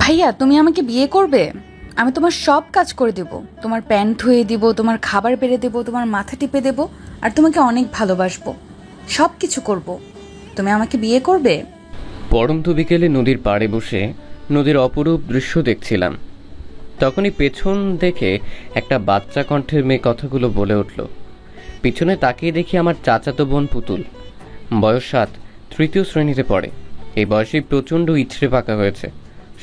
ভাইয়া, তুমি আমাকে বিয়ে করবে? আমি তোমার সব কাজ করে দেব। তোমার প্যান্ট ধুয়ে দিব, তোমার খাবার বেড়ে দেব, তোমার মাথা টিপে দেব, আর তোমাকে অনেক ভালোবাসবো। সব কিছু করব। তুমি আমাকে বিয়ে করবে? পরন্ত বিকেলে নদীর পাড়ে বসে নদীর অপরূপ দৃশ্য দেখছিলাম। তখনই পেছন দেখে একটা বাচ্চা কণ্ঠের মেয়ে কথাগুলো বলে উঠল। পিছনে তাকিয়ে দেখি আমার চাচাতো বোন পুতুল, বয়স 7, তৃতীয় শ্রেণীতে পড়ে। এই বয়সেই প্রচণ্ড ইছড়ে পাকা হয়েছে।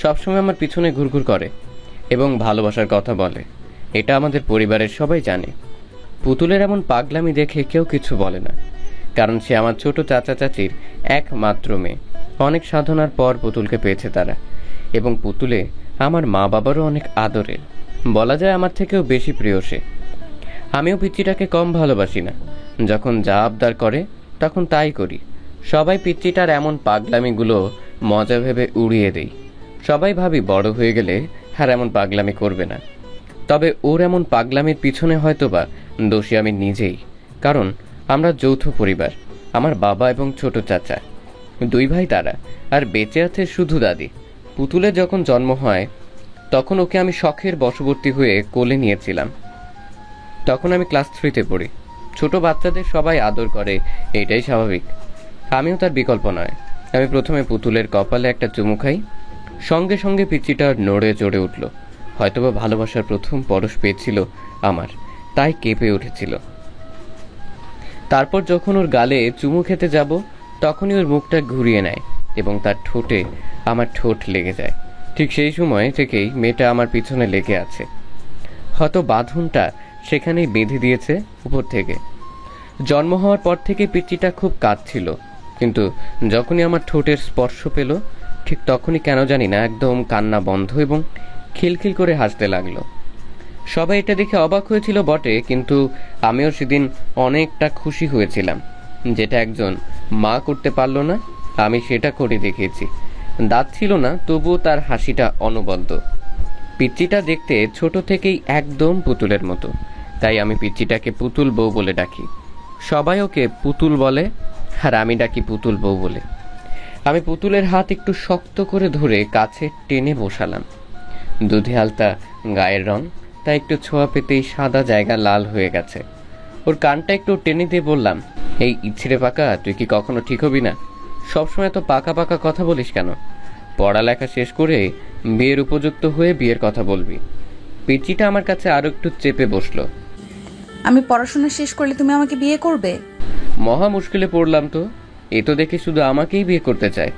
সবসময় আমার পিছনে ঘুরঘুর করে এবং ভালোবাসার কথা বলে। এটা আমাদের পরিবারের সবাই জানে। পুতুলের এমন পাগলামি দেখে কেউ কিছু বলে না, কারণ সে আমার ছোট চাচা চাচির একমাত্র মেয়ে। অনেক সাধনার পর পুতুলকে পেয়েছে তারা, এবং পুতুলে আমার মা বাবারও অনেক আদরের। বলা যায় আমার থেকেও বেশি প্রিয় সে। আমিও পিচ্চিটাকে কম ভালোবাসি না। যখন যা আবদার করে তখন তাই করি। সবাই পিচ্চিটার এমন পাগলামিগুলো মজা ভেবে উড়িয়ে দেই। সবাই ভাবি বড় হয়ে গেলে আর এমন পাগলামি করবে না। তবে ওর এমন পাগলামির পিছনে হয়তোবা দোষী আমি নিজেই, কারণ আমরা যৌথ পরিবার। আমার বাবা এবং ছোট চাচা, 2 ভাই তারা, আর বেঁচে আছে শুধু দাদি। পুতুলের যখন জন্ম হয় তখন ওকে আমি শখের বশবর্তী হয়ে কোলে নিয়েছিলাম। তখন আমি ক্লাস 3-তে পড়ি। ছোট বাচ্চাদের সবাই আদর করে, এটাই স্বাভাবিক। আমিও তার বিকল্প নয়। আমি প্রথমে পুতুলের কপালে একটা চুমু খাই, সঙ্গে সঙ্গে পিচ্চিটা নড়ে চড়ে উঠল। হয়তোবা ভালোবাসার প্রথম পরশ পেয়েছিল আমার, তাই কেঁপে উঠেছিল। তারপর যখন ওর গালে চুমু খেতে যাব তখনই ওর মুখটা ঘুরিয়ে নেয় এবং তার ঠোঁটে আমার ঠোঁট লেগে যায়। ঠিক সেই সময় থেকেই মেয়েটা আমার পিছনে লেগে আছে। হয়তো বাঁধনটা সেখানেই বেঁধে দিয়েছে উপর থেকে। জন্ম হওয়ার পর থেকে পিচ্চিটা খুব কাঁদছিল, কিন্তু যখনই আমার ঠোঁটের স্পর্শ পেল ঠিক তখনই কেন জানি না একদম কান্না বন্ধ এবং খিলখিল করে হাসতে লাগলো। সবাই এটা দেখে অবাক হয়েছিল বটে, কিন্তু আমিও সেদিন অনেকটা খুশি হয়েছিলাম। যেটা একজন মা করতে পারলো না, আমি সেটা করে দেখিয়েছি। দাঁত ছিল না, তবুও তার হাসিটা অনবদ্য। পিচ্চিটা দেখতে ছোট থেকেই একদম পুতুলের মতো, তাই আমি পিচ্চিটাকে পুতুল বউ বলে ডাকি। সবাই ওকে পুতুল বলে, আর আমি ডাকি পুতুল বউ বলে। আমি পুতুলের হাত একটু শক্ত করে ধরে কাছে টেনে বসালাম। দুধে আলতা গায়ের রং, তাই একটু ছোঁয়া পেতেই সাদা জায়গা লাল হয়ে গেছে। ওর কানটা একটু টেনে দিয়ে বললাম, এই ইছড়ে পাকা, তুই কি কখনো ঠিক হবি না? সবসময় তো পাকা পাকা কথা বলিস কেন? পড়ালেখা শেষ করে বিয়ের উপযুক্ত হয়ে বিয়ের কথা বলবি। পিচ্চিটা আমার কাছে আরো একটু চেপে বসলো। আমি পড়াশোনা শেষ করলে তুমি আমাকে বিয়ে করবে? মহা মুশকিলে পড়লাম তো। এ তো দেখে শুধু আমাকেই বিয়ে করতে চায়।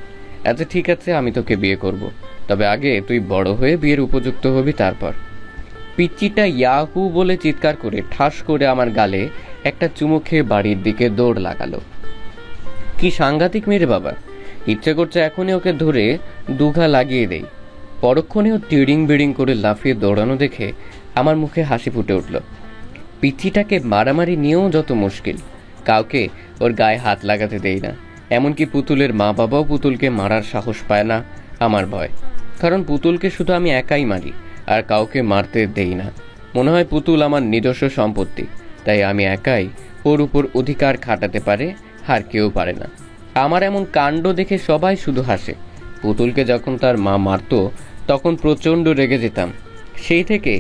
আচ্ছা ঠিক আছে, আমি তোকে বিয়ে করব, তবে আগে তুই বড় হয়ে বিয়ের উপযুক্ত হবি তারপর। পিচ্চিটা ইয়াহু বলে চিৎকার করে ঠাস করে আমার গালে একটা চুমু খেয়ে বাড়ির দিকে দৌড় লাগালো। কি সাংঘাতিক মেরে বাবা! ইচ্ছে করছে এখনই ওকে ধরে দুঘা লাগিয়ে দেই। পরক্ষণেও টিড়িং বিড়িং করে লাফিয়ে দৌড়ানো দেখে আমার মুখে হাসি ফুটে উঠল। পিচ্চিটাকে মারামারি নিয়েও যত মুশকিল, কাউকে ওর গায়ে হাত লাগাতে দেই না। এমনকি পুতুলের মা বাবাও পুতুলকে মারার সাহস পায় না আমার ভয়, কারণ পুতুলকে শুধু আমি একাই মারি, আর কাউকে মারতে দেই না। মনে হয় পুতুল আমার নিজস্ব সম্পত্তি, তাই আমি একাই ওর উপর অধিকার খাটাতে পারে, আর কেউ পারে না। আমার এমন কাণ্ড দেখে সবাই শুধু হাসে। পুতুলকে যখন তার মা মারতো তখন প্রচণ্ড রেগে যেতাম। সেই থেকে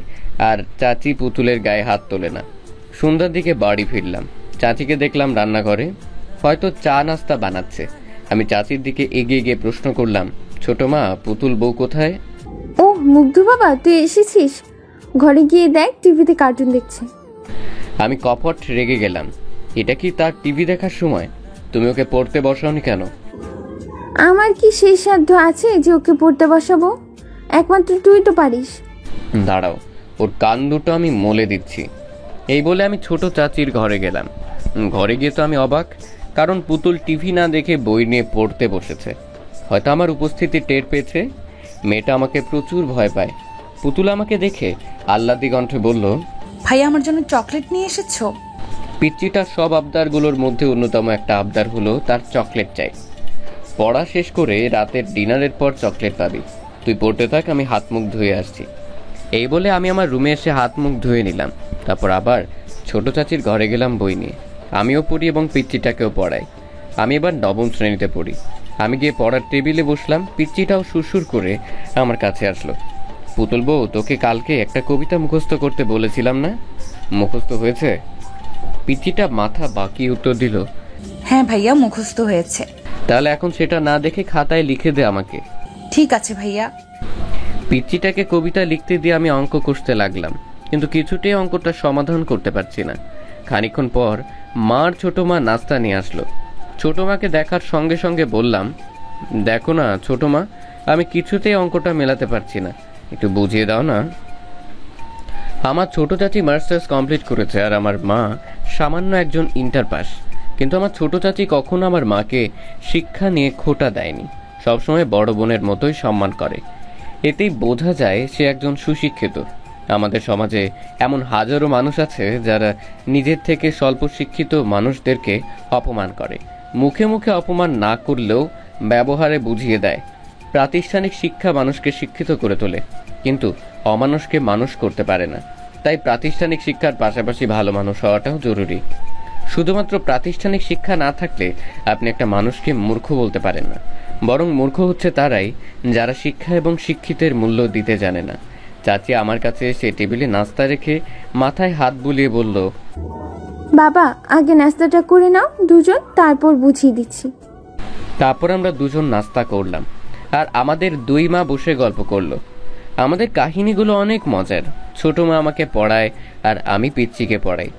আর চাচি পুতুলের গায়ে হাত তোলে না। সন্ধ্যার দিকে বাড়ি ফিরলাম। চাচিকে দেখলাম রান্নাঘরে, হয়তো চা নাস্তা বানাচ্ছে। আমি চাচির দিকে এগিয়ে গিয়ে প্রশ্ন করলাম, ছোট মা, পুতুল বউ কোথায়? ও মুগ্ধু বাবা, তুই এসেছিস? ঘরে গিয়ে দেখ, টিভিতে কার্টুন দেখছে। আমি কপট রেগে গেলাম। এটা কি তার টিভি দেখার সময়? তুমি ওকে পড়তে বসাওনি কেন? আমার কি সেই সাধ্য আছে যে ওকে পড়তে বসাবো? একমাত্র তুই তো পারিস। দাঁড়াও, ওর কান দুটো আমি মলে দিচ্ছি। এই বলে আমি ছোট চাচির ঘরে গেলাম। ঘরে গিয়ে তো আমি অবাক, কারণ পুতুল টিভি না দেখে বই নিয়ে পড়তে বসেছে। হয়তো আমার উপস্থিতি টের পেয়েছে। মেয়েটা আমাকে প্রচুর ভয় পায়। পুতুল আমাকে দেখে আহ্লাদি কণ্ঠে বলল, ভাই, আমার জন্য চকলেট নিয়ে এসেছো? পিচ্চিটার সব আবদারগুলোর মধ্যে অন্যতম একটা আবদার হলো তার চকলেট চাই। পড়া শেষ করে রাতের ডিনারের পর চকলেট পাবি, তুই পড়তে থাক, আমি হাত মুখ ধুয়ে আসছি। এই বলে আমি আমার রুমে এসে হাত মুখ ধুয়ে নিলাম। তারপর আবার ছোট চাচির ঘরে গেলাম বই নিয়ে। আমিও পড়ি এবং পিচ্চিটাকেও পড়াই। আমি এবার 9ম শ্রেণীতে পড়ি। আমি গিয়ে পড়ার টেবিলে বসলাম। পিচ্চিটাও সুরসুর করে আমার কাছে আসলো। পুতুল বউ, তোকে কালকে একটা কবিতা মুখস্থ করতে বলেছিলাম না, মুখস্থ হয়েছে? পিচ্চিটা মাথা বাঁকিয়ে উত্তর দিল, হ্যাঁ ভাইয়া, মুখস্থ হয়েছে। তাহলে এখন সেটা না দেখে খাতায় লিখে দে আমাকে। ঠিক আছে ভাইয়া। পিচ্চিটাকে কবিতা লিখতে দিয়ে আমি অঙ্ক কষতে লাগলাম, কিন্তু কিছুতেই অঙ্কটা সমাধান করতে পারছি না। খানিকক্ষণ পর মার ছোট মা নাস্তা নিয়ে আসলো। ছোট মাকে দেখার সঙ্গে সঙ্গে বললাম, দেখো না ছোট মা, আমি কিছুতেই অঙ্কটা মেলাতে পারছি না, একটু বুঝিয়ে দাও না। আমার ছোট চাচি মাস্টার্স কমপ্লিট করেছে আর আমার মা সামান্য একজন ইন্টার পাস, কিন্তু আমার ছোট চাচি কখনো আমার মাকে শিক্ষা নিয়ে খোঁটা দেয়নি, সবসময় বড় বোনের মতোই সম্মান করে। এতেই বোঝা যায় সে একজন সুশিক্ষিত। আমাদের সমাজে এমন হাজারো মানুষ আছে যারা নিজের থেকে স্বল্প শিক্ষিত মানুষদেরকে অপমান করে, মুখে মুখে অপমান না করলেও ব্যবহারে বুঝিয়ে দেয়। প্রাতিষ্ঠানিক শিক্ষা মানুষকে শিক্ষিত করে তোলে, কিন্তু অমানুষকে মানুষ করতে পারে না। তাই প্রাতিষ্ঠানিক শিক্ষার পাশাপাশি ভালো মানুষ হওয়াটাও জরুরি। শুধুমাত্র প্রাতিষ্ঠানিক শিক্ষা না থাকলে আপনি একটা মানুষকে মূর্খ বলতে পারেন না, বরং মূর্খ হচ্ছে তারাই যারা শিক্ষা এবং শিক্ষিতের মূল্য দিতে জানে না। চাচি আমার কাছে এসে টেবিলে নাস্তা রেখে মাথায় হাত বুলিয়ে বলল, বাবা আগে নাস্তাটা করে নাও দুজন, তারপর বুঝিয়ে দিচ্ছি। তারপর আমরা দুজন নাস্তা করলাম আর আমাদের দুই মা বসে গল্প করলো। আমাদের কাহিনীগুলো অনেক মজার। ছোট মা আমাকে পড়ায় আর আমি পিচ্চিকে পড়াই।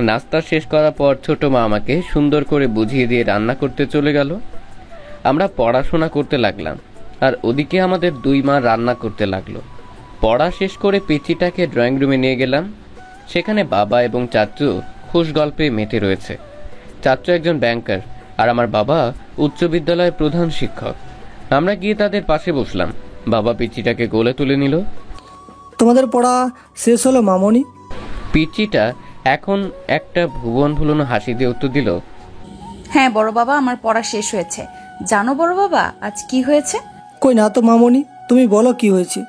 নাস্তা শেষ করার পর ছোট মা আমাকে সুন্দর করে বুঝিয়ে দিয়ে রান্না করতে চলে গেল। আমরা পড়াশোনা করতে লাগলাম আর ওদিকে আমাদের দুই মা রান্না করতে লাগলো। পড়া শেষ করে পিচ্চিটাকে ড্রয়িং রুমে নিয়ে গেলাম। সেখানে বাবা এবং চাচু খুশ গল্পে মেতে রয়েছে। চাচু একজন ব্যাংকার আর আমার বাবা উচ্চ বিদ্যালয়ের প্রধান শিক্ষক। আমরা গিয়ে তাদের পাশে বসলাম। বাবা পিচ্চিটাকে কোলে তুলে নিল। তোমাদের পড়া শেষ হলো মামনি? পিচ্চিটা এখন একটা ভুবন ভুলোনো হাসি দিয়ে উত্তর দিল, হ্যাঁ বড় বাবা, আমার পড়া শেষ হয়েছে। জানো বড় বাবা আজ কি হয়েছে? কই না তো মামনি, তুমি বলো কি হয়েছে।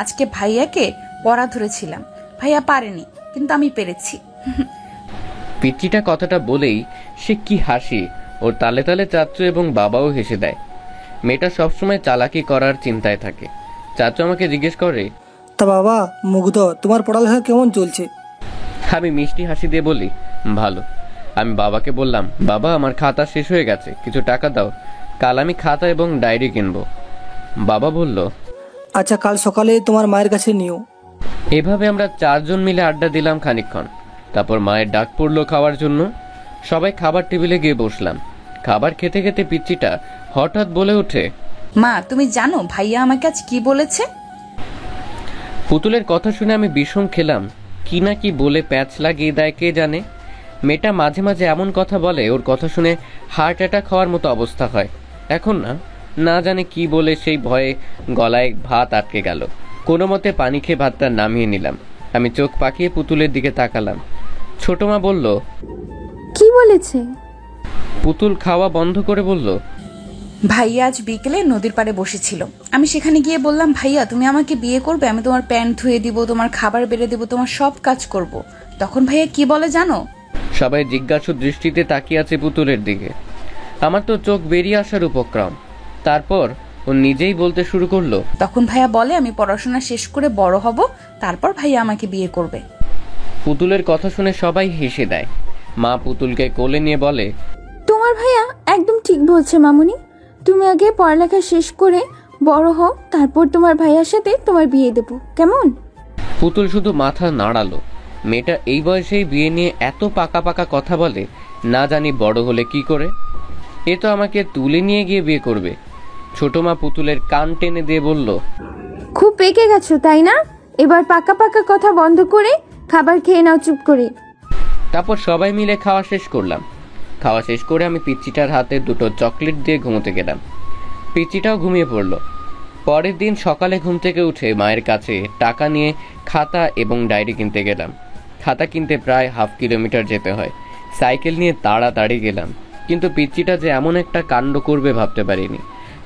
আজকে ভাইয়াকে পড়া ধরেছিলাম, ভাইয়া পারেনি, কিন্তু আমি পেরেছি। পিচ্চিটা কথাটা বলেই সে কি হাসি, ওর তালে তালে চাচু এবং বাবাও হেসে দেয়। মেয়েটা সবসময় চালাকি করার চিন্তায় থাকে। চাচু আমাকে জিজ্ঞেস করে, তা বাবা মুগ্ধ, তোমার পড়ালেখা কেমন চলছে? আমি মিষ্টি হাসি দিয়ে বলি, ভালো। আমি বাবাকে বললাম, বাবা আমার খাতা শেষ হয়ে গেছে, কিছু টাকা দাও, কাল আমি খাতা এবং ডায়েরি কিনবো। বাবা বলল, আচ্ছা কাল সকালে তোমার মায়ের কাছে নিও। এভাবে আমরা চারজন মিলে আড্ডা দিলাম খানিকক্ষণ। তারপর মায়ের ডাক পড়লো খাওয়ার জন্য। সবাই খাবার টেবিলে গিয়ে বসলাম। খাবার খেতে খেতে পিচ্চিটা হঠাৎ বলে ওঠে, মা তুমি জানো ভাইয়া আমাকে আজ কি বলেছে? পুতুলের কথা শুনে আমি বিষম খেলাম। কি না কি বলে প্যাচ লাগিয়ে দেয় কে জানে। মেয়েটা মাঝে মাঝে এমন কথা বলে, ওর কথা শুনে হার্ট অ্যাটাক হওয়ার মতো অবস্থা হয়। এখন না জানে কি বলে সেই ভয়ে গলায় ভাত আটকে গেল। কোনো মতে পানি খেয়ে ভাতটা নামিয়ে নিলাম। আমি চোখ পাকিয়ে পুতুলের দিকে তাকালাম। ছোট মা বলল, কি বলেছে? পুতুল খাওয়া বন্ধ করে বলল, ভাইয়া আজ বিকেলে নদীর পাড়ে বসেছিল। আমি সেখানে গিয়ে বললাম, ভাইয়া তুমি আমাকে বিয়ে করবে, আমি তোমার প্যান্ট ধুয়ে দিব, তোমার খাবার বেড়ে দেবো, তোমার সব কাজ করব। তখন ভাইয়া কি বলে জানো? সবাই জিজ্ঞাসু দৃষ্টিতে তাকিয়ে আছে পুতুলের দিকে। আমার তো চোখ বেরিয়ে আসার উপক্রম। তারপর ও নিজেই বলতে শুরু করলো, তখন ভাইয়া বলে আমি পড়াশোনা শেষ করে বড় হব, তারপর ভাইয়া আমাকে বিয়ে করবে। পুতুলের কথা শুনে সবাই হেসে দেয়। মা পুতুলকে কোলে নিয়ে বলে, তোমার ভাইয়া একদম ঠিক বলছে মামুনি, তুমি আগে পড়ালেখা শেষ করে বড় হও, তারপর তোমার ভাইয়ার সাথে তোমার বিয়ে দেবো, কেমন? পুতুল শুধু মাথা নাড়ালো। মেয়েটা এই বয়সেই বিয়ে নিয়ে এত পাকা পাকা কথা বলে, না জানি বড় হলে কি করে। এ তো আমাকে তুলে নিয়ে গিয়ে বিয়ে করবে। ছোট মা পুতুলের কান টেনে দিয়ে বলল, খুব পেকে গেছো তাই না? এবার পাকা পাকা কথা বন্ধ করে খাবার খেয়ে নাও চুপ করে। তারপর সবাই মিলে খাওয়া শেষ করলাম। খাওয়া শেষ করে আমি পিচ্চিটার হাতে দুটো চকলেট দিয়ে ঘুমোতে গেলাম। পিচ্চিটাও ঘুমিয়ে পড়ল। পরের দিন সকালে ঘুম থেকে উঠে মায়ের কাছে টাকা নিয়ে খাতা এবং ডায়েরি কিনতে গেলাম। খাতা কিনতে প্রায় হাফ কিলোমিটার যেতে হয়। সাইকেল নিয়ে তাড়াতাড়ি গেলাম, কিন্তু পিচ্চিটা যে এমন একটা কাণ্ড করবে ভাবতে পারিনি।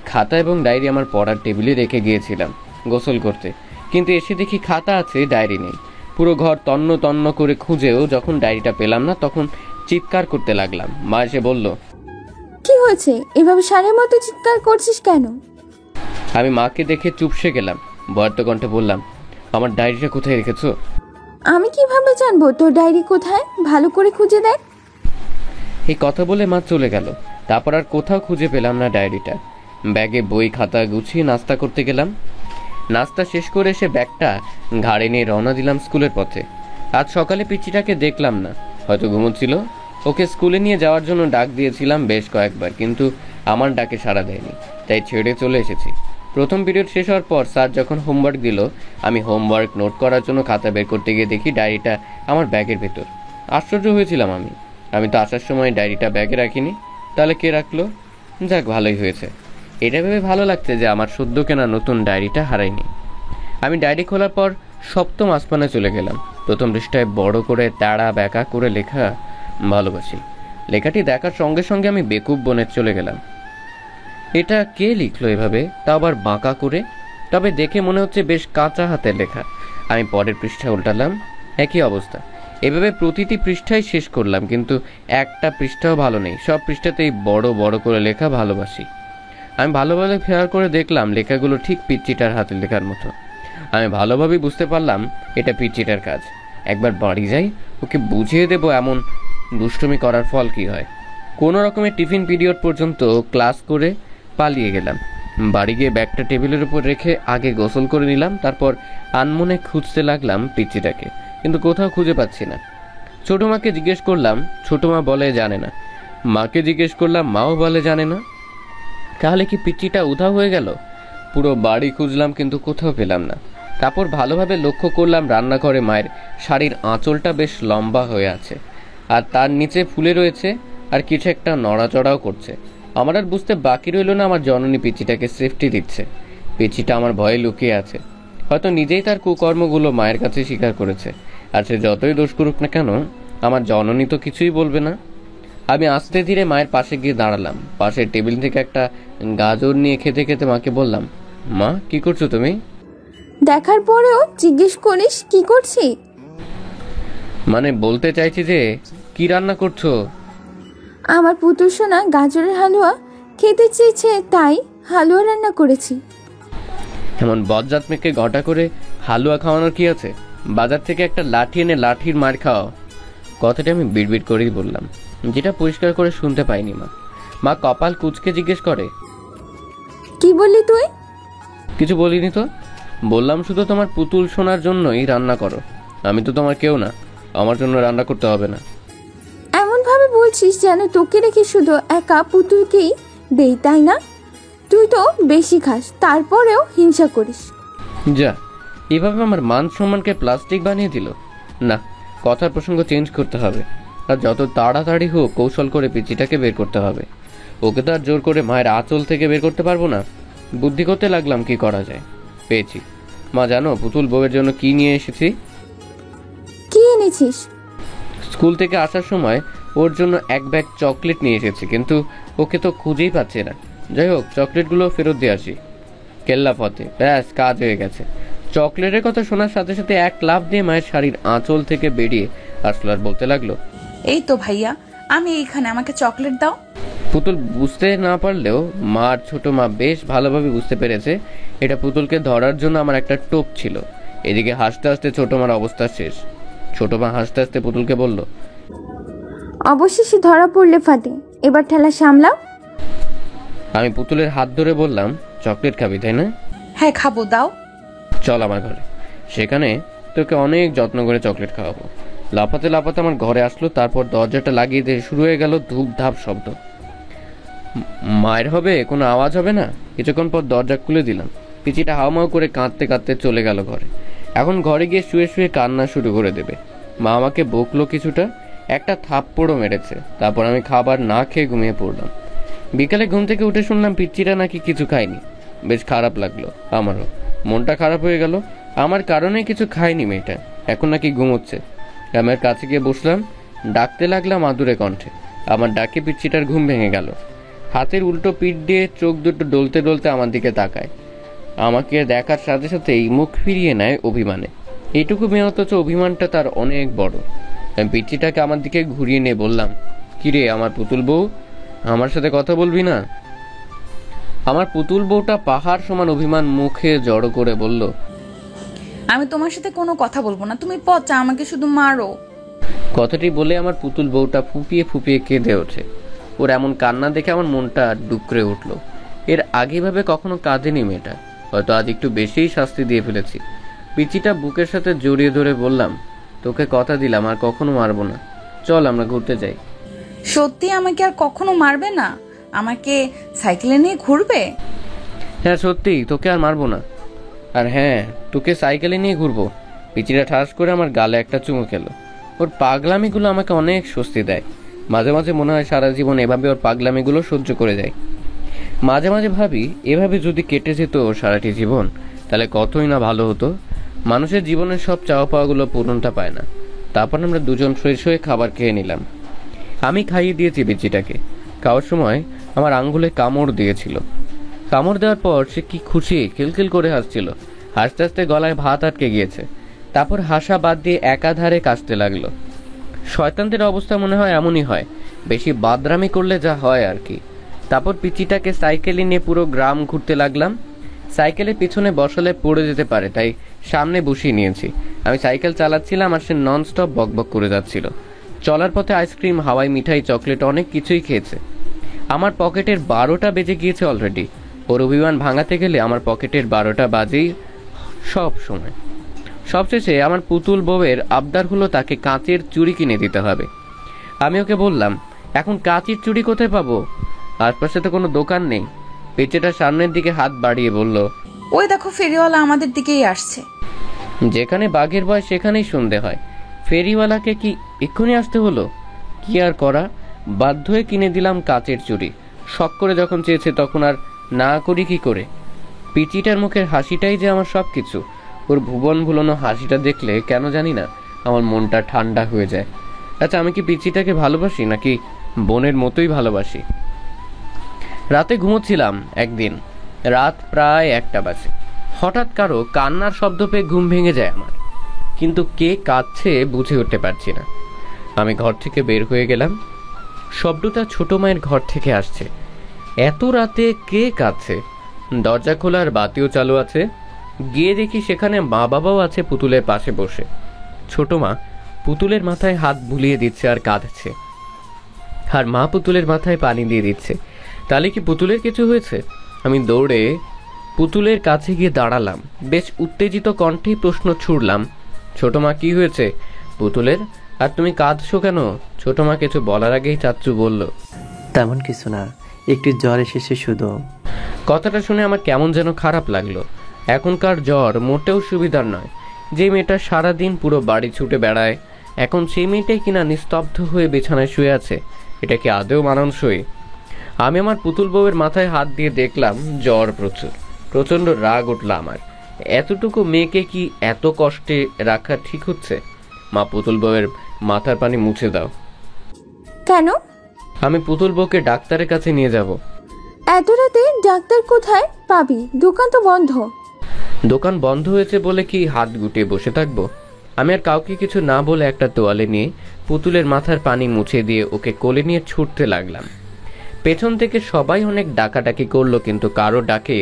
খাতা এবং ডায়েরি আমার পড়ার টেবিলে রেখে গিয়েছিলাম গোসল করতে, কিন্তু এসে দেখি খাতা আছে, ডায়েরি নেই। পুরো ঘর তন্ন তন্ন করে খুঁজেও যখন ডায়েরিটা পেলাম না, তখন চিৎকার করতে লাগলাম। মা এসে বলল, কি হয়েছে? এভাবে সারের মতো চিৎকার করছিস কেন? আমি মাকে দেখে চুপসে গেলাম। বর্ত কণ্ঠে বললাম, আমার ডায়েরিটা কোথায় রেখেছো? আমি কিভাবে জানবো তোর ডায়েরি কোথায়? ভালো করে খুঁজে দেখ। এই কথা বলে মা চলে গেল। তারপর আর কোথাও খুঁজে পেলাম না ডায়েরিটা। ব্যাগে বই খাতা গুছিয়ে নাস্তা করতে গেলাম। নাস্তা শেষ করে এসে ব্যাগটা ঘাড়ে নিয়ে রওনা দিলাম স্কুলের পথে। আজ সকালে পিচ্চিটাকে দেখলাম না, হয়তো ঘুমোচ্ছিল। ওকে স্কুলে নিয়ে যাওয়ার জন্য ডাক দিয়েছিলাম বেশ কয়েকবার, কিন্তু আমার ডাকে সাড়া দেয়নি, তাই ছেড়ে চলে এসেছি। প্রথম পিরিয়ড শেষ হওয়ার পর স্যার যখন হোমওয়ার্ক দিল, আমি হোমওয়ার্ক নোট করার জন্য খাতা বের করতে গিয়ে দেখি ডায়েরিটা আমার ব্যাগের ভেতর। আশ্চর্য হয়েছিলাম আমি তো আসার সময় ডায়েরিটা ব্যাগে রাখিনি, তাহলে কে রাখলো? যাক, ভালোই হয়েছে। এটা ভেবে ভালো লাগছে যে আমার সদ্য কেনা নতুন ডায়েরিটা হারাইনি। আমি ডায়েরি খোলার পর সপ্তম আসমানে চলে গেলাম। প্রথম পৃষ্ঠায় বড় করে তাড়া ব্যাকা করে লেখা ভালোবাসি। লেখাটি দেখার সঙ্গে সঙ্গে আমি বেকুব বনে চলে গেলাম। এটা কে লিখলো এভাবে, তা আবার বাঁকা করে? তবে দেখে মনে হচ্ছে বেশ কাঁচা হাতের লেখা। আমি পরের পৃষ্ঠা উল্টালাম, একই অবস্থা। এভাবে প্রতিটি পৃষ্ঠাই শেষ করলাম, কিন্তু একটা পৃষ্ঠাও ভালো নেই। সব পৃষ্ঠাতেই বড় বড় করে লেখা ভালোবাসি। আমি ভালোভাবে খেয়াল করে দেখলাম লেখাগুলো ঠিক পিচ্চিটার হাতের লেখার মতো। আমি ভালোভাবেই বুঝতে পারলাম এটা পিচ্চিটার কাজ। একবার বাড়ি যাই, ওকে বুঝিয়ে দেবো এমন দুষ্টুমি করার ফল কি হয়। কোনো রকমের টিফিন পিরিয়ড পর্যন্ত ক্লাস করে পালিয়ে গেলাম। বাড়ি গিয়ে ব্যাগটা টেবিলের উপর রেখে আগে গোসল করে নিলাম, তারপর আনমনে খুঁজতে লাগলাম পিচ্চিটাকে, কিন্তু কোথাও খুঁজে পাচ্ছি না। ছোটো মাকে জিজ্ঞেস করলাম, ছোটো মা বলে জানে না। মাকে জিজ্ঞেস করলাম, মাও বলে জানে না। তাহলে কি পিচ্চিটা উধাও হয়ে গেল? পুরো বাড়ি খুঁজলাম, কিন্তু কোথাও পেলাম না। তারপর ভালোভাবে লক্ষ্য করলাম রান্নাঘরে মায়ের শাড়ির আঁচলটা বেশ লম্বা হয়ে আছে, আর তার নিচে ফুলে রয়েছে, আর কিছু একটা নড়াচড়াও করছে। আমার আর বুঝতে বাকি রইল না আমার জননী পিচ্চিটাকে সেফটি দিচ্ছে। পিচ্চিটা আমার ভয়ে লুকিয়ে আছে, হয়তো নিজেই তার কুকর্মগুলো মায়ের কাছে স্বীকার করেছে। আর সে যতই দোষ করুক না কেন, আমার জননী তো কিছুই বলবে না। আমি আস্তে ধীরে মায়ের পাশে গিয়ে দাঁড়ালাম। পাশের টেবিল থেকে একটা গাজর নিয়ে খেতে খেতে মাকে বললাম, মা কি করছো তুমি? দেখার পরেও জিজ্ঞেস করিস কি করছি? মানে বলতে চাইছি যে কি রান্না করছো? আমার পুতুল সোনা গাজরের হালুয়া খেতে চেয়েছে, তাই হালুয়া রান্না করেছি। এমন বজ্জাত মেয়েকে ঘটা করে হালুয়া খাওয়ানোর কি আছে? বাজার থেকে একটা লাঠি এনে লাঠির মার খাওয়াও। কথাটা আমি বিড়বিড় করেই বললাম, যেটা পরিষ্কার করে শুনতে পাইনি। মা কপাল কুঁচকে জিজ্ঞেস করে, কি বললি তুই? কিছু বলিনি তো। বললাম শুধু তোমার পুতুল সোনার জন্যই রান্না করো। আমি তো তোমার কেউ না, আমার জন্য রান্না করতে হবে না। এমন ভাবে বলছিস যেন তোকে রেখে শুধু একা পুতুলকেই দেই, তাই না? তুই তো বেশি খাস, তারপরেও হিংসা করিস। যা, এভাবে আমার মান সম্মানকে প্লাস্টিক বানিয়ে দিল। না, কথার প্রসঙ্গ চেঞ্জ করতে হবে। আর যত তাড়াতাড়ি হোক কৌশল করে পিচিটাকে বের করতে হবে। ওকে তো আর জোর করে মায়ের আঁচল থেকে বের করতে পারবো না। বুদ্ধি করতে লাগলাম কি করা যায়। পেয়েছি। মা জানো পুতুল বউয়ের জন্য কি নিয়ে এসেছি? কি এনেছিস? স্কুল থেকে আসার সময় ওর জন্য এক ব্যাগ চকলেট নিয়ে এসেছি, কিন্তু ওকে তো খুঁজেই পাচ্ছে না। যাই হোক, চকলেটগুলো ফেরত দিয়ে আসি। কেল্লা ফতে, ব্যাস কাজ হয়ে গেছে। চকলেটের কথা শোনার সাথে সাথে এক লাফ দিয়ে মায়ের শাড়ির আঁচল থেকে বেরিয়ে আসলো আর বলতে লাগলো, এই তো ভাইয়া, আমি এইখানে, আমাকে চকলেট দাও। পুতুল বুঝতে না পারলেও মা আর ছোট মা বেশ ভালোভাবে বুঝতে পেরেছে এটা পুতুলকে ধরার জন্য আমার একটা টোপ ছিল। এদিকে হাসতে হাসতে ছোট মার অবস্থা শেষ। ছোট মা হাসতে হাসতে পুতুলকে বলল, অবশেষে ধরা পড়লে ফাতে, এবার ঠেলা সামলাও। আমি পুতুলের হাত ধরে বললাম, চকলেট খাবি তাই না? হ্যাঁ খাবো, দাও। চল আমার ঘরে, সেখানে তোকে অনেক যত্ন করে চকলেট খাওয়াবো। লাফাতে লাফাতে আমার ঘরে আসলো, তারপর দরজাটা লাগিয়ে দিয়ে শুরু হয়ে গেল ধূপ ধাপ শব্দ। মায়ের হবে, কোনো আওয়াজ হবে না। কিছুক্ষণ পর দরজা খুলে দিলাম। পিচিটা হাওমাও করে কাঁদতে কাঁদতে চলে গেল ঘরে। এখন ঘরে গিয়ে শুয়ে শুয়ে কান্না শুরু করে দেবে। মা আমাকে বকলো কিছুটা, একটা থাপ্পড়ও মেরেছে। তারপর আমি খাবার না খেয়ে ঘুমিয়ে পড়লাম। বিকালে ঘুম থেকে উঠে শুনলাম পিচ্চিটা নাকি কিছু খায়নি। বেশ খারাপ লাগলো আমারও, মনটা খারাপ হয়ে গেল। আমার কারণে কিছু খায়নি মেয়েটা, এখন নাকি ঘুমোচ্ছে। আমার কাছে গিয়ে বসলাম, ডাকতে লাগলাম আদুরে কণ্ঠে। আমার ডাকে পিচ্চিটার ঘুম ভেঙে গেল। হাতের উল্টো পিঠ দিয়ে চোখ দুটো ডলতে ডলতে আমার দিকে তাকায়। আমাকে দেখার সাথে সাথেই মুখ ফিরিয়ে নেয় অভিমানে। এইটুকু মেয়ে, অথচ অভিমানটা তার অনেক বড়। আমি পিচ্চিটাকে আমার দিকে ঘুরিয়ে নিয়ে বললাম, কিরে আমার পুতুল বউ, আমার সাথে কথা বলবি না? আমার পুতুল বউটা পাহাড় সমান অভিমান মুখে জড়ো করে বলল, আমি তোমার সাথে কোনো কথা বলবো না, তুমি পচা, আমাকে শুধু মারো। কথাটি বলে আমার পুতুল বউটা ফুপিয়ে ফুপিয়ে কেঁদে ওঠে। ওর এমন কান্না দেখে আমার মনটা ডুকরে উঠল। এর আগে ভাবে কখনো কাঁদেনি মেয়েটা, হয়তো আজ একটু বেশিই শাস্তি দিয়ে ফেলেছি। পিচিটা বুকের সাথে জড়িয়ে ধরে বললাম, তোকে কথা দিলাম আর কখনো মারবো না, চল আমরা ঘুরতে যাই। সত্যি আমাকে আর কখনো মারবে না? আমাকে সাইকেলে নিয়ে ঘুরবে? হ্যাঁ সত্যি, তোকে আর মারবো না। আর হ্যাঁ, তোকে সাইকেলে নিয়ে ঘুরবো। পিচিটা ঠাস করে আমার গালে একটা চুমু খেলো। ওর পাগলামিগুলো আমাকে অনেক স্বস্তি দেয়। মাঝে মাঝে মনে হয় সারা জীবন এভাবে ওর পাগলামিগুলো সহ্য করে যায়। মাঝে মাঝে ভাবি, এভাবে যদি কেটে যেত সারাটি জীবন, তাহলে কতই না ভালো হতো। মানুষের জীবনের সব চাওয়া পাওয়াগুলো পূরণটা পায় না। তারপর আমরা দুজন ফ্রেশ হয়ে খাবার খেয়ে নিলাম। আমি খাইয়ে দিয়েছি পিচিটাকে। খাওয়ার সময় আমার আঙ্গুলে কামড় দিয়েছিল। কামড় দেওয়ার পর সে কি খুশি খিলখিল করে হাসছিল। হাসতে হাসতে গলায় ভাত আটকে গিয়েছে। তারপর হাসা বাদ দিয়ে একাধারে কাশতে লাগলো। শয়তানদের অবস্থা মনে হয় এমনই হয়, বেশি বাদরামি করলে যা হয় আর কি। তারপর পিচিটাকে সাইকেলে নিয়ে পুরো গ্রাম ঘুরতে লাগলাম। সাইকেলের পিছনে বসালে পড়ে যেতে পারে, তাই সামনে বসিয়ে নিয়েছি। আমি সাইকেল চালাচ্ছিলাম আর সে ননস্টপ বকবক করে যাচ্ছিল। চলার পথে আইসক্রিম, হাওয়াই মিঠাই, চকলেট অনেক কিছুই খেয়েছে। আমার পকেটের 12টা বেজে গিয়েছে অলরেডি। ওর অভিমান ভাঙাতে গেলে আমার পকেটের 12টা বাজেই সব সময়। সবশেষে আমার পুতুল বউয়ের আবদার হলো তাকে কাঁচের চুড়ি কিনে দিতে হবে। আমি ওকে বললাম, এখন কাঁচের চুড়ি কোথায় পাবো? আশপাশে তো কোনো দোকান নেই। পেঁচেটা সামনের দিকে হাত বাড়িয়ে বলল, ওই দেখো ফেরিওয়ালা আমাদের দিকেই আসছে। যেখানে বাঘের ভয় সেখানেই সন্ধে হয়। ফেরিওয়ালাকে কি এক্ষুনি আসতে হলো? কি আর করা, বাধ্য হয়ে কিনে দিলাম কাচের চুড়ি। শখ করে যখন চেয়েছে তখন আর না করি কি করে? পিচিটার মুখের হাসিটাই যে আমার সব কিছু। ওর ভুবন ভুলানো হাসিটা দেখলে কেন জানি না আমার মনটা ঠান্ডা হয়ে যায়। আচ্ছা, আমি কি পিচিটাকে ভালোবাসি নাকি বোনের মতোই ভালোবাসি? রাতে ঘুমোচ্ছিলাম একদিন, রাত প্রায় 1টা বাজে। হঠাৎ কারো কান্নার শব্দ পেয়ে ঘুম ভেঙে যায় আমার, কিন্তু কে কাঁদছে বুঝে উঠতে পারছি না। আমি ঘর থেকে বের হয়ে গেলাম। শব্দটা ছোট মায়ের ঘর থেকে আসছে। এত রাতে কে কাঁদছে? দরজা খোলার বাতিও চালু আছে। গিয়ে দেখি সেখানে মা বাবাও আছে পুতুলের পাশে বসে। ছোট মা পুতুলের মাথায় হাত বুলিয়ে দিচ্ছে আর কাঁদছে, আর মা পুতুলের মাথায় পানি দিয়ে দিচ্ছে। তাহলে কি পুতুলের কিছু হয়েছে? আমি দৌড়ে পুতুলের কাছে গিয়ে দাঁড়ালাম। বেশ উত্তেজিত কণ্ঠেই প্রশ্ন ছুড়লাম, ছোট মা কি হয়েছে পুতুলের? আর তুমি কাঁদছো কেন? ছোট মা কিছু বলার আগেই চাচ্চু বলল, তেমন কিছু না, একটু জ্বর এসেছে শুধু। কথাটা শুনে আমার কেমন যেন খারাপ লাগলো। এখনকার জ্বর মোটেও সুবিধার নয়। যে মেয়েটা সারাদিন পুরো বাড়ি ছুটে বেড়ায়, এখন সেই মেয়েটাই কিনা নিস্তব্ধ হয়ে বিছানায় শুয়ে আছে। এটা কি আদৌ মানানসই? আমি আমার পুতুল বউয়ের মাথায় হাত দিয়ে দেখলাম জ্বর প্রচুর। প্রচণ্ড রাগ উঠল আমার। এতটুকু মেয়েকে কি এত কষ্টে রাখা ঠিক হচ্ছে? মা, পুতুল বউয়ের মাথার পানি মুছে দাও। কেন? আমি পুতুল বউকে ডাক্তারের কাছে নিয়ে যাব। এত রাতে ডাক্তার কোথায় পাবি? দোকান তো বন্ধ। দোকান বন্ধ হয়েছে বলে কি হাত গুটিয়ে বসে থাকবো? আমি আর কাউকে কিছু না বলে একটা তোয়ালে নিয়ে পুতুলের মাথার পানি মুছে দিয়ে ওকে কোলে নিয়ে ছুটতে লাগলাম। পেছন থেকে সবাই অনেক ডাকাডাকি করলো, কিন্তু কারো ডাকে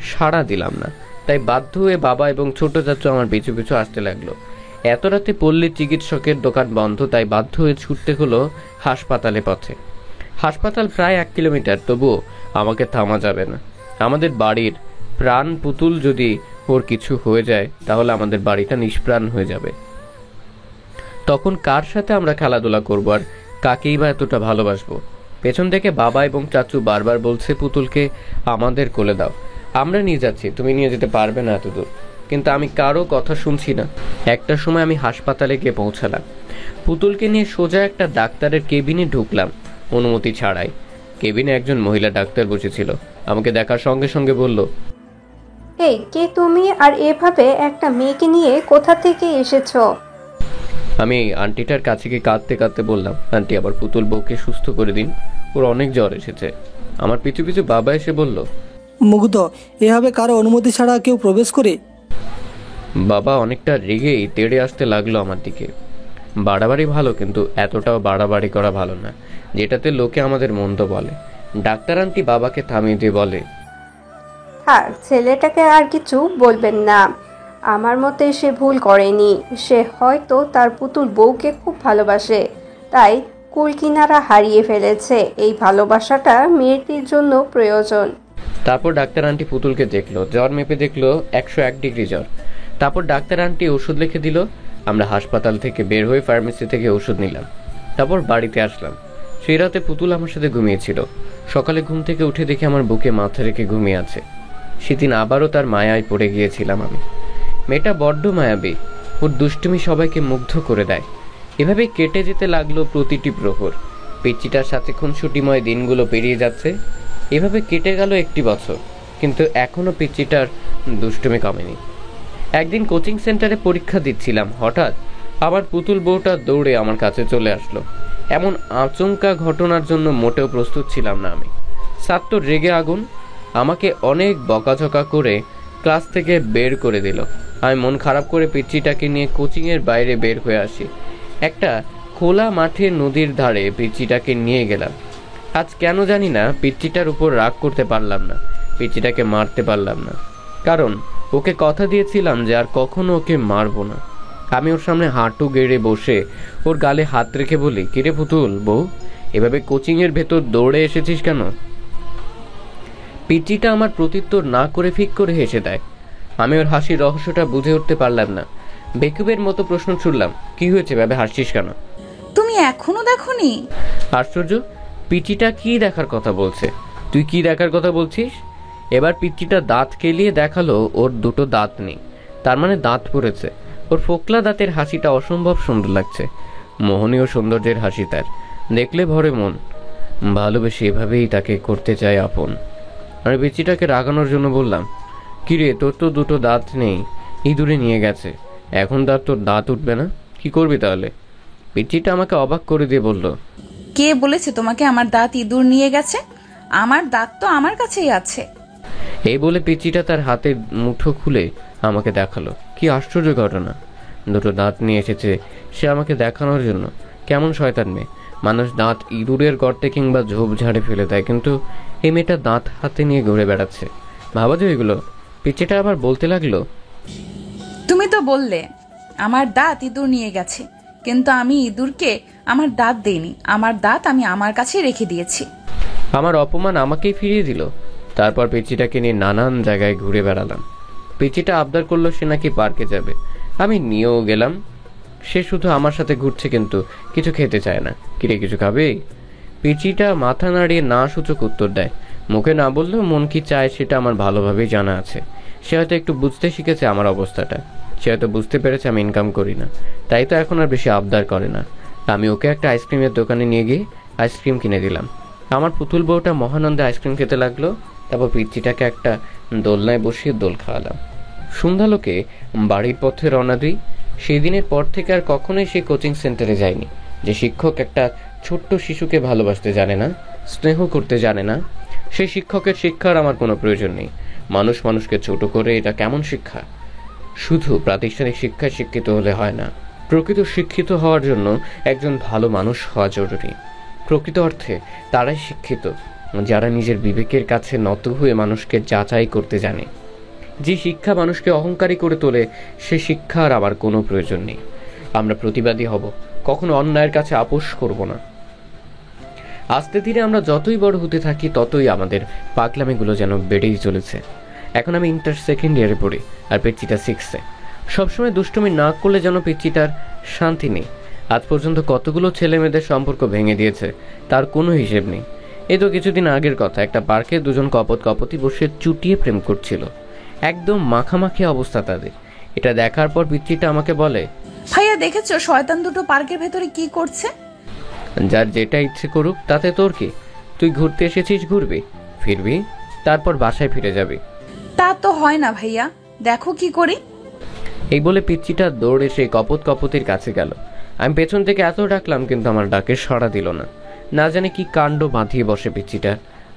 সাড়া দিলাম না। তাই বাধ্য হয়ে বাবা এবং ছোট চাচু আমার পিছু পিছু আসতে লাগলো। এত রাতে পল্লী চিকিৎসকের দোকান বন্ধ, তাই বাধ্য হয়ে ছুটতে হলো হাসপাতালে পথে। হাসপাতাল প্রায় 1 কিলোমিটার, তবুও আমাকে থামা যাবে না। আমাদের বাড়ির প্রাণ পুতুল যদি ওর কিছু হয়ে যায় তাহলে আমাদের বাড়িটা নিষ্প্রাণ হয়ে যাবে। তখন কার সাথে আমরা খেলাধুলা করবো আর কাকেই বা এতটা ভালোবাসবো? পেছন থেকে বাবা এবং চাচু বারবার বলছে, পুতুলকে আমাদের কোলে দাও, আমরা নিয়ে যাচ্ছি, তুমি নিয়ে যেতে পারবে না এত দূর। কিন্তু আমি কারো কথা শুনছি না। একটা সময় আমি হাসপাতালে গিয়ে পৌঁছালাম। পুতুলকে নিয়ে সোজা একটা ডাক্তারের কেবিনে ঢুকলাম অনুমতি ছাড়াই। কেবিনে একজন মহিলা ডাক্তার বসেছিল। আমাকে দেখার সঙ্গে সঙ্গে বলল, এই কে তুমি, আর এভাবে একটা মেয়েকে নিয়ে কোথা থেকে এসেছো? আমি আন্টিটার কাছে গিয়ে কাঁদতে কাঁদতে বললাম, আন্টি আবার পুতুল বউকে সুস্থ করে দিন, ওর অনেক জ্বর এসেছে। আমার পিছু পিছু বাবা এসে বলল, মুগ্ধ, এভাবে কারো অনুমতি ছাড়া কেউ প্রবেশ করে? বাবা অনেকটা রেগেই তেড়ে আসতে লাগলো আমার দিকে। বাড়াবাড়ি ভালো, কিন্তু এতটাও বাড়াবাড়ি করা ভালো না, যেটাতে লোকে আমাদের মন্দ বলে। ডাক্তার আন্টি বাবাকে থামিয়ে দিয়ে বলে, থাক, ছেলেটাকে আর কিছু বলবেন না। আমার মতে সে ভুল করেনি। সে হয়তো তার পুতুল বউকে খুব ভালোবাসে, তাই কুলকিনারা হারিয়ে ফেলেছে। এই ভালোবাসাটা মেয়েটির জন্য প্রয়োজন। তারপর ডাক্তার আন্টি পুতুলকে দেখলো, জ্বর মেপে দেখলো 101 ডিগ্রি জ্বর। তারপর ডাক্তার আন্টি ওষুধ লিখে দিল। আমরা হাসপাতাল থেকে বের হয়ে ফার্মেসি থেকে ওষুধ নিলাম। তারপর বাড়িতে আসলাম। সেই রাতে পুতুল আমার সাথে ঘুমিয়েছিল। সকালে ঘুম থেকে উঠে দেখে আমার বুকে মাথা রেখে ঘুমিয়ে আছে। সেদিন আবারও তার মায়ায় পড়ে গিয়েছিলাম আমি। মেয়েটা বড্ড মায়াবী, ওর দুষ্টুমি সবাইকে মুগ্ধ করে দেয়। এভাবেই কেটে যেতে লাগলো প্রতিটি প্রহর। পিচ্চিটার সাথে খুনসুটিময় দিনগুলো পেরিয়ে যাচ্ছে। এভাবে কেটে গেল 1 বছর, কিন্তু এখনো পিচ্চিটার দুষ্টুমি কমেনি। একদিন কোচিং সেন্টারে পরীক্ষা দিচ্ছিলাম, হঠাৎ আবার পুতুল বউটা দৌড়ে আমার কাছে চলে আসলো। এমন আচমকা ঘটনার জন্য মোটেও প্রস্তুত ছিলাম না আমি। স্যার তো রেগে আগুন, আমাকে অনেক বকাঝকা করে ক্লাস থেকে বের করে দিল। আমি মন খারাপ করে পিচ্চিটাকে নিয়ে কোচিংয়ের বাইরে বের হয়ে আসি। একটা খোলা মাঠে নদীর ধারে পিচ্চিটাকে নিয়ে গেলাম। আজ কেন জানি না পিচ্চিটার উপর রাগ করতে পারলাম না, পিচ্চিটাকে মারতে পারলাম না, কারণ ওকে কথা দিয়েছিলাম যে আর কখনো ওকে মারবো না। আমি ওর সামনে হাঁটু গেড়ে বসে ওর গালে হাত রেখে বলি, কিরে পুতুল বউ, এভাবে কোচিংয়ের ভেতর দৌড়ে এসেছিস কেন? পিচ্চিটা আমার প্রত্যুত্তর না করে ফিক করে হেসে দেয়। আমি ওর হাসির রহস্যটা বুঝে উঠতে পারলাম না। বেকুবের মতো প্রশ্ন ছুড়লাম, কি হয়েছে ভাবে হাসছিস কেন? তুমি এখনো দেখোনি? আশ্চর্য, পিচ্চিটা কি দেখার কথা বলছে? তুই কি দেখার কথা বলছিস? এবার পিচ্চিটা দাঁত কেলিয়ে দেখালো ওর 2টো দাঁত নেই, তার মানে দাঁত পড়েছে। ওর ফোকলা দাঁতের হাসিটা অসম্ভব সুন্দর লাগছে। মোহনীয় সৌন্দর্যের হাসি তার, দেখলে ভরে মন। ভালোবেসে এভাবেই তাকে করতে চাই আপন। আমি পিচ্চিটাকে রাগানোর জন্য বললাম, কিরে তোর তো 2টো দাঁত নেই, ইঁদুরে নিয়ে গেছে, এখন তার তোর দাঁত উঠবে না, কি করবি তাহলে? পিচ্চিটা আমাকে অবাক করে দিয়ে বলল, কে বলেছে তোমাকে আমার দাঁত ইঁদুর নিয়ে গেছে? আমার দাঁত তো আমার কাছেই আছে। এই বলে পিচ্চিটা তার হাতের মুঠো খুলে আমাকে দেখালো। কি আশ্চর্য ঘটনা, 2টো দাঁত নিয়ে এসেছে সে আমাকে দেখানোর জন্য। কেমন শয়তান মেয়ে, মানুষ দাঁত ইঁদুরের গর্তে কিংবা ঝোপঝাড়ে ফেলে দেয়, কিন্তু এই মেয়েটা দাঁত হাতে নিয়ে ঘুরে বেড়াচ্ছে। ভাবা যায় এগুলো। পিচ্চিটা আবার বলতে লাগলো, তুমি তো বললে আমার দাঁত ইঁদুর নিয়ে গেছে, কিন্তু আমি ইঁদুরকে আমার দাঁত দেইনি, আমার দাঁত আমি আমার কাছে রেখে দিয়েছি। আমার অপমান আমাকেই ফিরিয়ে দিল। তারপর পিচ্চিটাকে নিয়ে নানান জায়গায় ঘুরে বেড়ালাম। পিচ্চিটা আবদার করলো সে নাকি পার্কে যাবে, আমি নিয়েও গেলাম। সে শুধু আমার সাথে ঘুরছে, কিন্তু কিছু খেতে চায় না। কিরে কিছু খাবে? পিচ্চিটা মাথা নাড়িয়ে না সূচক উত্তর দেয়। মুখে না বললেও মন কি চায় সেটা আমার ভালোভাবেই জানা আছে। সে হয়তো একটু বুঝতে শিখেছে আমার অবস্থাটা। সে হয়তো বুঝতে পেরেছে আমি ইনকাম করি না, তাই তো এখন আর বেশি আবদার করে না। আমি ওকে একটা আইসক্রিমের দোকানে নিয়ে গিয়ে আইসক্রিম কিনে দিলাম। আমার পুতুল বউটা মহানন্দে আইসক্রিম খেতে লাগলো। তারপর পিচ্চিটাকে একটা দোলনায় বসিয়ে দোল খাওয়ালাম। সন্ধ্যালোকে বাড়ির পথে রওনা দিই। সেই দিনের পর থেকে আর কখনোই সেই কোচিং সেন্টারে যায়নি। যে শিক্ষক একটা ছোট্ট শিশুকে ভালোবাসতে জানে না, স্নেহ করতে জানে না, সেই শিক্ষকের শিক্ষার আমার কোনো প্রয়োজন নেই। মানুষ মানুষকে ছোট করে, এটা কেমন শিক্ষা? শুধু প্রাতিষ্ঠানিক শিক্ষায় শিক্ষিত হলে হয় না, প্রকৃত শিক্ষিত হওয়ার জন্য একজন ভালো মানুষ হওয়া জরুরি। প্রকৃত অর্থে তারাই শিক্ষিত যারা নিজের বিবেকের কাছে নত হয়ে মানুষকে যাচাই করতে জানে। যে শিক্ষা মানুষকে অহংকারী করে তোলে, সে শিক্ষার আবার কোনো প্রয়োজন নেই। আমরা প্রতিবাদী হব, কখনো অন্যায়ের কাছে আপোষ করব না। আস্তে ধীরে আমরা যতই বড় হতে থাকি ততই আমাদের পাগলামিগুলো যেন বেড়েই চলেছে। এখন আমি ইন্টার 2nd ইয়ারে পড়ি, আর পিচ্চিটা 6-এ। সবসময় দুষ্টুমি না করলে যেন পিচ্চিটার শান্তি নেই। আজ পর্যন্ত কতগুলো ছেলে মেয়েদের সম্পর্ক ভেঙে দিয়েছে তার কোনো হিসেব নেই। এই তো কিছুদিন আগের কথা, একটা পার্কে 2জন কপতি বসে চুটিয়ে প্রেম করছিল। একদম মাখামাখি অবস্থা তাদের। এটা দেখার পর পিচ্চিটা আমাকে বলে, ভাইয়া দেখেছো শয়তান দুটো পার্কের ভেতরে কি করছে? যার যেটা ইচ্ছে করুক, তাতে তোর কি? তুই ঘুরতে এসেছিস, ঘুরবি, ফিরবি, তারপর বাসায় ফিরে যাবি। তা তো হয় না ভাইয়া, দেখো কি করি। এই বলে পিচ্চিটা দৌড়ে সেই কপতির কাছে গেল। আমি পেছন থেকে এত ডাকলাম, কিন্তু আমার ডাকে সাড়া দিল না। না জানে কি কাণ্ড বাঁধিয়ে বসে পিচ্চিটা।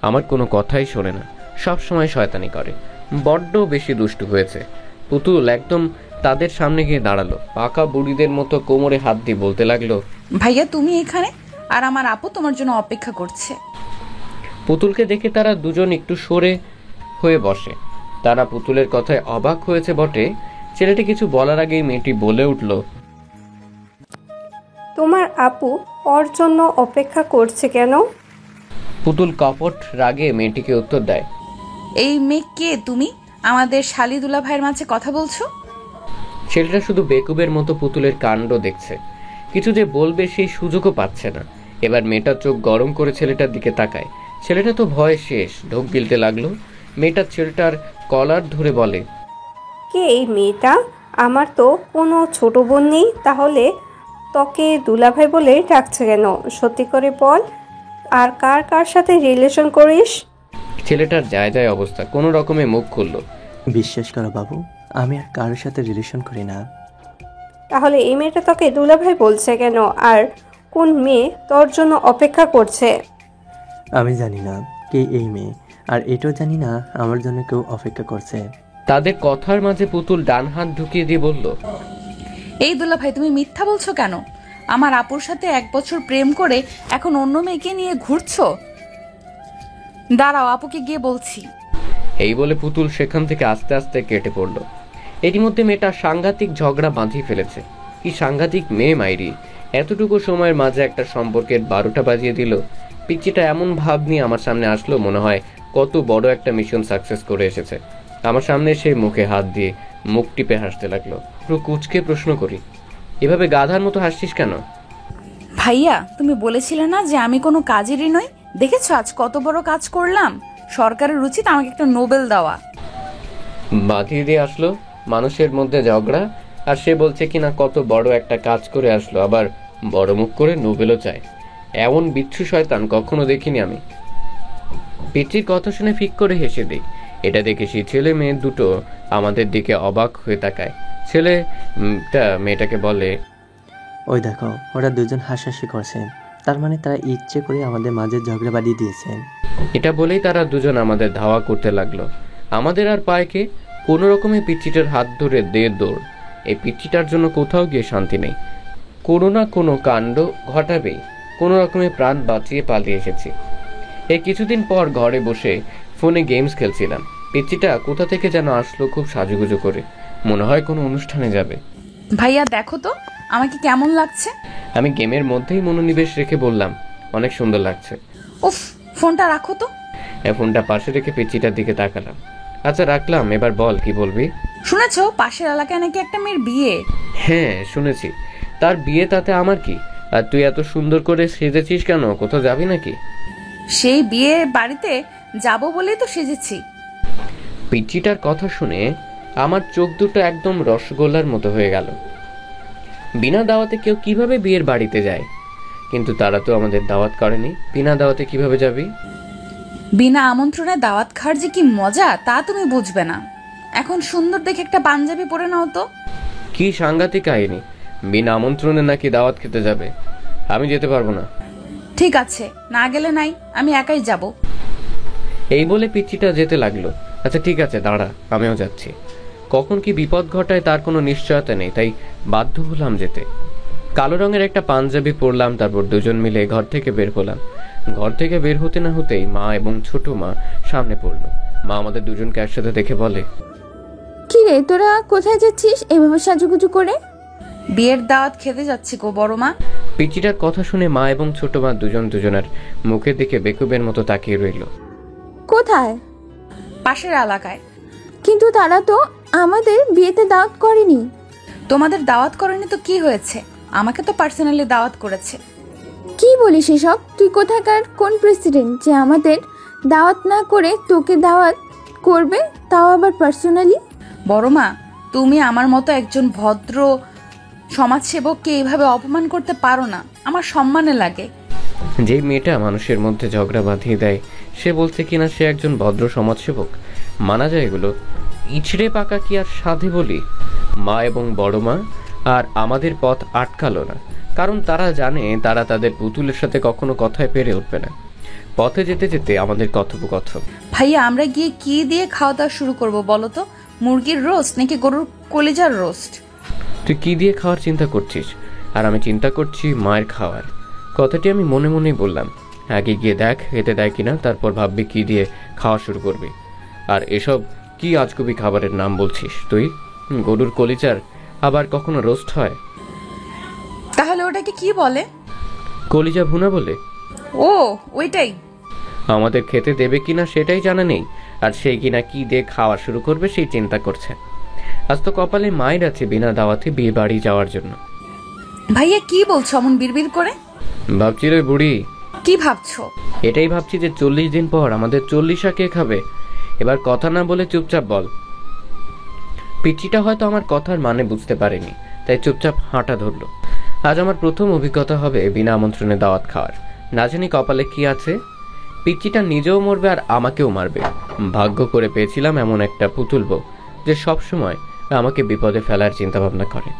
আমার কোনো কথাই শোনে না, সব সময় শয়তানি করে, বড্ড বেশি দুষ্টু হয়েছে। পুতুল একদম তাদের সামনে গিয়ে দাঁড়ালো, পাকা বুড়িদের মতো কোমরে হাত দিয়ে বলতে লাগলো, ভাইয়া তুমি এখানে, আর আমার আপু তোমার জন্য অপেক্ষা করছে। পুতুলকে দেখে তারা দুজন একটু সরে হয়ে বসে। তারা পুতুলের কথায় অবাক হয়েছে বটে, ছেলেটি কিছু বলার আগেই মেয়েটি বলে উঠল, তোমার আপু ওর জন্য অপেক্ষা করছে কেন? পুতুল কপট রাগে মেয়েটিকে উত্তর দেয়, এই মেয়ে কে তুমি? আমাদের শালি দুলা ভাইয়ের মাঝে কথা বলছো? ছেলেটা শুধু বেকুবের মতো পুতুলের কাণ্ড দেখছে, কিছু যে বলবে সেই সুযোগও পাচ্ছে না। এবার মেয়েটা চোখ গরম করে ছেলেটার দিকে তাকায়। ছেলেটা তো ভয়ে শেষ, ঢোক গিলতে লাগলো। মেয়েটা ছেলেটার কলার ধরে বলে, কে এই মেয়েটা? আমার তো কোনো ছোট বোন নেই, তাহলে তোকে দুলাভাই বলে ডাকছে কেন? সত্যি করে বল, আর কার কার সাথে রিলেশন করিস? ছেলেটার যায় যায় অবস্থা, কোনো রকমে মুখ খুললো। বিশ্বাস করো বাবু, আমি আর কারোর সাথে রিলেশন করি না। তাহলে এই মেয়েটা তোকে দুলাভাই বলছে কেন? আর কোন মেয়ে তোর জন্য অপেক্ষা করছে? আমি জানি না কে এই মেয়ে, আর এটাও জানি না আমার জন্য কেউ অপেক্ষা করছে। তাদের কথার মাঝে পুতুল ডান হাত ঢুকিয়ে দিয়ে বলল, এই দুলা ভাই, তুমি মিথ্যা বলছো কেন? আমার আপুর সাথে 1 বছর প্রেম করে এখন অন্য মেয়েকে নিয়ে ঘুরছো? দাঁড়াও, আপুকে গিয়ে বলছি। এই বলে পুতুল সেখান থেকে আস্তে আস্তে কেটে পড়ল। এরই মধ্যে মেয়েটা সাংঘাতিক ঝগড়া বাঁধিয়ে ফেলেছে। কি সাংঘাতিক মেয়ে মাইরি! এতটুকু সময়ের মাঝে একটা সম্পর্কের 12টা বাজিয়ে দিল। পিচ্চিটা এমন ভাব নিয়ে আমার সামনে আসলো, মনে হয় কত বড় একটা মিশন সাকসেস করে এসেছে। আমার সামনে এসে মুখে হাত দিয়ে মুখ টিপে হাসতে লাগলো। পুরো কুচকে প্রশ্ন করি, এভাবে গাধার মতো হাসছিস কেন? ভাইয়া, তুমি বলেছিলে না যে আমি কোনো কাজেরই নই? দেখেছো আজ কত বড় কাজ করলাম। সরকারের উচিত আমাকে একটা নোবেল দেওয়া। বাঁধিয়ে দিয়ে আসলো মানুষের মধ্যে ঝগড়া, আর সে বলছে কিনা কত বড় একটা কাজ করে আসলো, আবার বড় মুখ করে নোবেলও চায়। এমন বিচ্ছু শয়তান কখনো দেখিনি আমি। পিচ্চির কথা শুনে ফিক করে হেসে দিই। এটা দেখে সেই ছেলে মেয়ে দুটো আমাদের দিকে অবাক হয়ে তাকায়। ছেলেটা মেয়েটাকে বলে, ওই দেখো, ওরা দুজন হাসাহাসি করছে, তার মানে তারা ইচ্ছে করে আমাদের মাঝে ঝগড়া বাঁধিয়ে দিয়েছে। এটা বলেই তারা দুজন আমাদের ধাওয়া করতে লাগলো। আমাদের আর পায়কে কোনো রকমে পিচ্চিটার হাত ধরে দে দৌড়। এই পিচ্চিটার জন্য কোথাও গিয়ে শান্তি নেই, কোনো না কোনো কাণ্ড ঘটাবেই। কোনো রকমে প্রাণ বাঁচিয়ে পালিয়ে এসেছি। এই কিছুদিন পর ঘরে বসে ফোনে গেমস খেলছিলাম। পিচ্চিটা কোথা থেকে যেন আসলো, খুব সাজুগুজু করে, মনে হয় কোনো অনুষ্ঠানে যাবে। ভাইয়া দেখো তো আমাকে কেমন লাগছে। আমি গেমের মধ্যেই মনোনিবেশ রেখে বললাম, অনেক সুন্দর লাগছে। উফ, ফোনটা রাখো তো। ফোনটা পাশে রেখে পিচ্চিটার দিকে তাকালাম। আচ্ছা রাখলাম, এবার বল কি বলবি? শুনেছো পাশের এলাকায় নাকি একটা মেয়ের বিয়ে? হ্যাঁ শুনেছি, তার বিয়ে, তাতে আমার কি? আর তুই এত সুন্দর করে সেজেছিস কেন? কোথাও যাবি নাকি? সেই বিয়ে বাড়িতে যাব বলেই তো সেজেছি। পিচ্চিটার কথা শুনে আমার চোখ দুটো একদম রসগোল্লার মতো হয়ে গেল। বিনা দাওয়াতে কেউ কিভাবে বিয়ের বাড়িতে যায়? কিন্তু তারা তো আমাদের দাওয়াত করেনি, বিনা দাওয়াতে কিভাবে যাবি? বিনা আমন্ত্রণে দাওয়াত খাওয়ার যে কি মজা তা তুমি বুঝবে না। এখন সুন্দর দেখে একটা পাঞ্জাবি পরে নাও তো। কি সাংঘাতিক কাহিনী! বিনা আমন্ত্রণে নাকি দাওয়াত খেতে যাবে? আমি যেতে পারবো না। ঠিক আছে, না গেলে নাই, আমি একাই যাব। এই বলে পিচ্চিটা যেতে লাগলো। আচ্ছা ঠিক আছে দাঁড়া, আমিও যাচ্ছি। কখন কি বিপদ ঘটায় তার কোনো নিশ্চয়তা নেই, তাই বাধ্য হলাম যেতে। কালো রঙের একটা পাঞ্জাবি পরলাম, তারপর দুজন মিলে ঘর থেকে বের হলাম। ঘর থেকে বের হতে না হতেই মা এবং ছোট মা সামনে পড়লো। মা আমাদের দুজনকে একসাথে দেখে বলে, কি রে, তোরা কোথায় যাচ্ছিস এভাবে সাজুগুজু করে? বিয়ের দাওয়াত খেতে যাচ্ছি গো বড় মা। পিচ্চিটার কথা শুনে মা এবং ছোট মা দুজন দুজনের মুখের দিকে বেকুবের মতো তাকিয়ে রইল। কোথায়? পাশের এলাকায়। কিন্তু তারা তো আমাদের বিয়েতে দাওয়াত করেনি। তোমাদের দাওয়াত করেনি তো কি হয়েছে? আমাকে তো পার্সোনালি দাওয়াত করেছে। কি বলিস এসব? তুই কোথাকার কোন প্রেসিডেন্ট যে আমাদের দাওয়াত না করে তোকে দাওয়াত করবে, তাও আবার পার্সোনালি? বড় মা, তুমি আমার মতো একজন ভদ্র সমাজসেবককে এইভাবে অপমান করতে পারো না। আমার সম্মানে লাগে। যে মেয়েটা মানুষের মধ্যে ঝগড়া বাঁধিয়ে দেয় সে বলছে কিনা সে একজন ভদ্র সমাজসেবক? মানা যায় এগুলো? ইছড়ে পাকা কি আর সাধে বলি? মা এবং বড় মা আর আমাদের পথ আটকালো না, কারণ তারা জানে তারা তাদের পুতুলের সাথে কখনো কথায় পেরে উঠবে না। পথে যেতে যেতে আমাদের কথোপকথন। ভাইয়া, আমরা গিয়ে কি দিয়ে খাওয়া দাওয়া শুরু করবো বলো তো? মুরগির রোস্ট নাকি গরুর কলিজার রোস্ট? তুই কি দিয়ে খাওয়ার চিন্তা করছিস, আর আমি চিন্তা করছি মায়ের খাওয়ার। কথাটি আমি মনে মনেই বললাম। আগে গিয়ে দেখ খেতে দেয় কিনা, তারপর ভাববি কি দিয়ে খাওয়া শুরু করবি। আর এসব কি আজগুবি খাবারের নাম বলছিস তুই? গরুর কলিজার আবার কখনো রোস্ট হয়? তাহলে ওটাকে কি বলে? কলিজা ভুনা বলে। ও, ওইটাই। আমাদের খেতে দেবে কিনা সেটাই জানা নেই, আর সেই কিনা কি দিয়ে খাওয়া শুরু করবে সেই চিন্তা করছে। আজ তো কপালে মায়ের আছে বিনা দাওয়াতে বিয়ে বাড়ি যাওয়ার জন্য। ভাইয়া কি বলছো অমন বিড়বিড় করে? ভাবছি রে বুড়ি। কি ভাবছো? এটাই ভাবছি যে 40 দিন পর আমাদের 40 কে খাবে। এবার কথা না বলে চুপচাপ বল। পিচিটা হয়তো আমার কথার মানে বুঝতে পারেনি, তাই চুপচাপ হাঁটা ধরলো। আজ আমার প্রথম অভিজ্ঞতা হবে বিনা আমন্ত্রণে দাওয়াত খাওয়ার। না জানি কপালে কি আছে, পিচিটা নিজেও মরবে আর আমাকেও মারবে। ভাগ্য করে পেয়েছিলাম এমন একটা পুতুল বউ যে সবসময় আমাকে বিপদে ফেলার চিন্তা ভাবনা করে।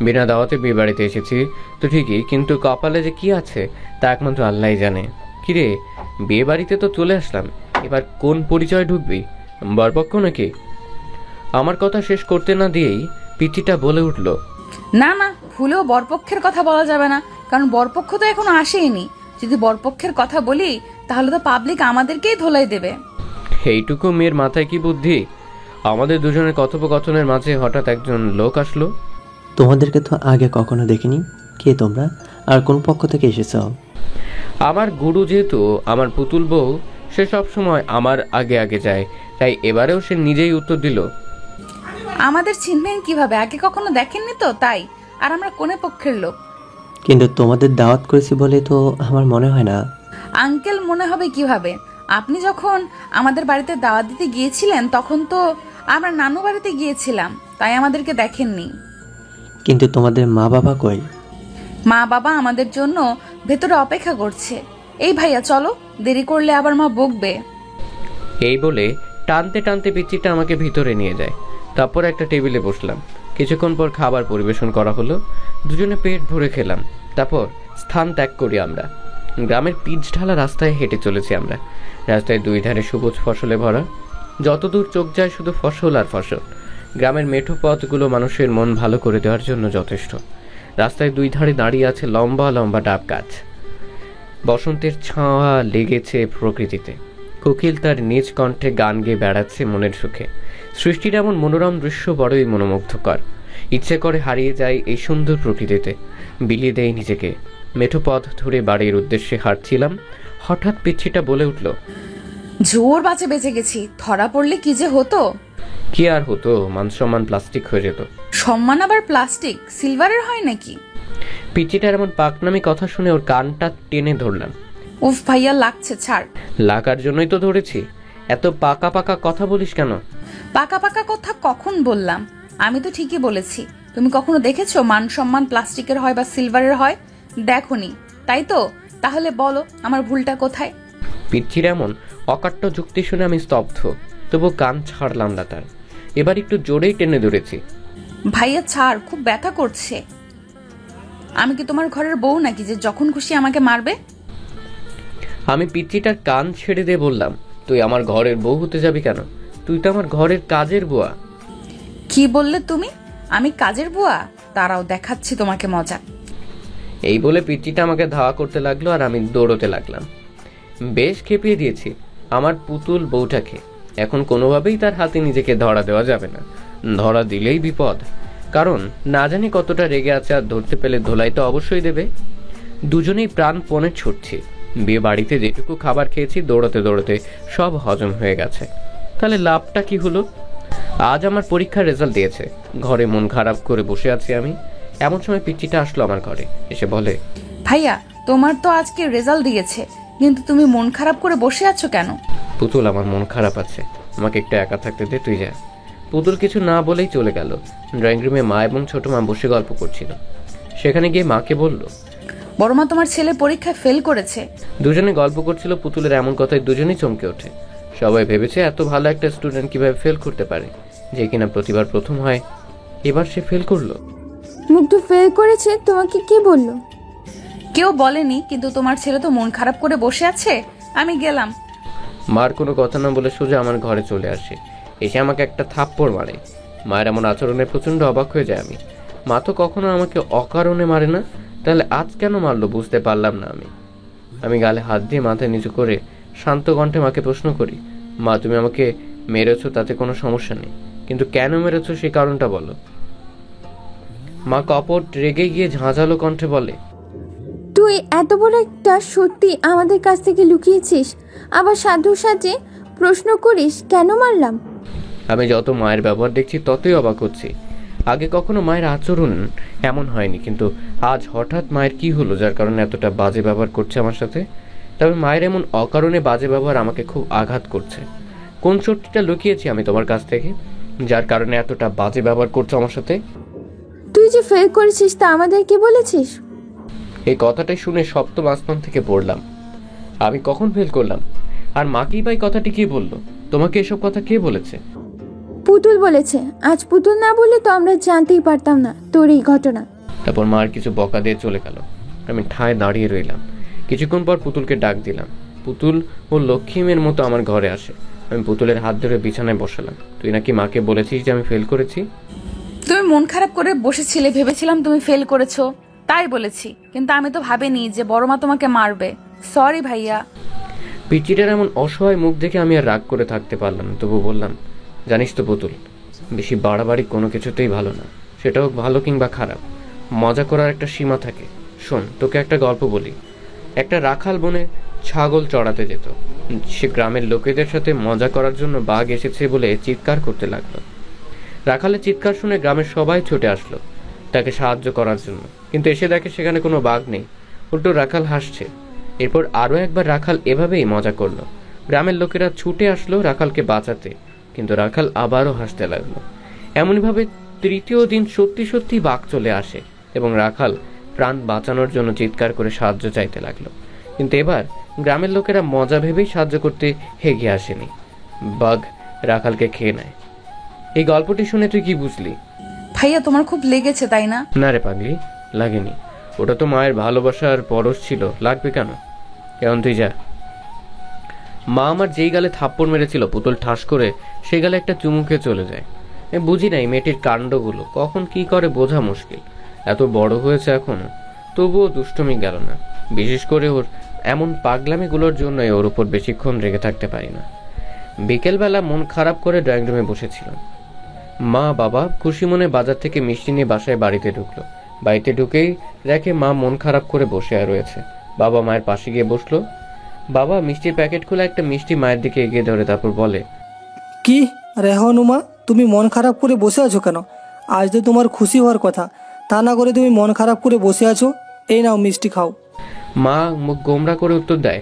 বিনা দাওয়াতে বিয়ে বাড়িতে এসেছি তো ঠিকই, কিন্তু কপালে যে কি আছে তা একমাত্র আল্লাহই জানে। কিরে, বিয়ে বাড়িতে তো চলে আসলাম, এবার কোন পরিচয় ঢুকবি? বরপক্ষ নাকি? আমার কথা শেষ করতে না দিয়েই পিচিটা বলে উঠল, না না, ভুলেও বরপক্ষের কথা বলা যাবে না, কারণ বরপক্ষ তো এখনো আসেইনি। যদি বরপক্ষের কথা বলি তাহলে তো পাবলিক আমাদেরকেই ধোলাই দেবে। এইটুকু মেয়ের মাথায় কি বুদ্ধি? আমাদের দুজনের কথোপকথনের মাঝে হঠাৎ একজন লোক আসলো। তোমাদেরকে তো আগে কখনো দেখিনি। কে তোমরা, আর কোন পক্ষ থেকে এসেছ? আমার গুরু যেহেতু আমার পুতুল বউ, সে সব সময় আমার আগে আগে যায়, তাই এবারেও সে নিজেই উত্তর দিল, আমাদের চিনবেন কিভাবে? আগে কখনো দেখেননি তো, তাই। আর আমরা কোনে পক্ষের লোক? কিন্তু তোমাদের দাওয়াত করেছি বলে তো আমার মনে হয় না। আঙ্কেল মনে হবে কিভাবে? আপনি যখন আমাদের বাড়িতে দাওয়াত দিতে গিয়েছিলেন তখন তো আমরা নানু বাড়িতে গিয়েছিলাম, তাই আমাদেরকে দেখেননি। কিন্তু তোমাদের মা বাবা কই? মা বাবা আমাদের জন্য ভেতরে অপেক্ষা করছে। এই ভাইয়া চলো, দেরি করলে আবার মা বকবে। এই বলে টানতে টানতে পিচিটা আমাকে ভিতরে নিয়ে যায়। তারপর একটা টেবিলে বসলাম। কিছুক্ষণ পর খাবার পরিবেশন করা হলো। দুজনে পেট ভরে খেলাম। তারপর স্থান ত্যাগ করি আমরা। গ্রামের পিচ ঢালা রাস্তায় হেঁটে চলেছি আমরা। রাস্তায় দুই ধারে সবুজ ফসলে ভরা, যতদূর চোখ যায় শুধু ফসল আর ফসল। গ্রামের মেঠো পথগুলো মানুষের মন ভালো করে দেওয়ার জন্য যথেষ্ট। রাস্তায় দুই ধারে দাঁড়িয়ে আছে লম্বা লম্বা ডাব গাছ। বসন্তের ছায়া লেগেছে প্রকৃতিতে। কোকিল তার নিজ কণ্ঠে গান গেয়ে বেড়াচ্ছে মনের সুখে। সৃষ্টির এমন মনোরম দৃশ্য বড়ই মনোমুগ্ধকর। ইচ্ছে করে হারিয়ে যায় এই সুন্দর প্রকৃতিতে, বিলিয়ে দেয় নিজেকে। মেঠো পথ ধরে বাড়ির উদ্দেশ্যে হাঁটছিলাম। হঠাৎ পিচ্ছিটা বলে উঠল, জোর বাঁচে বেঁচে গেছি, ধরা পড়লে কি যে হতো। কি আর হতো, মান সম্মান প্লাস্টিক হয়ে যেত। সম্মান আবার প্লাস্টিক? সিলভারের হয় নাকি? পিচ্ছিটার এমন পাকনামি কথা শুনে ওর কানটা টেনে ধরলাম। উফ ভাইয়া, লাগছে, ছাড়। লাগার জন্যই তো ধরেছি। এত পাকা পাকা কথা বলিস কেন? পাকা পাকা কথা কখন বললাম? আমি তো ঠিকই বলেছি। তুমি কখনো দেখেছো মান সম্মান প্লাস্টিকের হয় বা সিলভারের হয়? দেখোনি, তাই তো? তাহলে বলো আমার ভুলটা কোথায়? পিচ্ছির এমন অকাট্য যুক্তি শুনে আমি স্তব্ধ, তবু কান ছাড়লাম না তার। এবার একটু জোরেই টেনে ধরেছি। ভাইয়া ছাড়, খুব ব্যথা করছে। আমি কি তোমার ঘরের বউ নাকি যে যখন খুশি আমাকে মারবে? আমি পিচ্ছিটার কান ছেড়ে দিয়ে বললাম, তুই আমার ঘরের বউ হতে যাবি কেন? তুই তো আমার ঘরের কাজের বুয়া। কি বললে তুমি? আমি কাজের বুয়া? দাঁড়াও, দেখাচ্ছি তোমাকে মজা। এই বলে পিচ্ছিটা আমাকে ধাওয়া করতে লাগলো আর আমি দৌড়তে লাগলাম। বেশ খেপিয়ে দিয়েছি আমার পুতুল বউটাকে। এখন কোনোভাবেই তার হাতে নিজেকে ধরা দেওয়া যাবে না। ধরা দিলেই বিপদ, কারণ না জানি কতটা রেগে আছে, আর ধরতে পেলে ধোলাই তো অবশ্যই দেবে। দুজনেই প্রাণপণে ছুটছি। বিয়ে বাড়িতে যেটুকু খাবার খেয়েছি দৌড়াতে দৌড়াতে সব হজম হয়ে গেছে। তাহলে লাভটা কি হলো? আজ আমার পরীক্ষার রেজাল্ট দিয়েছে। ঘরে মন খারাপ করে বসে আছি আমি। এমন সময় পিচ্চিটা আসলো আমার ঘরে, এসে বলে, ভাইয়া তোমার তো আজকে রেজাল্ট দিয়েছে, কিন্তু তুমি মন খারাপ করে বসে আছো কেন? পুতুল, আমার মন খারাপ আছে, আমাকে একটু একা থাকতে দে, তুই যা। পুতুল কিছু না বলেই চলে গেল। ড্রয়িং রুমে মা এবং ছোট মা বসে গল্প করছিল। সেখানে গিয়ে মাকে বলল, বড় মা তোমার ছেলে পরীক্ষায় ফেল করেছে। দুজনে গল্প করছিল। পুতুলের এমন কথায় দুজনেই চমকে ওঠে। সবাই ভেবেছে এত ভালো একটা স্টুডেন্ট কিভাবে ফেল করতে পারে, যে কিনা প্রতিবার প্রথম হয়, এবার সে ফেল করলো। মুগ্ধ ফেল করেছে, তোমাকে কে বললো? কেউ বলেনি, কিন্তু তোমার ছেলে তো মন খারাপ করে বসে আছে। আমি গেলাম। মার কোনো কথা না বলে সোজা আমার ঘরে চলে আসে। এসে আমাকে একটা থাপ্পড় মারে। মায়ের এমন আচরণে প্রচন্ড অবাক হয়ে যায় আমি। মা তো কখনো আমাকে অকারণে মারে না, তাহলে আজ কেন মারলো বুঝতে পারলাম না আমি। আমি গালে হাত দিয়ে মাথায় নিচু করে শান্ত কণ্ঠে মাকে প্রশ্ন করি, মা তুমি আমাকে মেরেছো তাতে কোনো সমস্যা নেই, কিন্তু কেন মেরেছো সেই কারণটা বলো। মা কপট রেগে গিয়ে ঝাঁঝালো কণ্ঠে বলে, তুই এত বড় একটা সত্যি আমাদের কাছ থেকে লুকিয়েছিস, আবার সাধু সাজে প্রশ্ন করিস কেন মারলাম। আমি যত মায়ের ব্যবহার দেখছি ততই অবাক হচ্ছি। আগে কখনো মায়ের আচরণ এমন হয়নি, কিন্তু আজ হঠাৎ মায়ের কি হলো যার কারণে এতটা বাজে ব্যবহার করছে আমার সাথে। তবে মায়ের এমন অকারণে বাজে ব্যবহার আমাকে খুব আঘাত করছে। কোন সত্যিটা লুকিয়েছি আমি তোমার কাছ থেকে যার কারণে এতটা বাজে ব্যবহার করছো আমার সাথে? তুই যে ফেল করেছিস তা আমাদেরকে বলেছিস? এই কথাটাই শুনে সপ্তম আসমান থেকে পড়লাম। আমি কখন ফেল করলাম? আর মাকেই বা এই কথাটি কে বললো? তোমাকে এসব কথা কে বলেছে? পুতুল বলেছে। আজ পুতুল না বললে তো আমরা জানতেই পারতাম না তোর এই ঘটনা। তারপর মা আর কিছু বকা দিয়ে চলে গেল। আমি ঠায় দাঁড়িয়ে রইলাম। কিছুক্ষণ পর পুতুলকে ডাক দিলাম। পুতুল ও লক্ষ্মীমের মতো আমার ঘরে আসে। আমি পুতুলের হাত ধরে বিছানায় বসালাম। তুই নাকি মাকে বলেছিস যে আমি ফেল করেছি? তুমি মন খারাপ করে বসেছিলে, ভেবেছিলাম তুমি ফেল করেছো, তাই বলেছি। কিন্তু আমি তো ভাবিনি যে বড় মা তোমাকে মারবে। সরি ভাইয়া। পিচিটার এমন অসহায় মুখ দেখে আমি আর রাগ করে থাকতে পারলাম না। তবু বললাম, জানিস তো পুতুল, বেশি বাড়াবাড়ি কোনো কিছুতেই ভালো না, সেটা হোক ভালো কিংবা খারাপ। মজা করার একটা সীমা থাকে। শোন, তোকে একটা গল্প বলি। একটা রাখাল বনে ছাগল চড়াতে যেত। সে গ্রামের লোকেদের সাথে মজা করার জন্য বাঘ এসেছে বলে চিৎকার করতে লাগলো। রাখালের চিৎকার শুনে গ্রামের সবাই ছুটে আসলো তাকে সাহায্য করার জন্য, কিন্তু এসে দেখে সেখানে কোনো বাঘ নেই, উল্টো রাখাল হাসছে। এরপর আরও একবার রাখাল এভাবেই মজা করলো। গ্রামের লোকেরা ছুটে আসলো রাখালকে বাঁচাতে, কিন্তু রাখাল আবারও হাসতে লাগলো। এমনভাবে তৃতীয় দিন সত্যি সত্যি বাঘ চলে আসে এবং রাখাল প্রাণ বাঁচানোর জন্য চিৎকার করে সাহায্য চাইতে লাগলো। কিন্তু এবার গ্রামের লোকেরা মজা ভেবেই সাহায্য করতে এগিয়ে আসেনি, বাঘ রাখালকে খেয়ে নেয়। এই গল্পটি শুনে তুই কি বুঝলি? ভাইয়া তোমার খুব লেগেছে তাই না? না রে পাগলি, লাগেনি। ওটা তো মায়ের ভালোবাসার পরশ ছিল, লাগবে কেন? এখন তুই যা। মা আমার যেই গালে থাপ্পড় মেরেছিল পুতুল ঠাস করে সেই গালে একটা চুমুকে চলে যায়। বুঝি নাই মেয়েটির কাণ্ডগুলো, কখন কি করে বোঝা মুশকিল। এত বড় হয়েছে এখনো, তবুও দুষ্টুমি গেল না। বিশেষ করে ওর এমন পাগলামিগুলোর জন্যই ওর উপর বেশিক্ষণ রেগে থাকতে পারি না। বিকেলবেলা মন খারাপ করে ড্রয়িং রুমে বসেছিলাম। মা বাবা খুশি মনে বাজার থেকে মিষ্টি নিয়ে বাসায় বাড়িতে ঢুকলো। বাড়িতে ঢুকেই দেখে মা মন খারাপ করে বসে রয়েছে। বাবা মায়ের পাশে গিয়ে বসলো। বাবা মিষ্টির প্যাকেট খুলে একটা মিষ্টি মায়ের দিকে এগিয়ে ধরে তারপর বলে, কি রেহানুমা, তুমি মন খারাপ করে বসে আছো কেন? আজ তো তোমার খুশি হওয়ার কথা, তা না করে তুমি মন খারাপ করে বসে আছো। এই নাও মিষ্টি খাও। মা মুখ গোমরা করে উত্তর দেয়,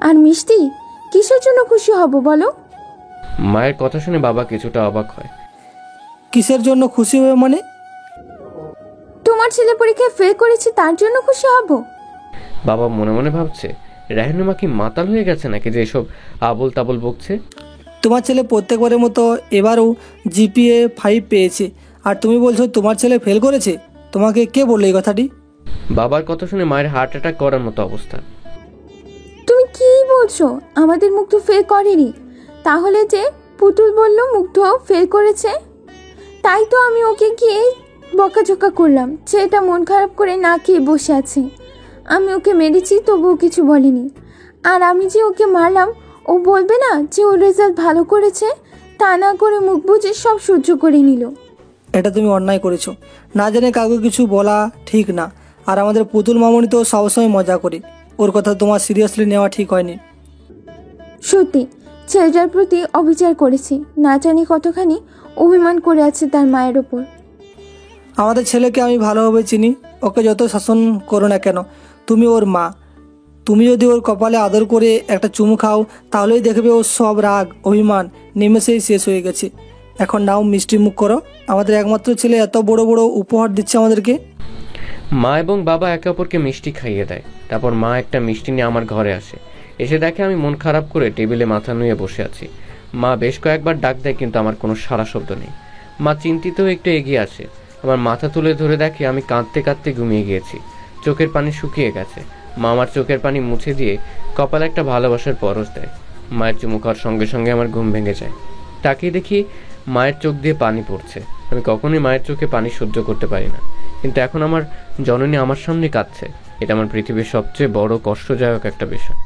আর মিষ্টি কিসের জন্য খুশি হব বলো? মায়ের কথা শুনে বাবা কিছুটা অবাক হয়। কিসের জন্য খুশি হবে মানে? তোমার ছেলে পরীক্ষায় ফেল করেছে তার জন্য খুশি হব? বাবা মনে মনে ভাবছে, রেহানুমা কি মাতাল হয়ে গেছে নাকি যে এসব আবল তাবল বকছে। তোমার ছেলে প্রত্যেকবারের মতো এবারও জিপিএ 5 পেয়েছে, আর তুমি বলছো তোমার ছেলে ফেল করেছে? তোমাকে কে বললো এই কথাটি? বাবার কথা শুনে মায়ের হার্ট অ্যাটাক করার মতো অবস্থা। তুমি কি বলছো? আমাদের মুগ্ধ ফেল করেনি, তাহলে যে পুতুল বলল মুগ্ধ ফেল করেছে, তাই তো আমি ওকে গিয়ে বকাঝকা করলাম। ছেলেটা মন খারাপ করে না খেয়ে বসে আছে। আমি ওকে মেরেছি তবুও কিছু বলেনি। আর আমি যে ওকে মারলাম ও বলবে না যে ওর রেজাল্ট ভালো করেছে? তা না করে মুখ বুজে সব সহ্য করে নিল। এটা তুমি অন্যায় করেছো। না জেনে কাউকে কিছু বলা ঠিক না। আর আমাদের পুতুল মামনি তো সবসময় মজা করে, ওর কথা তোমার সিরিয়াসলি নেওয়া ঠিক হয়নি। সত্যি ছেলেটার প্রতি অবিচার করেছি, না জানি কতখানি অভিমান করে আছে তার মায়ের ওপর। আমাদের ছেলেকে আমি ভালোভাবে চিনি, ওকে যত শাসন করো না কেন, তুমি ওর মা। তুমি যদি ওর কপালে আদর করে একটা চুমু খাও তাহলেই দেখবে ওর সব রাগ অভিমান নিমেষেই শেষ হয়ে গেছে। এখন নাও মিষ্টি মুখ করো। আমাদের একমাত্র ছেলে এত বড় বড় উপহার দিচ্ছে আমাদেরকে। মা এবং বাবা একে অপরকে মিষ্টি খাইয়ে দেয়। তারপর মা একটা মিষ্টি নিয়ে আমার ঘরে আসে। এসে দেখে আমি মন খারাপ করে টেবিলে মাথা নুয়ে বসে আছি। মা বেশ কয়েকবার ডাক দেয় কিন্তু আমার কোনো সাড়া শব্দ নেই। মা চিন্তিত একটু এগিয়ে আসে, আমার মাথা তুলে ধরে দেখে আমি কাঁদতে কাঁদতে ঘুমিয়ে গিয়েছি। চোখের পানি শুকিয়ে গেছে। মা আমার চোখের পানি মুছে দিয়ে কপালে একটা ভালোবাসার পরশ দেয়। মায়ের চুমু খাওয়ার সঙ্গে সঙ্গে আমার ঘুম ভেঙে যায়। তাকিয়ে দেখি মায়ের চোখ দিয়ে পানি পড়ছে। আমি কখনোই মায়ের চোখে পানি সহ্য করতে পারি না, কিন্তু এখন আমার জননী আমার সামনে কাঁদছে। এটা আমার পৃথিবীর সবচেয়ে বড় কষ্টদায়ক একটা বিষয়।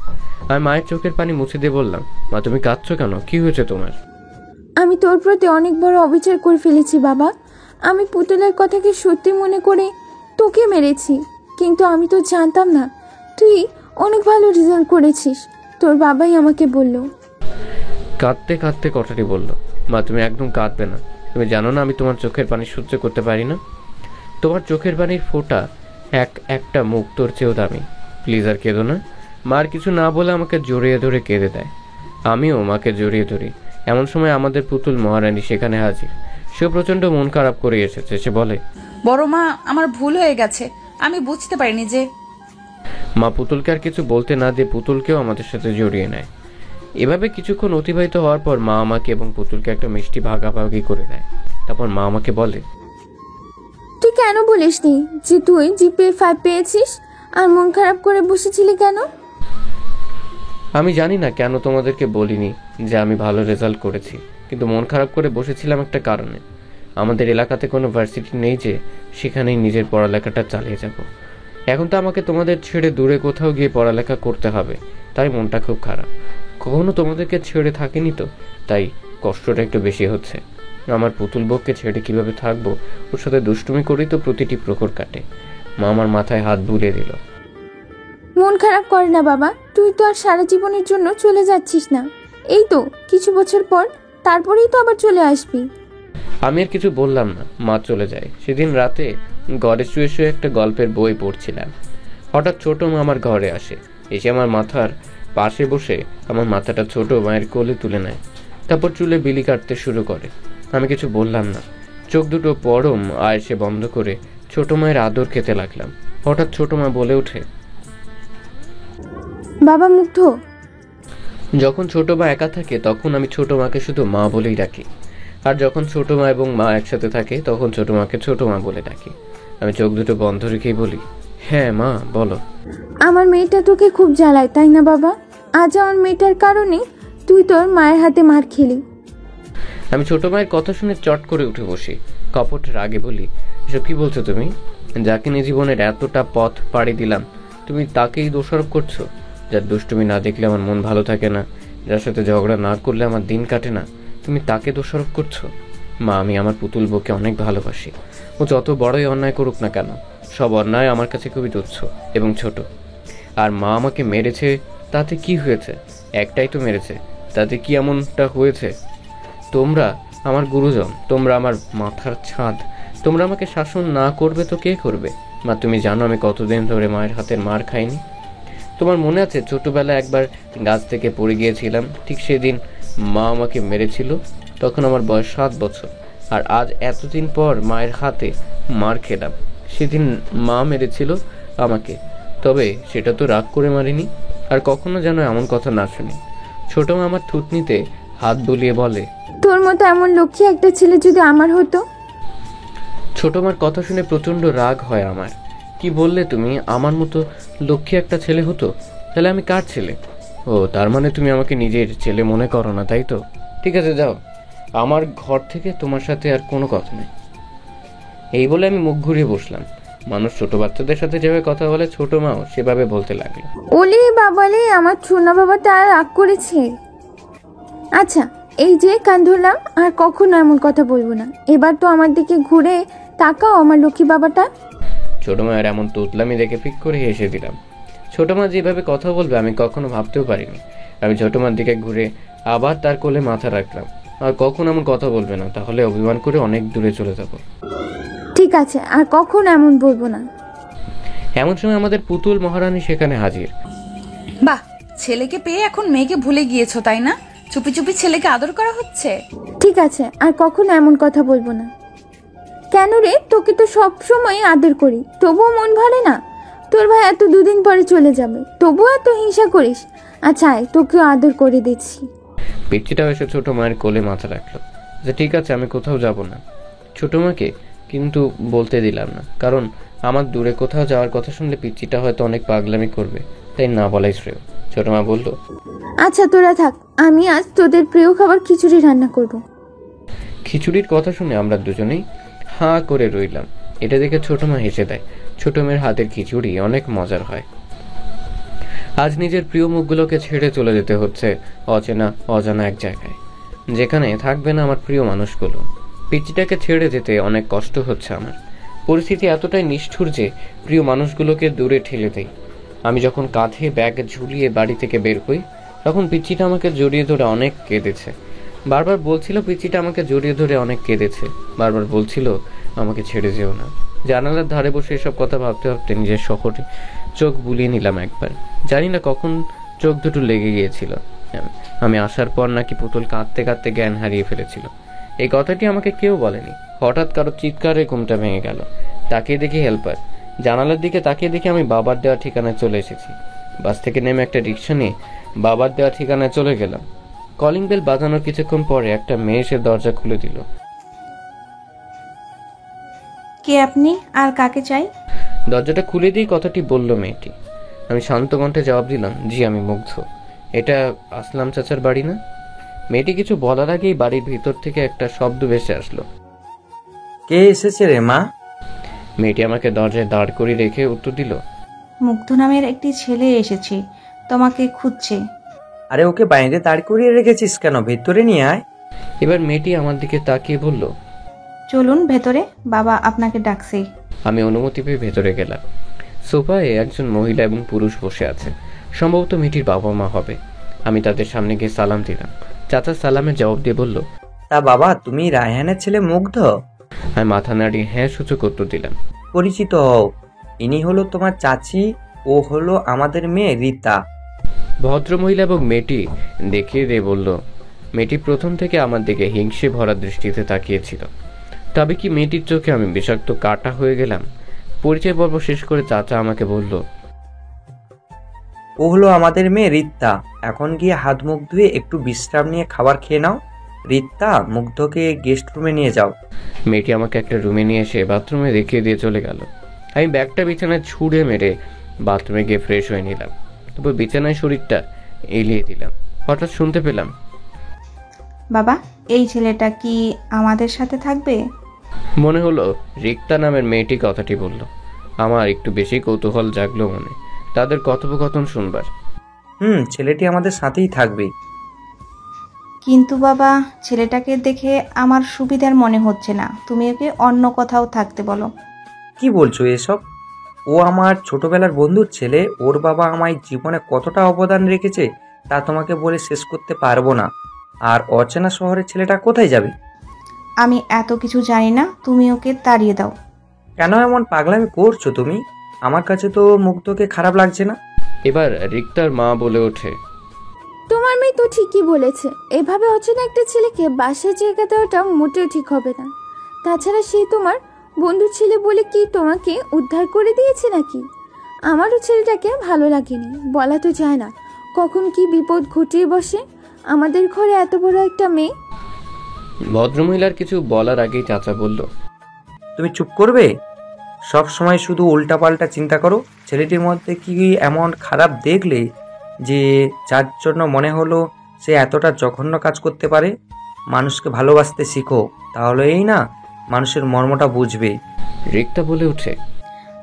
আমি মায়ের চোখের পানি মুছে দিয়ে বললাম, মা তুমি কাঁদছো কেন? কি হয়েছে তোমার? আমি তোর প্রতি অনেক বড় অবিচার করে ফেলেছি বাবা। আমি পুতুলের কথাকে সত্যি মনে করে তোকে মেরেছি, কিন্তু আমি তো জানতাম না তুই অনেক ভালো রেজাল্ট করেছিস। তোর বাবাই আমাকে বলল। কাঁদতে কাঁদতে কথাটি বলল, মা তুমি একদম কাঁদবে না। তুমি জানো না আমি তোমার চোখের পানি সহ্য করতে পারি না। তোমার চোখের পানির ফোঁটা একটা মুখ তোর চেয়েও দামি। প্লিজ আর কেঁদো না। মার কিছু না বলে আমাকে জড়িয়ে ধরে কেঁদে দেয়। আমিও মাকে জড়িয়ে ধরি। এমন সময় আমাদের পুতুল মহারানী সেখানে হাজির। সে প্রচণ্ড মন খারাপ করে এসেছে। সে বলে, বড় মা, আমার ভুল হয়ে গেছে, আমি বুঝতে পারিনি যে। মা পুতুলকে আর কিছু বলতে না দিয়ে পুতুলকেও আমাদের সাথে জড়িয়ে নেয়। এভাবে কিছুক্ষণ অতিবাহিত হওয়ার পর মা আমাকে এবং পুতুলকে একটা মিষ্টি ভাগাভাগি করে দেয়। তারপর মা আমাকে বলে, তুই কেন বলিসনি যে তুই জিপে 5 পেয়েছিস আর মন খারাপ করে বসেছিলি কেন? আমি জানি না কেন তোমাদেরকে বলিনি যে আমি ভালো রেজাল্ট করেছি, কিন্তু মন খারাপ করে বসেছিলাম একটা কারণে। আমাদের এলাকাতে কোনো ভার্সিটি নেই যে সেখানেই নিজের পড়ালেখাটা চালিয়ে যাব। এখন তো আমাকে তোমাদের ছেড়ে দূরে কোথাও গিয়ে পড়ালেখা করতে হবে, তাই মনটা খুব খারাপ। কখনো তোমাদেরকে ছেড়ে থাকিনি তো, তাই কষ্টটা একটু বেশি হচ্ছে। আমার পুতুল বউকে ছেড়ে কিভাবে থাকবো? ওর সাথে দুষ্টুমি করেই তো প্রতিটি প্রহর কাটে। মা আমার মাথায় হাত বুলিয়ে দিল। মন খারাপ কর না বাবা, তুই তো আর সারা জীবনের জন্য চলে যাচ্ছিস না। এই তো কিছু বছর পর, তারপরেই তো আবার চলে আসবি। আমি আর কিছু বললাম না। মা চলে যায়। সেদিন রাতে ঘরে শুয়ে শুয়ে একটা গল্পের বই পড়ছিলাম। হঠাৎ ছোট মা আমার ঘরে আসে। এসে আমার মাথার পাশে বসে আমার মাথাটা ছোট মায়ের কোলে তুলে নেয়। তারপর চুলে বিলি কাটতে শুরু করে। আমি কিছু বললাম না। চোখ দুটো পরম আয়েসে বন্ধ করে ছোট মায়ের আদর খেতে লাগলাম। হঠাৎ ছোট মা বলে ওঠে, বাবা মুগ্ধ। যখন ছোট মা একা থাকে তখন আমি ছোট মাকে শুধু মা বলেই ডাকি, আর যখন ছোট মা এবং মা একসাথে থাকে তখন ছোট মাকে ছোট মা বলে ডাকি। আমি চোখ দুটো বন্ধ রেখেই বলি, হ্যাঁ মা বলো। আমার মেয়েটা তোকে খুব জ্বালায়, তাই না বাবা? আজ আমার মেয়েটার কারণে তুই তোর মায়ের হাতে মার খেলি। আমি ছোট মায়ের কথা শুনে চট করে উঠে বসি। কপট রাগে বলি, এসব কি বলছো তুমি? যাকে নিয়ে জীবনের এতটা পথ পাড়ি দিলাম তুমি তাকেই দোষারোপ করছো? যার দুষ্টুমি না দেখলে আমার মন ভালো থাকে না, যার সাথে ঝগড়া না করলে আমার দিন কাটে না, তুমি তাকে দোষারোপ করছো? মা, আমি আমার পুতুল বউকে অনেক ভালোবাসি। ও যত বড়ই অন্যায় করুক না কেন, সব অন্যায় আমার কাছে খুবই তুচ্ছ এবং ছোট। আর মা আমাকে মেরেছে, তাতে কি হয়েছে? একটাই তো মেরেছে, তাতে কি এমনটা হয়েছে? তোমরা আমার গুরুজন, তোমরা আমার মাথার ছাদ। তোমরা আমাকে শাসন না করবে তো কে করবে? মা, তুমি জানো আমি কতদিন ধরে মায়ের হাতের মার খাইনি। তোমার মনে আছে ছোটবেলায় একবার গাছ থেকে পড়ে গিয়েছিলাম, ঠিক সেদিন মা আমাকে মেরেছিল। তখন আমার বয়স 7 বছর। আর আজ এতদিন পর মায়ের হাতে মার খেলাম। সেদিন মা মেরেছিল আমাকে, তবে সেটা তো রাগ করে মারিনি। আর কখনো যেন এমন কথা না শুনি। ছোট মা আমার থুতনিতে হাত বুলিয়ে বলে, তোর মতো এমন লক্ষ্মী একটা ছেলে যদি আমার হতো। ছোট মার কথা শুনে প্রচন্ড রাগ হয় আমার। কি বললে তুমি? আমার মতো লক্ষ্মী একটা ছেলে হতো? তাহলে আমি কার ছেলে? ও, তার মানে তুমি আমাকে নিজের ছেলে মনে করো না, তাই তো? ঠিক আছে, যাও, আমার ঘর থেকে তোমার সাথে আর কোনো কথা নেই। এই বলে আমি মুখ ঘুরিয়ে বসলাম। মানুষ ছোট বাচ্চাদের সাথে যেভাবে কথা বলে ছোট মাও সেভাবে বলতে লাগলো। ওলে বাবালে, আমার ছোনা বাবাটা রাগ করেছে। আচ্ছা, এই যে কান ধরলাম, আর কখনো এমন কথা বলবো না। এবার তো আমার দিকে ঘুরে তাকাও আমার লক্ষ্মী বাবাটা। ছোট মায়ের এমন তুতলামি দেখে ফিক করে হেসে দিলাম। ছোট মা যেভাবে কথা বলবে আমি কখনো ভাবতেও পারিনি। আমি ছোট মার দিকে ঘুরে আবার তার কোলে মাথা রাখলাম। আর কখনো এমন কথা বলবে না, তাহলে অভিমান করে অনেক দূরে চলে যাব। ঠিক আছে, আর কখনো এমন বলবো না। এমন সময় আমাদের পুতুল মহারানী সেখানে হাজির। বাহ, ছেলেকে পেয়ে এখন মেয়েকে ভুলে গিয়েছো, তাই না? চুপি চুপি ছেলেকে আদর করা হচ্ছে। ঠিক আছে, আর কখনো এমন কথা বলবো না। কেন রে, তোকে তো সব সময় আদর করি, তবুও মন ভরে না? তোর ভাই এত 2 দিন পরে চলে যাবে, তবুও এত হিংসা করিস? আচ্ছা আয়, তোকেও আদর করে দিচ্ছি। পিচ্চিটাও এসে ছোট মায়ের কোলে মাথা রাখলো। যে ঠিক আছে, আমি কোথাও যাব না। ছোট মাকে কিন্তু বলতে দিলাম না, কারণ আমার দূরে কোথাও যাওয়ার কথা শুনলে পিচ্চিটা হয়তো অনেক পাগলামি করবে, তাই না বলাই শ্রেয়। ছোট মা বলল, আচ্ছা তোরা থাক, আমি আজ তোদের প্রিয় খাবার খিচুড়ি রান্না করব। খিচুড়ির কথা শুনে আমরা দুজনেই হাঁ করে রইলাম। এটা দেখে ছোট মা হেসে দেয়। ছোট মেয়ের হাতের খিচুড়ি অনেক মজার হয়। আজ নিজের প্রিয় মুখগুলোকে ছেড়ে চলে যেতে হচ্ছে অচেনা অজানা এক জায়গায়, যেখানে থাকবে না আমার প্রিয় মানুষগুলো। পিচিটাকে ছেড়ে যেতে অনেক কষ্ট হচ্ছে আমার। পরিস্থিতি এতটাই নিষ্ঠুর যে প্রিয় মানুষগুলোকে দূরে ঠেলে দেই। আমি যখন কাঁধে ব্যাগ ঝুলিয়ে বাড়ি থেকে বের হই, তখন পিচিটা আমাকে জড়িয়ে ধরে অনেক কেঁদেছে। বারবার বলছিল পিচিটা আমাকে জড়িয়ে ধরে অনেক কেঁদেছে, বারবার বলছিল আমাকে ছেড়ে যেও না। জানালার ধারে বসে এসব কথা ভাবতে ভাবতে নিজের শহরে চোখ বুলিয়ে নিলাম একবার। জানি না কখন চোখ দুটো লেগে গিয়েছিল। আমি আসার পর নাকি পুতুল কাঁদতে কাঁদতে জ্ঞান হারিয়ে ফেলেছিল। এই কথাটি আমাকে কেউ বলেনি। হঠাৎ কারো চিৎকারে ঘুমটা ভেঙে গেল। তাকিয়ে দেখি হেল্পার। জানালার দিকে তাকিয়ে দেখি আমি বাবার দেওয়া ঠিকানায় চলে এসেছি। বাস থেকে নেমে একটা রিক্সা নিয়ে বাবার দেওয়া ঠিকানায় চলে গেলাম। কলিং বেল বাজানোর কিছুক্ষণ পরে একটা মেয়ে এসে দরজা খুলে দিল। কে আপনি আর কাকে চাই? দরজাটা খুলে দিয়ে কথাটি বলল মেয়েটি। আমি শান্ত কণ্ঠে জবাব দিলাম, জি আমি মুগ্ধ। এটা আসলাম চাচার বাড়ি না? মেয়েটি কিছু বলার আগেই বাড়ির ভিতর থেকে একটা শব্দ ভেসে আসলো। কে এসেছে রে মা? মেয়েটি আমাকে দরজায় দাঁড় করিয়ে রেখে উত্তর দিল, মুগ্ধ নামের একটি ছেলে এসেছে, তোমাকে খুঁজছে। আরে ওকে বাইরে দাঁড় করিয়ে রেখেছিস কেন? ভেতরে নিয়ে আয়। এবার মেয়েটি আমার দিকে তাকিয়ে বলল, চলুন ভেতরে, বাবা আপনাকে ডাকছে। আমি অনুমতি পেয়ে ভেতরে গেলাম। সোফায় একজন মহিলা এবং পুরুষ বসে আছে। সম্ভবত মেয়েটির বাবা মা হবে। আমি তাদের সামনে গিয়ে সালাম দিলাম। চাচা সালামের জবাব দিয়ে বলল, তা বাবা তুমি রায়হানের ছেলে মুগ্ধ? আমি মাথা নাড়িয়ে হ্যাঁ সূচক উত্তর দিলাম। পরিচিত হও, ইনি হলো তোমার চাচি, ও হলো আমাদের মেয়ে রীতা। ভদ্রমহিলা এবং মেয়েটি দেখিয়ে দিয়ে বলল। মেয়েটি প্রথম থেকে আমার দিকে হিংসে ভরা দৃষ্টিতে তাকিয়েছিল। তবে কি মেয়েটির চোখে আমি বিষাক্ত কাটা হয়ে গেলাম? পরিচয় পর্ব শেষ করে চাচা আমাকে বলল, ও হলো আমাদের মেয়ে রীতা। এখন গিয়ে হাত মুখ ধুয়ে একটু বিশ্রাম নিয়ে খাবার খেয়ে নাও। রীতা, মুগ্ধকে গেস্ট রুমে নিয়ে যাও। মেয়েটি আমাকে একটা রুমে নিয়ে এসে বাথরুমে দেখিয়ে দিয়ে চলে গেল। আমি ব্যাগটা বিছানায় ছুঁড়ে মেরে বাথরুমে গিয়ে ফ্রেশ হয়ে নিলাম। তারপর বিছানায় শরীরটা এলিয়ে দিলাম। হঠাৎ শুনতে পেলাম, বাবা এই ছেলেটা কি আমাদের সাথে থাকবে? মনে হলো রিক্তা নামের মেয়েটি কথাটি বলল। আমার একটু বেশি কৌতূহল জাগলো মনে তাদের কথোপকথন শুনবার। ছেলেটি আমাদের সাথেই থাকবে। কিন্তু বাবা ছেলেটাকে দেখে আমার সুবিধার মনে হচ্ছে না, তুমি ওকে অন্য কোথাও থাকতে বলো। কি বলছো এসব? ও আমার ছোটবেলার বন্ধুর ছেলে। ওর বাবা আমায় জীবনে কতটা অবদান রেখেছে তা তোমাকে বলে শেষ করতে পারবো না। আর অচেনা শহরের ছেলেটা কোথায় যাবে? আমি এত কিছু জানি না, তুমি ওকে তাড়িয়ে দাও। কেন এমন পাগলামি করছো তুমি? আমার কাছে তো মুগ্ধকে খারাপ লাগছে না। এবার রিক্তার মা বলে ওঠে, তোমার মেয়ে তো ঠিকই বলেছে, এভাবে অচেনা একটা ছেলেকে বাসায় জায়গা দেওয়াটা মোটেও ঠিক হবে না। তাছাড়া সে তোমার বন্ধুর ছেলে বলে কি তোমাকে উদ্ধার করে দিয়েছে নাকি? আমারও ছেলেটাকে ভালো লাগেনি, বলা তো যায় না কখন কি বিপদ ঘটিয়ে বসে। আমাদের ঘরে এত বড় একটা মেয়ে। ভদ্রমহিলার কিছু বলার আগেই চাচা বলল, তুমি চুপ করবে? সব সময় শুধু উল্টাপাল্টা চিন্তা করো। ছেলেটির মধ্যে কি এমন খারাপ দেখলে যে যার জন্য মনে হলো সে এতটা জঘন্য কাজ করতে পারে? মানুষকে ভালোবাসতে শিখো, তাহলে এই না মানুষের মর্মটা বুঝবে। রিক্তা বলে ওঠে,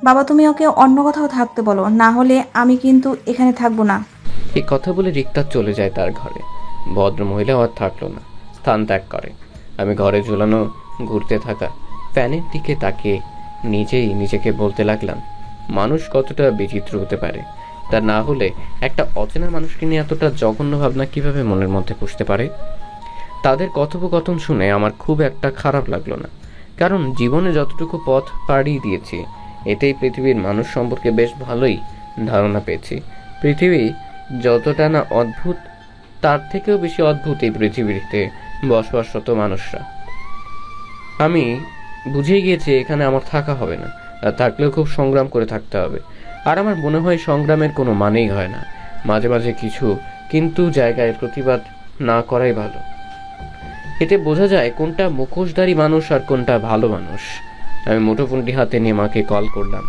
বাবা তুমি ওকে অন্য কোথাও থাকতে বলো, না হলে আমি কিন্তু এখানে থাকবো না। এই কথা বলে রিক্তা চলে যায় তার ঘরে। ভদ্রমহিলা আর থাকলো না, স্থান ত্যাগ করে। আমি ঘরে ঝুলানো ঘুরতে থাকা ফ্যানের দিকে তাকিয়ে নিজেই নিজেকে বলতে লাগলাম, মানুষ কতটা বিচিত্র হতে পারে। তা না হলে একটা অচেনা মানুষকে নিয়ে এতটা জঘন্য ভাবনা কিভাবে মনের মধ্যে পুষতে পারে? তাদের কথোপকথন শুনে আমার খুব একটা খারাপ লাগলো না, কারণ জীবনে যতটুকু পথ পাড়ি দিয়েছি এতেই পৃথিবীর মানুষ সম্পর্কে বেশ ভালোই ধারণা পেয়েছি। পৃথিবী যতটা না অদ্ভুত, তার থেকেও বেশি অদ্ভুত এই পৃথিবীতে বসবাসরত মানুষরা। আমি বুঝে গিয়েছি এখানে আমার থাকা হবে না, আর থাকলেও খুব সংগ্রাম করে থাকতে হবে। আর আমার মনে হয় সংগ্রামের কোনো মানেই হয় না। মাঝে মাঝে কিছু কিন্তু জায়গায় প্রতিবাদ না করাই ভালো। এতে বোঝা যায় কোনটা মুখোশধারী মানুষ আর কোনটা ভালো মানুষ। আমি মুঠোফোনটি হাতে নিয়ে মাকে কল করলাম।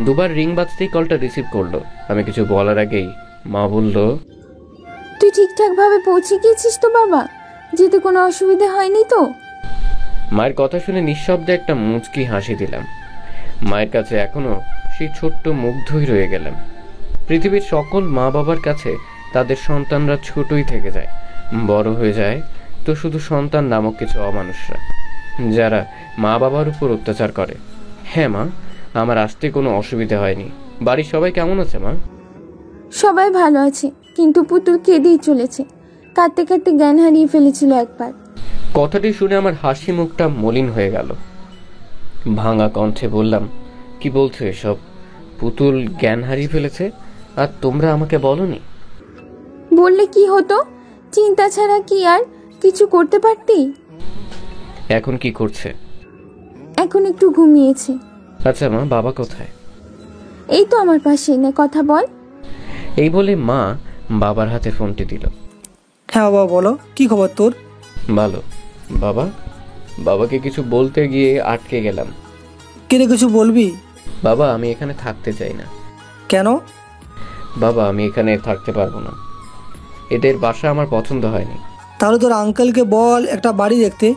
দুবার রিং বাজতেই কলটা রিসিভ করলো। আমি কিছু বলার আগেই মা বলল, তুই ঠিকঠাক ভাবে পৌঁছে গিয়েছিস তো বাবা? যেতে কোনো অসুবিধা হয়নি তো? মায়ের কথা শুনে নিঃশব্দে একটা মুচকি হাসি দিলাম। মায়ের কাছে এখনো সেই ছোট্ট মুগ্ধই রয়ে গেলাম। পৃথিবীর সকল মা বাবার কাছে তাদের সন্তানরা ছোটই থেকে যায়, বড় হয়ে যায় তো শুধু সন্তান নামক কিছু অমানুষরা, যারা মা বাবার উপর অত্যাচার করে। হ্যাঁ মা, আমার আসতে কোনো অসুবিধা হয়নি। বাড়ির সবাই কেমন আছে মা? সবাই ভালো আছে, কিন্তু পুতুল কেঁদেই চলেছে। কাঁদতে কাঁদতে জ্ঞান হারিয়ে ফেলেছিল একবার। কথাটি শুনে আমার হাসি মুখটা মলিন হয়ে গেল। ভাঙা কণ্ঠে বললাম, কি বলছো এসব? পুতুল জ্ঞান হারিয়ে ফেলেছে আর তোমরা আমাকে বলনি? বললে কি হতো? চিন্তা ছাড়া কি আর কিছু করতে পারতি? এখন কি করছে? এখন একটু ঘুমিয়েছে। আচ্ছা মা, বাবা কোথায়? এই তো আমার পাশে, নে কথা বল। এই বলে মা বাবার হাতে ফোনটি দিল। হ্যাঁ বাবা, বলো, কি খবর তোর? ভালো বাবা। বাবাকে কিছু বলতে গিয়ে আটকে গেলাম। কিরে, কিছু বলবি? বাবা, আমি এখানে থাকতে চাই না। কেন? বাবা, আমি এখানে থাকতে পারবো না। এদের বাসা আমার পছন্দ হয়নি। তাহলে তোর আঙ্কেলকে বল একটা বাড়ি দেখতে।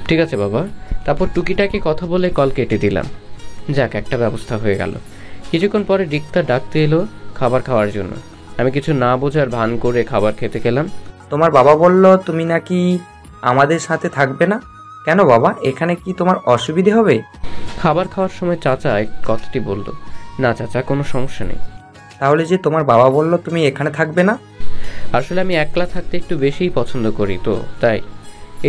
ঠিক আছে বাবা। তারপর টুকিটাকি কথা বলে কল কেটে দিলাম। যাক, একটা ব্যবস্থা হয়ে গেল। কিছুক্ষণ পরে রিক্তা ডাকতে এলো খাবার খাওয়ার জন্য। আমি কিছু না বোঝার ভান করে খাবার খেতে গেলাম। তোমার বাবা বলল তুমি নাকি আমাদের সাথে থাকবে না। কেন বাবা, এখানে কি তোমার অসুবিধে হবে? খাবার খাওয়ার সময় চাচা এক কথাটি বলল। না চাচা, কোনো সমস্যা নেই। তাহলে যে তোমার বাবা বলল তুমি এখানে থাকবে না? আসলে আমি একলা থাকতে একটু বেশিই পছন্দ করি, তো তাই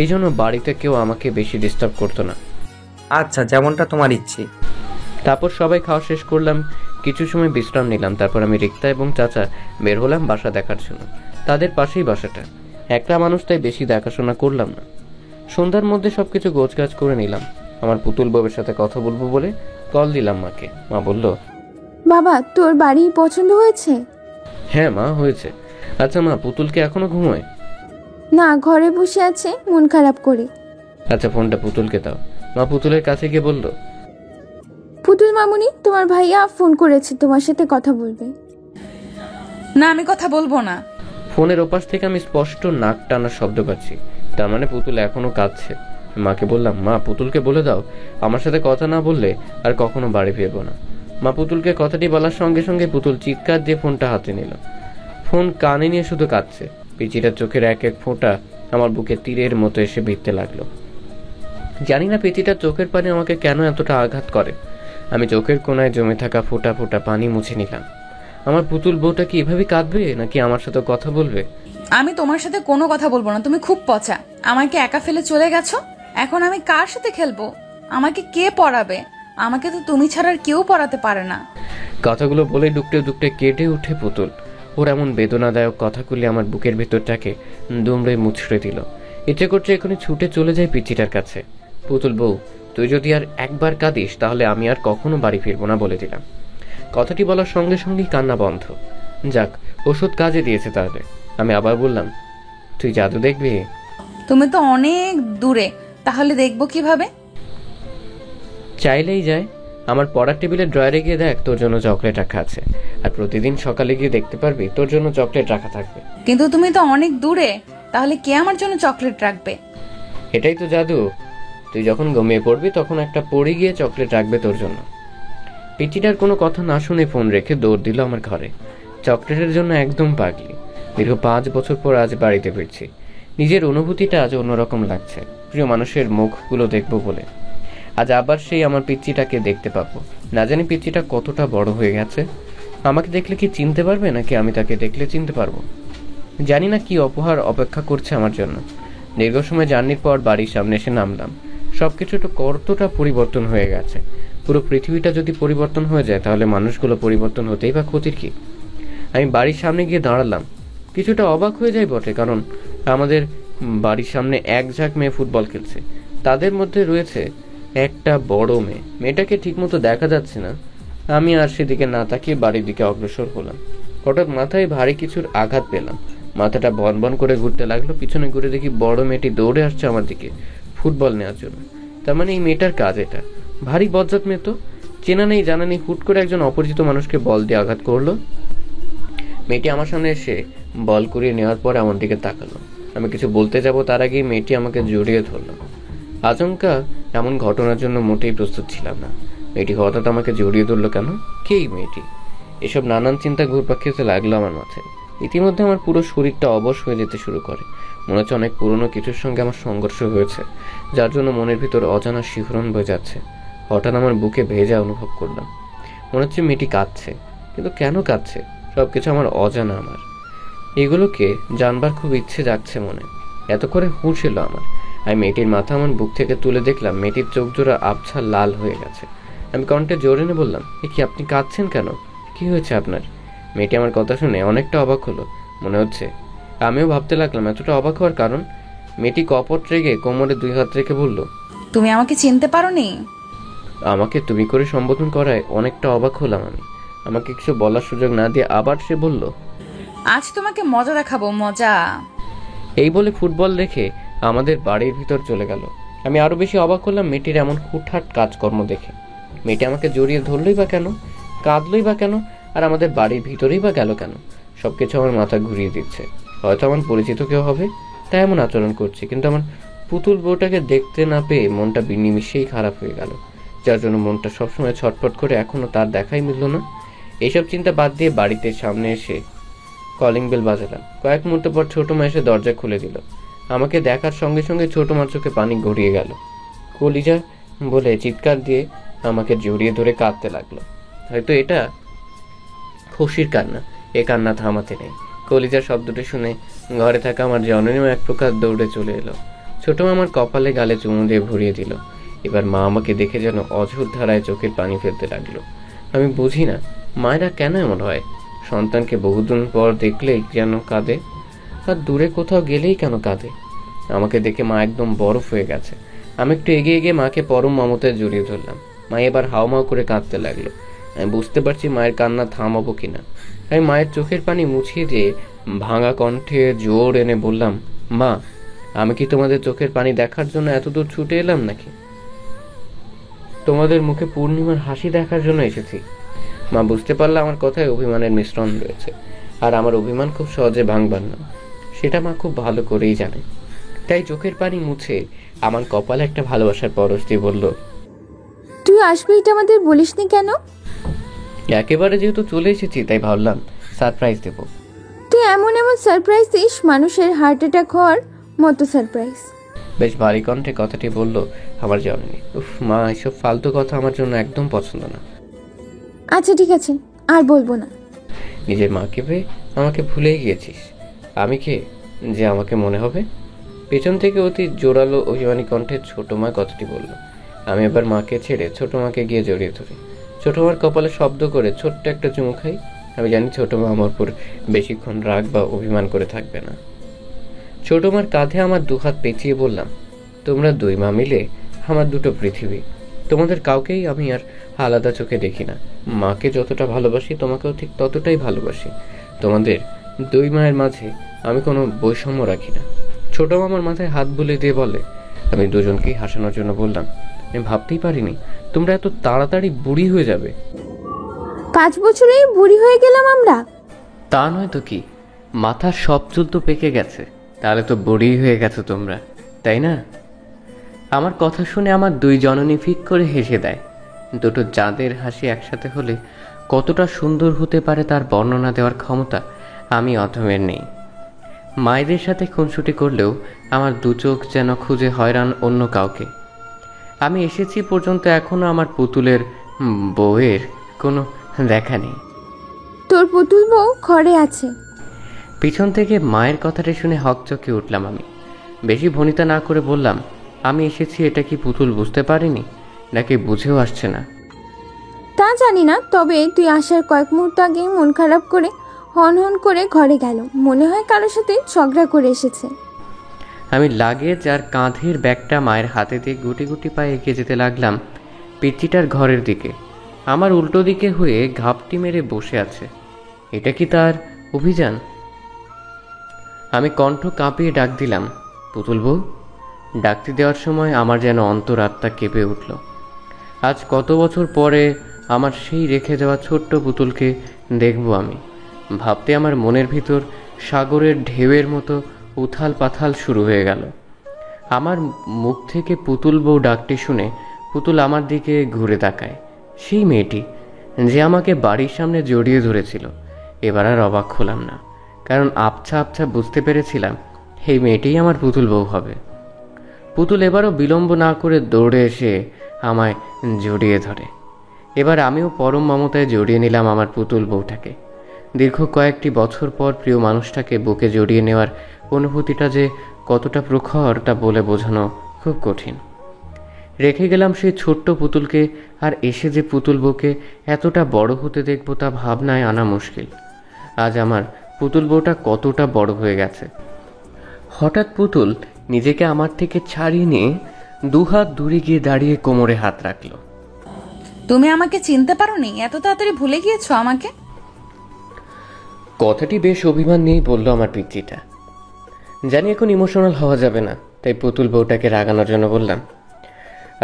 এই জন্য বাড়িতে কেউ আমাকে বেশি ডিস্টার্ব করতো না। আচ্ছা, যেমনটা তোমার ইচ্ছে। তারপর সবাই খাওয়া শেষ করলাম, কিছু সময় বিশ্রাম নিলাম। তারপর আমি রিক্তা এবং চাচা বের হলাম বাসা দেখার জন্য। তাদের পাশেই বাসাটা। একটা মানুষ, তাই বেশি দেখাশোনা করলাম না। সন্ধ্যার মধ্যে সবকিছু গোছগাছ করে নিলাম। আমার পুতুল বউয়ের সাথে কথা বলবো বলে কল দিলাম মাকে। মা বলল, বাবা, তোর বাড়ি পছন্দ হয়েছে? হ্যাঁ মা, হয়েছে। আচ্ছা মা, পুতুলকে এখনো ঘুমোয়? না, ঘরে বসে আছে মন খারাপ করে। আচ্ছা, ফোনটা পুতুলকে দাও। মা পুতুলের কাছে গিয়ে বলল, পুতুল মামুনি, তোমার ভাইয়া ফোন করেছে, তোমার সাথে কথা বলবে। না, আমি কথা বলবো না। ফোনের ওপাশ থেকে আমি স্পষ্ট নাক টানার শব্দ পাচ্ছি। তার মানে পুতুল এখনো কাঁদছে। মাকে বললাম, মা পুতুলকে বলে দাও আমার সাথে কথা না বললে আর কখনো বাড়ি ফিরবো না। মা পুতুলকে কথাটি বলার সঙ্গে সঙ্গে পুতুল চিৎকার দিয়ে ফোনটা হাতে নিল। ফোন কানে নিয়ে শুধু কাঁদছে। পিচিটার চোখের এক এক ফোঁটা আমার বুকে তীরের মতো এসে ভিড়তে লাগলো। জানি না পিচিটার চোখের পানি আমাকে কেন এতটা আঘাত করে। আমি চোখের কোনায় জমে থাকা ফোঁটা ফোঁটা পানি মুছে নিলাম। আমার পুতুল বউটা কি এভাবে কাঁদবে নাকি আমার সাথে কথা বলবে? আমি তোমার সাথে কোনো কথা বলবো না। তুমি খুব পচা। আমাকে একা ফেলে চলে গেছো। এখন আমি কার সাথে খেলবো? আমাকে কে পড়াবে? আমাকে তো তুমি ছাড়া আর কেউ পড়াতে পারে না। কথাগুলো বলে ডুকটে ডুকটে কেটে উঠে পুতুল। ওর এমন বেদনাদায়ক কথাগুলি আমার বুকের ভেতরটাকে দুমড়ে মুচড়ে দিল। ইচ্ছে করছে এখনই ছুটে চলে যায় পিচিটার কাছে। পুতুল বউ, তুই যদি আর একবার কাঁদিস তাহলে আমি আর কখনো বাড়ি ফিরবো না বলে দিলাম। কথাটি বলার সঙ্গে সঙ্গেই কান্না বন্ধ। যাক, ওষুধ কাজে দিয়েছে তাহলে। আমি আবার বললাম, তুই জাদু দেখবি? তুমি তো অনেক দূরে, তাহলে দেখবো কিভাবে? চাইলেই যায়। আমার পড়ার টেবিলের ড্রয়ারে গিয়ে দেখ, তোর জন্য চকলেট রাখা আছে। আর প্রতিদিন সকালে গিয়ে দেখতে পারবি তোর জন্য চকলেট রাখা থাকবে। কিন্তু তুমি তো অনেক দূরে, তাহলে কে আমার জন্য চকলেট রাখবে? এটাই তো জাদু। তুই যখন ঘুমিয়ে পড়বি তখন একটা পড়ে গিয়ে চকলেট রাখবে তোর জন্য। পিচিটার কোনো কথা না শুনে ফোন রেখে দৌড় দিল আমার ঘরে। চকলেটের জন্য একদম পাগলি। দীর্ঘ 5 বছর পর আজ বাড়িতে ফিরছি। নিজের অনুভূতিটা আজ অন্যরকম লাগছে। প্রিয় মানুষের মুখগুলো দেখবো বলে। আজ আবার সেই আমার পিচ্চিটাকে দেখতে পাবো। না জানি পিচ্চিটা কতটা বড় হয়ে গেছে। আমাকে দেখলে কি চিনতে পারবে নাকি আমি তাকে দেখলে চিনতে পারবো? জানি না কি উপহার অপেক্ষা করছে আমার জন্য। দীর্ঘ সময় জার্নির পর বাড়ির সামনে এসে নামলাম। সবকিছু তো কতটা পরিবর্তন হয়ে গেছে। পুরো পৃথিবীটা যদি পরিবর্তন হয়ে যায় তাহলে মানুষগুলো পরিবর্তন হতেই বা ক্ষতির কি? আমি বাড়ির সামনে গিয়ে দাঁড়ালাম। কিছুটা অবাক হয়ে যাই বটে, কারণ আমাদের বাড়ির সামনে এক ঝাঁক মেয়ে ফুটবল খেলছে। তাদের মধ্যে রয়েছে একটা বড় মেয়ে। মেয়েটাকে ঠিকমতো দেখা যাচ্ছে না। আমি আর সেদিকে না তাকিয়ে বাড়ির দিকে অগ্রসর হলাম। হঠাৎ মাথায় ভারী কিছুর আঘাত পেলাম। মাথাটা বন বন করে ঘুরতে লাগলো। পিছনে ঘুরে দেখি বড় মেয়েটি দৌড়ে আসছে আমার দিকে ফুটবল নেওয়ার জন্য। তার মানে এই মেয়েটার কাজ এটা। ভারী বজ্জাত মেয়ে তো, চেনা নেই জানা নেই হুট করে একজন অপরিচিত মানুষকে বল দিয়ে আঘাত করলো। মেয়েটি আমার সামনে এসে বল করিয়ে নেওয়ার পর আমার দিকে তাকালো। আমি কিছু বলতে যাব তার আগেই মেয়েটি আমাকে জড়িয়ে ধরলো। আচমকা এমন ঘটনার জন্য মোটেই প্রস্তুত ছিলাম না। মেয়েটি হঠাৎ আমাকে জড়িয়ে ধরলো কেন? কে এই মেয়েটি? এসব নানান চিন্তা ঘুরপাক খেতে লাগলো আমার মাথায়। ইতিমধ্যে আমার পুরো শরীরটা অবশ হয়ে যেতে শুরু করে। মনে হচ্ছে অনেক পুরনো কিছুর সঙ্গে আমার সংঘর্ষ হয়েছে, যার জন্য মনের ভিতর অজানা শিহরণ বয়ে যাচ্ছে। হঠাৎ আমার বুকে ভেজা অনুভব করলাম। মনে হচ্ছে মেয়েটি কাঁদছে, কিন্তু কেন কাঁদছে? সবকিছু আমার অজানা। আমার এগুলোকে জানবার খুব ইচ্ছে জাগছে মনে। এত করে হুঁশ এলো আমার। আমি মেয়েটির মাথা আমার বুক থেকে তুলে দেখলাম মেয়েটির চোখ জোড়া আবছা লাল হয়ে গেছে। আমি কণ্ঠে জোরে এনে বললাম, এ কি, আপনি কাঁদছেন কেন? কি হয়েছে আপনার? মেয়েটি আমার কথা শুনে অনেকটা অবাক হলো মনে হচ্ছে। আমিও ভাবতে লাগলাম এতটা অবাক হওয়ার কারণ। মেয়েটি কপট রেগে কোমরে 2 হাত রেখে বলল, তুমি আমাকে চিনতে পারোনি? আমাকে তুমি করে সম্বোধন করায় অনেকটা অবাক হলাম আমি। আমাকে কিছু বলার সুযোগ না দিয়ে আবার সে বলল, আজ তোমাকে মজা দেখাবো, মজা। এই বলে ফুটবল দেখে আমাদের বাড়ির ভিতর চলে গেল। আমি আরো বেশি অবাক হলাম মেয়েটির এমন হুটহাট কাজকর্ম দেখে। মেয়েটি আমাকে জড়িয়ে ধরলই বা কেন? কাঁদলই বা কেন? আর আমাদের বাড়ির ভিতরেই বা গেল কেন? সবকিছু আমার মাথা ঘুরিয়ে দিচ্ছে। হয়তো আমার পরিচিত কেউ হবে, তাই এমন আচরণ করছে, কিন্তু আমার পুতুল বউটাকে দেখতে না পেয়ে মনটা নিমিষেই খারাপ হয়ে গেল, যার জন্য মনটা সবসময় ছটফট করে এখনো তার দেখাই মিলল না। এইসব চিন্তা বাদ দিয়ে বাড়িতে সামনে এসে কলিং বেল বাজালাম। কয়েক মুহূর্ত পর ছোট মা এসে দরজা খুলে দিল। আমাকে দেখার সঙ্গে সঙ্গে ছোট মার চোখে পানি গড়িয়ে গেল। কলিজা বলে চিৎকার দিয়ে আমাকে জড়িয়ে ধরে কাঁদতে লাগলো। হয়তো এটা খুশির কান্না, এ কান্না থামাতে নেই। কলিজার শব্দটি শুনে ঘরে থাকা আমার জননীও এক প্রকার দৌড়ে চলে এলো। ছোট মা আমার কপালে গালে চুমু দিয়ে ভরিয়ে দিল। এবার মা আমাকে দেখে যেন অঝোর ধারায় চোখের পানি ফেলতে লাগলো। আমি বুঝি না মায়েরা কেন এমন হয়। সন্তানকে বহুদিন পর দেখলেই যেন কাঁদে, আর দূরে কোথাও গেলেই কেন কাঁদে। আমাকে দেখে মা একদম বরফ হয়ে গেছে। আমি একটু এগিয়ে গিয়ে মাকে পরম মমতায় জড়িয়ে ধরলাম। মা এবার হাউমাউ করে কাঁদতে লাগলো। আমি বুঝতে পারছি মায়ের কান্না থামাবো কিনা। আমি মায়ের চোখের পানি মুছিয়ে দিয়ে ভাঙা কণ্ঠে জোর এনে বললাম, মা, আমি কি তোমাদের চোখের পানি দেখার জন্য এতদূর ছুটে এলাম নাকি? তোমাদের মুখে পূর্ণিমার হাসি দেখার জন্য এসেছি। মা বুঝতে পারলে আমার কথায় অভিমানের মিশ্রণ রয়েছে, আর আমার অভিমান খুব সহজে ভাঙবার না, সেটা মা খুব ভালো করেই জানে। তাই চোখের পানি মুছে আমার কপালে একটা ভালোবাসার পরশ দিয়ে বলল, তুই আসবি এটা আমাদের বলিসনি কেন? একেবারে যেহেতু চলে এসেছি তাই ভাবলাম সারপ্রাইজ দেব। তুই এমন এমন সারপ্রাইজ দিস, মানুষের হার্ট অ্যাটাক হওয়ার মতো সারপ্রাইজ। বেশ ভারী কণ্ঠে কথাটি বলল আমার জননী। উফ মা, এসব ফালতু কথা আমার জন্য একদম পছন্দ না। আচ্ছা ঠিক আছে, আর বলবো না। নিজের মাকে পেয়ে আমাকে ভুলেই গিয়েছিস। আমি কে যে আমাকে মনে হবে? পেছন থেকে অতি জোরালো অভিমানী কণ্ঠে ছোট মা কথাটি বলল। আমি এবার মাকে ছেড়ে ছোট মাকে গিয়ে জড়িয়ে ধরি। ছোট মার কপালে শব্দ করে ছোট্ট একটা চুমু খাই। আমি জানি ছোট মা আমার উপর বেশিক্ষণ রাগ বা অভিমান করে থাকবে না। ছোট মার কাঁধে আমার 2 হাত পেঁচিয়ে বললাম, তোমরা 2 মা মিলে আমার 2টো পৃথিবী। তোমাদের কাউকেই আমি আর আলাদা চোখে দেখি না। মাকে যতটা ভালোবাসি তোমাকেও ঠিক ততটাই ভালোবাসি। তোমাদের 2 মায়ের মাঝে আমি কোনো বৈষম্য রাখি না। ছোট মামার মাথায় হাত বুলিয়ে দিয়ে বলে। আমি দুজনকেই হাসানোর জন্য বললাম, আমি ভাবতেই পারিনি তোমরা এত তাড়াতাড়ি বুড়ি হয়ে যাবে। 5 বছরেই বুড়ি হয়ে গেলাম আমরা? তা নয় তো কি, মাথার সব চুল তো পেকে গেছে, তাহলে তো বুড়ি হয়ে গেছো তোমরা, তাই না? আমার কথা শুনে আমার 2 জননী ফিক করে হেসে দেয়। 2টো চাঁদের হাসি একসাথে হলে কতটা সুন্দর হতে পারে তার বর্ণনা দেওয়ার ক্ষমতা আমি অধমের নেই। মায়েদের সাথে খুনসুটি করলেও আমার 2 চোখ যেন খুঁজে হয়রান অন্য কাউকে। আমি এসেছি পর্যন্ত এখনো আমার পুতুলের বউয়ের কোনো দেখা নেই। তোর পুতুল বউ ঘরে আছে। পিছন থেকে মায়ের কথাটা শুনে হকচকে উঠলাম আমি। বেশি ভনিতা না করে বললাম, আমি এসেছি এটা কি পুতুল বুঝতে পারিনি, নাকি বুঝেও আসছে না? তা জানি না, তবে তুই আসার কয়েক মুহূর্ত আগে মন খারাপ করে হন হন করে ঘরে গেল। মনে হয় কারোর সাথে ঝগড়া করে এসেছে। আমি লাগেজ আর কাঁধের ব্যাগটা মায়ের হাতে দিয়ে গুটি গুটি পায়ে এগিয়ে যেতে লাগলাম পিচিটার ঘরের দিকে। আমার উল্টো দিকে হয়ে ঘাপটি মেরে বসে আছে। এটা কি তার অভিযান? আমি কণ্ঠ কাঁপিয়ে ডাক দিলাম, পুতুল বউ। ডাকতে দেওয়ার সময় আমার যেন অন্তরাত্মা কেঁপে উঠল। আজ কত বছর পরে আমার সেই রেখে যাওয়া ছোট্ট পুতুলকে দেখব আমি। ভাবতে আমার মনের ভিতর সাগরের ঢেউয়ের মতো উথাল পাথাল শুরু হয়ে গেল। আমার মুখ থেকে পুতুল বউ ডাকটি শুনে পুতুল আমার দিকে ঘুরে তাকায়। সেই মেয়েটি যে আমাকে বাড়ির সামনে জড়িয়ে ধরেছিল। এবার আর অবাক হলাম না, কারণ আবছা আবছা বুঝতে পেরেছিলাম এই মেয়েটিই আমার পুতুল বউ হবে। পুতুল এবারও বিলম্ব না করে দৌড়ে এসে আমায় জড়িয়ে ধরে। এবার আমিও পরম মমতায় জড়িয়ে নিলাম আমার পুতুল বউটাকে। দীর্ঘ কয়েকটি বছর পর প্রিয় মানুষটাকে বুকে জড়িয়ে নেওয়ার অনুভূতিটা যে কতটা প্রখর তা বলে বোঝানো খুব কঠিন। রেখে গেলাম সেই ছোট্ট পুতুলকে, আর এসে যে পুতুল বউকে এতটা বড় হতে দেখব তা ভাবনায় আনা মুশকিল। আজ আমার পুতুল বউটা কতটা বড় হয়ে গেছে। হঠাৎ পুতুল নিজেকে আমার থেকে ছাড়িয়ে নিয়ে দুহাত দূরে গিয়ে দাঁড়িয়ে কোমরে হাত রাখলো। তুমি আমাকে চিনতে পারোনি? এত তাড়াতাড়ি ভুলে গিয়েছো আমাকে? কথাটি বেশ অভিমান নিয়েই বলল আমার পিচ্চিটা। জানি এখন ইমোশনাল হওয়া যাবে না, তাই পুতুল বউটাকে রাগানোর জন্য বললাম,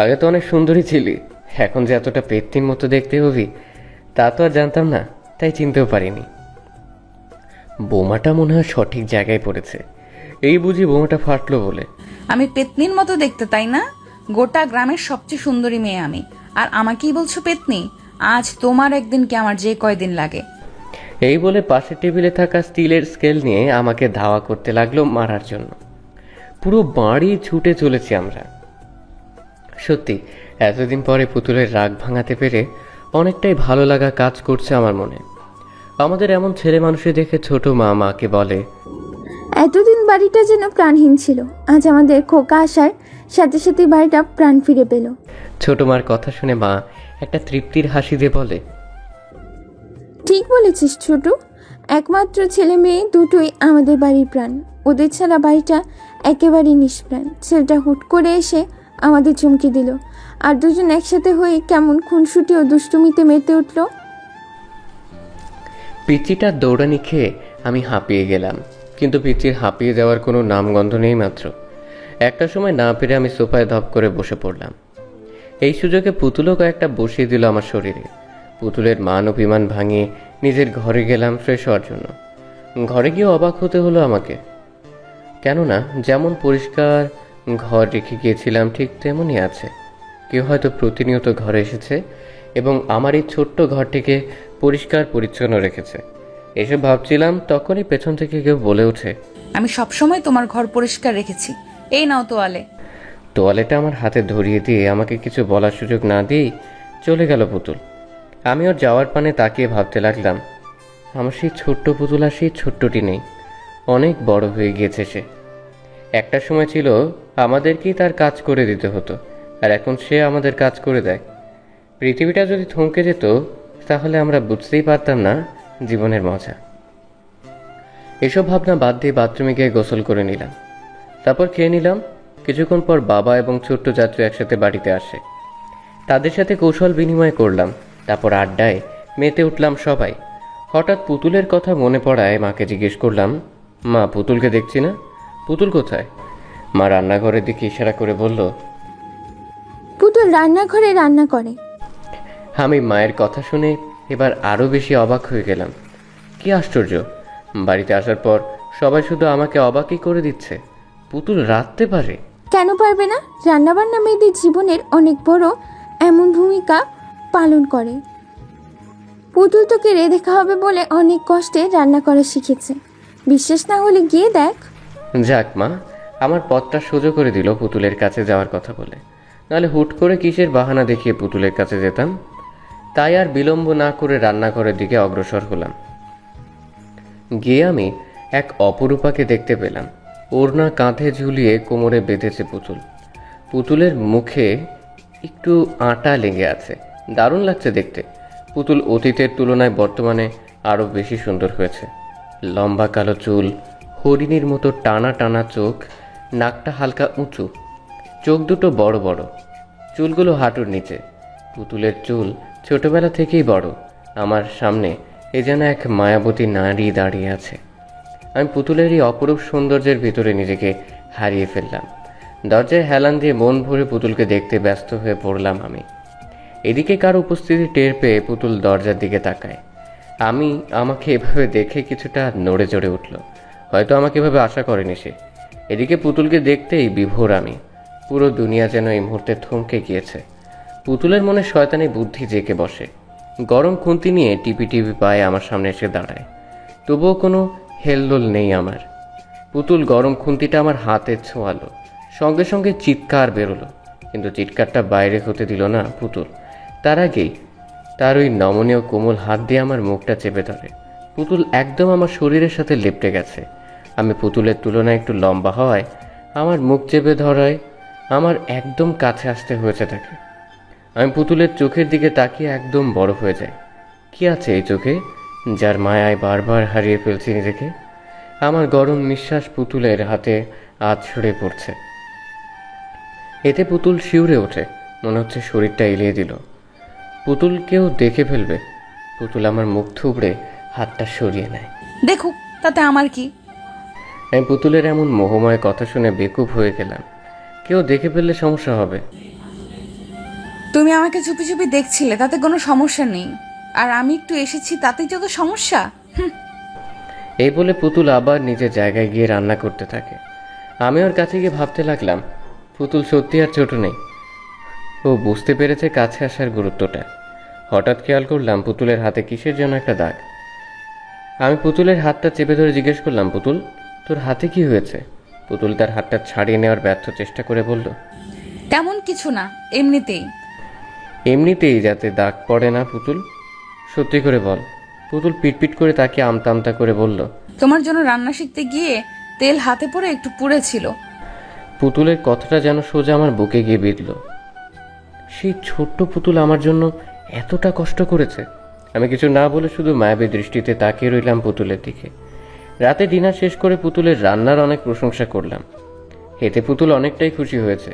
আগে তো অনেক সুন্দরী ছিলি, এখন যে এতটা পেত্তির মতো দেখতে হবি তা তো আর জানতাম না, তাই চিনতেও পারিনি। বোমাটা মনে হয় সঠিক জায়গায় পড়েছে, এই বুঝি বোমাটা ফাটলো বলে। আমি পেতনির মতো দেখতে, তাই না? গোটা গ্রামের সবচেয়ে সুন্দরী মেয়ে আমি, আর আমাকেই বলছো পেতনি? আজ তোমার একদিন কি আমার যে কয়দিন লাগে। এই বলে পাশের টেবিলে থাকা স্টিলের স্কেল নিয়ে আমাকে ধাওয়া করতে লাগলো মারার জন্য। পুরো বাড়ি ছুটে চলেছি আমরা। সত্যি এতদিন পরে পুতুলের রাগ ভাঙাতে পেরে অনেকটাই ভালো লাগা কাজ করছে আমার মনে। আমাদের এমন ছেলে মানুষই দেখে ছোট মা মাকে বলে, এতদিন বাড়িটা যেন প্রাণহীন ছিল, আজ আমাদের খোকা আসার সাথে সাথে বাড়িটা প্রাণ ফিরে পেল। ছোট মার কথা শুনে মা একটা তৃপ্তির হাসি দিয়ে বলে, ঠিক বলেছিস ছোট, একমাত্র ছেলে মেয়ে দুটোই আমাদের বাড়ির প্রাণ। ওদের ছাড়া বাড়িটা একেবারেই নিষ্প্রাণ। ছেলেটা হুট করে এসে আমাদের চমকে দিল, আর দুজন একসাথে হয়ে কেমন খুনসুটি ও দুষ্টুমিতে মেতে উঠল। পিচ্চিটার দৌড়ানি খেয়ে আমি হাঁপিয়ে গেলাম, কিন্তু পিচ্চির হাঁপিয়ে যাওয়ার কোনো নামগন্ধ নেই মাত্র। একটা সময় না পেরে আমি সোফায় ধপ করে বসে পড়লাম। এই সুযোগে পুতুলও কয়েকটা বসিয়ে দিল আমার শরীরে। পুতুলের মান অভিমান ভাঙিয়ে নিজের ঘরে গেলাম ফ্রেশ হওয়ার জন্য। ঘরে গিয়ে অবাক হতে হলো আমাকে, কেননা যেমন পরিষ্কার ঘর রেখে গিয়েছিলাম ঠিক তেমনই আছে। কেউ হয়তো প্রতিনিয়ত ঘরে এসেছে এবং আমার এই ছোট্ট ঘরটিকে পরিষ্কার পরিচ্ছন্ন রেখেছে। এসব ভাবছিলাম, তখনই পেছন থেকে কেউ বলে ওঠে, আমি সবসময় তোমার ঘর পরিষ্কার রেখেছি, এই নাও তোয়ালে। তোয়ালেটা আমার হাতে ধরিয়ে দিয়ে আমাকে কিছু বলার সুযোগ না দিয়েই চলে গেল পুতুল। আমি ওর যাওয়ার পানে তাকিয়ে ভাবতে লাগলাম, আমার সেই ছোট্ট পুতুল আর সেই ছোট্টটি নেই, অনেক বড় হয়ে গিয়েছে সে। একটা সময় ছিল আমাদেরকেই তার কাজ করে দিতে হতো, আর এখন সে আমাদের কাজ করে দেয়। পৃথিবীটা যদি থমকে যেত তাহলে আমরা বুঝতেই পারতাম না জীবনের মজা। এসব ভাবনা বাদ দিয়ে বাথরুমে গিয়ে গোসল করে নিলাম, তারপর খেয়ে নিলাম। কিছুক্ষণ পর বাবা এবং ছোট্ট যাত্রী একসাথে বাড়িতে আসে, তাদের সাথে কৌশল বিনিময় করলাম, তারপর আড্ডায় মেতে উঠলাম সবাই। হঠাৎ পুতুলের কথা মনে পড়ায় মাকে জিজ্ঞেস করলাম, মা পুতুলকে দেখছি না, পুতুল কোথায়? মা রান্নাঘরের দিকে ইশারা করে বলল, পুতুল রান্নাঘরে রান্না করে। আমি মায়ের কথা শুনে এবার আরও বেশি অবাক হয়ে গেলাম। কি আশ্চর্য, বাড়িতে আসার পর সবাই শুধু আমাকে অবাকই করে দিচ্ছে, পুতুল রাঁধতে পারে। কেন পারবে না? রান্নাবান্না মেয়েদের জীবনের অনেক বড় এমন ভূমিকা পালন করে। পুতুল তোকে রেঁধে খাওয়াবে বলে অনেক কষ্টে রান্না করা শিখেছে, বিশ্বাস না হলে গিয়ে দেখ। যাক মা, আমার পথটা সোজা করে দিল পুতুলের কাছে যাওয়ার কথা বলে, নাহলে হুট করে কিসের বাহানা দেখিয়ে পুতুলের কাছে যেতাম। তাই আর বিলম্ব না করে রান্নাঘরের দিকে অগ্রসর হলাম। গিয়ে আমি এক অপরূপাকে দেখতে পেলাম। ওড়না কাঁধে ঝুলিয়ে কোমরে বেঁধেছে পুতুল। পুতুলের মুখে একটু আটা লেগে আছে, দারুণ লাগছে দেখতে। পুতুল অতীতের তুলনায় বর্তমানে আরও বেশি সুন্দর হয়েছে। লম্বা কালো চুল, হরিণীর মতো টানা টানা চোখ, নাকটা হালকা উঁচু, চোখ দুটো বড় বড়, চুলগুলো হাঁটুর নিচে। পুতুলের চুল ছোটবেলা থেকেই বড়। আমার সামনে এ যেন এক মায়াবতী নারী দাঁড়িয়ে আছে। আমি পুতুলের এই অপরূপ সৌন্দর্যের ভিতরে নিজেকে হারিয়ে ফেললাম। দরজায় হেলান দিয়ে মন ভরে পুতুলকে দেখতে ব্যস্ত হয়ে পড়লাম আমি। এদিকে কারো উপস্থিতি টের পেয়ে পুতুল দরজার দিকে তাকায়। আমাকে এভাবে দেখে কিছুটা নড়ে চড়ে উঠল, হয়তো আমাকে এভাবে আশা করেনি সে। এদিকে পুতুলকে দেখতেই বিভোর আমি। পুরো দুনিয়া যেন এই মুহূর্তে থমকে গিয়েছে। পুতুলের মনে শয়তানি বুদ্ধি জেঁকে বসে। গরম খুন্তি নিয়ে টিপি টিপি পায়ে আমার সামনে এসে দাঁড়ায়। তবুও কোনো হেলদোল নেই আমার। পুতুল গরম খুন্তিটা আমার হাতে ছোঁয়ালো, সঙ্গে সঙ্গে চিৎকার বেরোলো, কিন্তু চিৎকারটা বাইরে হতে দিল না পুতুল। তার আগেই তার ওই নমনীয় কোমল হাত দিয়ে আমার মুখটা চেপে ধরে। পুতুল একদম আমার শরীরের সাথে লেপ্টে গেছে। আমি পুতুলের তুলনায় একটু লম্বা হওয়ায় আমার মুখ চেপে ধরায় আমার একদম কাছে আসতে হয়েছে তাকে। আমি পুতুলের চোখের দিকে তাকিয়ে একদম বড় হয়ে যাই। কি আছে এই চোখে যার মায়ায় বারবার হারিয়ে ফেলছি নিজেকে? আমার গরম নিঃশ্বাস পুতুলের হাতে আছড়ে পড়ছে। এতে পুতুল শিউরে ওঠে, মনে হচ্ছে শরীরটা এলিয়ে দিল। পুতুলকেও দেখে ফেলবে। পুতুল আমার মুখ থুবড়ে হাতটা সরিয়ে নেয়। দেখুক, তাতে আমার কি? আমি পুতুলের এমন মোহময় কথা শুনে বেকুব হয়ে গেলাম। কেউ দেখে ফেললে সমস্যা হবে। তুমি আমাকে চুপি চুপি দেখছিলে, তাতে কোনো সমস্যা নেই। আর আমি একটু এসেছি, তাতেই যত সমস্যা। এই বলে পুতুল আবার নিজের জায়গায় গিয়ে রান্না করতে থাকে। আমি ওর কাছে গিয়ে ভাবতে লাগলাম, পুতুল সত্যি আর ছোট নেই। ও বুঝতে পেরেছে কাছে আসার গুরুত্বটা। হঠাৎ খেয়াল করলাম পুতুলের হাতে কিসের জন্য একটা দাগ। আমি পুতুলের হাতটা চেপে ধরে জিজ্ঞেস করলাম, পুতুল তোর হাতে কি হয়েছে? পুতুল তার হাতটা ছাড়িয়ে নেওয়ার ব্যর্থ চেষ্টা করে বলল, তেমন কিছু না, এমনিতেই। এমনিতেই যাতে দাগ পড়ে না পুতুল, সত্যি করে বল। পুতুল পিটপিট করে তাকে আমতা আমতা করে বলল, তোমার জন্য রান্না শিখতে গিয়ে তেল হাতে পড়ে একটু পুড়েছিল। পুতুলের কথাটা যেন সোজা আমার বুকে গিয়ে বিঁধল। সেই ছোট্ট পুতুল আমার জন্য এতটা কষ্ট করেছে। আমি কিছু না বলে শুধু মায়াবী দৃষ্টিতে তাকিয়ে রইলাম পুতুলের দিকে। রাতে ডিনার শেষ করে পুতুলের রান্নার অনেক প্রশংসা করলাম। এতে পুতুল অনেকটাই খুশি হয়েছে।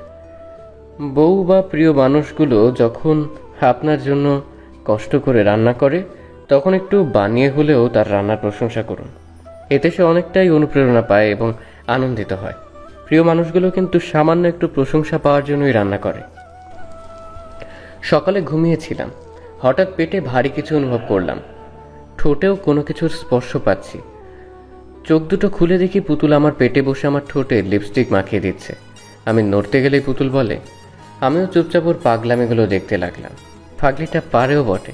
বউ বা প্রিয় মানুষগুলো যখন আপনার জন্য কষ্ট করে রান্না করে, তখন একটু বানিয়ে হলেও তার রান্নার প্রশংসা করুন। এতে সে অনেকটাই অনুপ্রেরণা পায় এবং আনন্দিত হয়। প্রিয় মানুষগুলো কিন্তু সামান্য একটু প্রশংসা পাওয়ার জন্যই রান্না করে। সকালে ঘুমিয়েছিলাম, হঠাৎ পেটে ভারী কিছু অনুভব করলাম। ঠোঁটেও কোনো কিছুর স্পর্শ পাচ্ছি। চোখ দুটো খুলে দেখি পুতুল আমার পেটে বসে আমার ঠোঁটে লিপস্টিক মাখিয়ে দিচ্ছে। আমি নড়তে গেলেই পুতুল বলে। আমিও চুপচাপ ওর পাগলামিগুলো দেখতে লাগলাম। পাগলিটা পারেও বটে,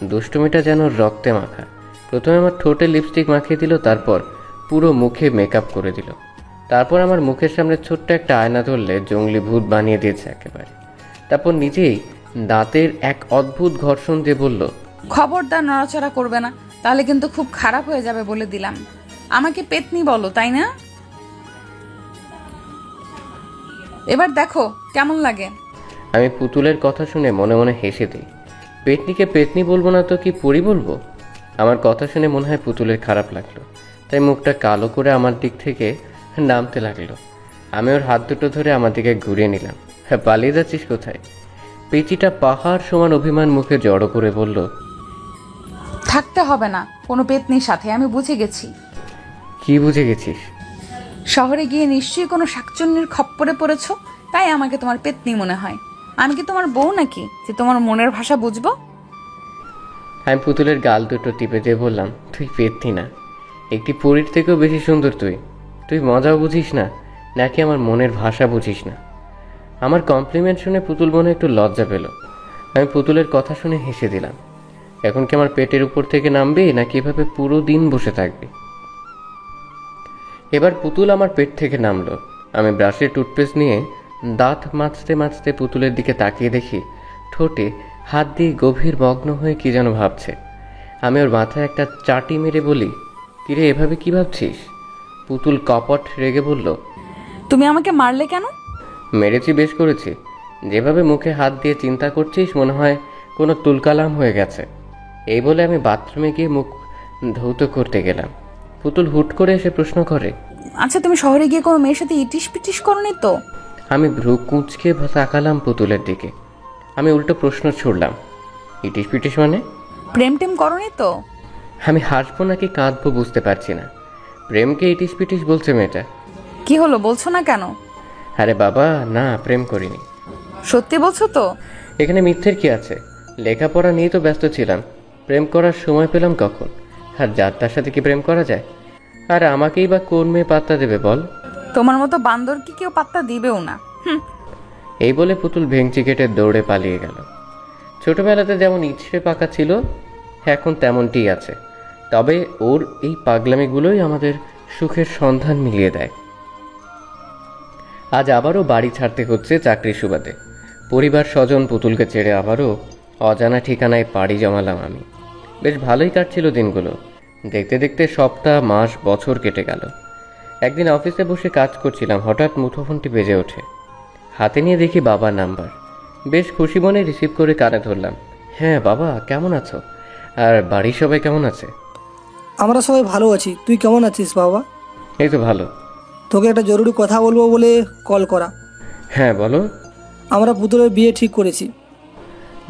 দুষ্টুমিটা যেন রক্তে মাখা। প্রথমে আমার ঠোঁটে লিপস্টিক মাখিয়ে দিল, তারপর পুরো মুখে মেকআপ করে দিল। তারপর আমার মুখের সামনে ছোট্ট একটা আয়না ধরলে জঙ্গলি ভূত বানিয়ে দিয়েছে একেবারে। তারপর নিজেই দাঁতের এক অদ্ভুত ঘর্ষণ দিয়ে বলল, খবরদার নড়াচড়া করবে না, তাহলে কিন্তু খুব খারাপ হয়ে যাবে বলে দিলাম। আমাকে পেতনি বলো, তাই না? এবার দেখো কেমন লাগে। আমি পুতুলের কথা শুনে মনে মনে হেসে দিই। পেতনিকে পেতনি বলবো না তো কি পরি বলবো? আমার কথা শুনে মনে হয় পুতুলের খারাপ লাগলো, তাই মুখটা কালো করে আমার দিক থেকে নামতে লাগলো। আমি ওর হাত দুটো ধরে আমার দিকে ঘুরিয়ে নিলাম। হ্যাঁ, পালিয়ে যাচ্ছিস কোথায়? পেঁচিটা পাহাড় সমান অভিমান মুখে জড়ো করে বলল, থাকতে হবে না কোনো পেতনির সাথে, আমি বুঝে গেছি। কি বুঝে গেছিস? শহরে গিয়ে নিশ্চয়ই কোনো শাকচুন্নির খপ্পরে পড়েছো, তাই আমাকে তোমার পেতনি মনে হয়। আমি কি তোমার বউ নাকি যে তোমার মনের ভাষা বুঝবো? আমি পুতুলের গাল দুটো টিপে দিয়ে বললাম, তুই পেতনি না, একটি পরীর থেকেও বেশি সুন্দর তুই। তুই মজাও বুঝিস না, নাকি আমার মনের ভাষা বুঝিস না? আমার কমপ্লিমেন্ট শুনে পুতুল মনে একটু লজ্জা পেল। আমি পুতুলের কথা শুনে হেসে দিলাম। এখন কি আমার পেটের উপর থেকে নামবে, নাকি এভাবে পুরো দিন বসে থাকবে? এবার পুতুল আমার পেট থেকে নামলো। আমি ব্রাশের টুথপেস্ট নিয়ে দাঁত মাজতে মাজতে পুতুলের দিকে তাকিয়ে দেখি ঠোঁটে হাত দিয়ে গভীর মগ্ন হয়ে কি যেন ভাবছে। আমি ওর মাথায় একটা চাটি মেরে বলি, কিরে এভাবে কি ভাবছিস? পুতুল কপট রেগে বলল, তুমি আমাকে মারলে কেন? মেরেছি, বেশ করেছি। যেভাবে মুখে হাত দিয়ে চিন্তা করছিস মনে হয় কোনো তুলকালাম হয়ে গেছে। এই বলে আমি বাথরুমে গিয়ে মুখ ধৌত করতে গেলাম। পুতুল হুট করে এসে প্রশ্ন করে, আচ্ছা তুমি শহরে গিয়ে কোনো মেয়ের সাথে ইটিস পিটিস করনি তো? আমি ভ্রু কুঁচকে তাকালাম পুতুলের দিকে। আমি উল্টো প্রশ্ন ছুড়লাম, ইটিস পিটিস মানে? প্রেম টেম করনি তো? আমি হাসবো নাকি কাঁদবো বুঝতে পারছি না। প্রেমকে ইটিস পিটিস বলছে মেয়েটা। কি হলো, বলছো না কেন? আরে বাবা না, প্রেম করিনি। সত্যি বলছো তো? এখানে মিথ্যের কি আছে? লেখাপড়া নিয়ে তো ব্যস্ত ছিলাম, প্রেম করার সময় পেলাম কখন? আর যার তার সাথে কি প্রেম করা যায়? আর আমাকেই বা কোন মেয়ে পাত্তা দেবে বল? তোমার মতো বান্দর কি কেউ পাত্তা দিবেও না। এই বলে পুতুল ভেঙচি কেটে দৌড়ে পালিয়ে গেল। ছোটবেলাতে যেমন ইচ্ছে পাকা ছিল এখন তেমনটিই আছে, তবে ওর এই পাগলামিগুলোই আমাদের সুখের সন্ধান মিলিয়ে দেয়। আজ আবারও বাড়ি ছাড়তে হচ্ছে চাকরির সুবাদে। পরিবার স্বজন পুতুলকে ছেড়ে আবারও অজানা ঠিকানায় পাড়ি জমালাম আমি। বেশ ভালোই কাটছিল দিনগুলো। দেখতে দেখতে সপ্তাহ, মাস, বছর কেটে গেল। একদিন অফিসে বসে কাজ করছিলাম, হঠাৎ মুঠোফোনটি বেজে ওঠে। হাতে নিয়ে দেখি বাবার নাম্বার। বেশ খুশি মনে রিসিভ করে কানে ধরলাম। হ্যাঁ বাবা, কেমন আছো? আর বাড়ির সবাই কেমন আছে? আমরা সবাই ভালো আছি, তুই কেমন আছিস বাবা? এই তো ভালো। তোকে একটা জরুরি কথা বলবো বলে কল করা। হ্যাঁ বলো। আমরা পুতুলের বিয়ে ঠিক করেছি।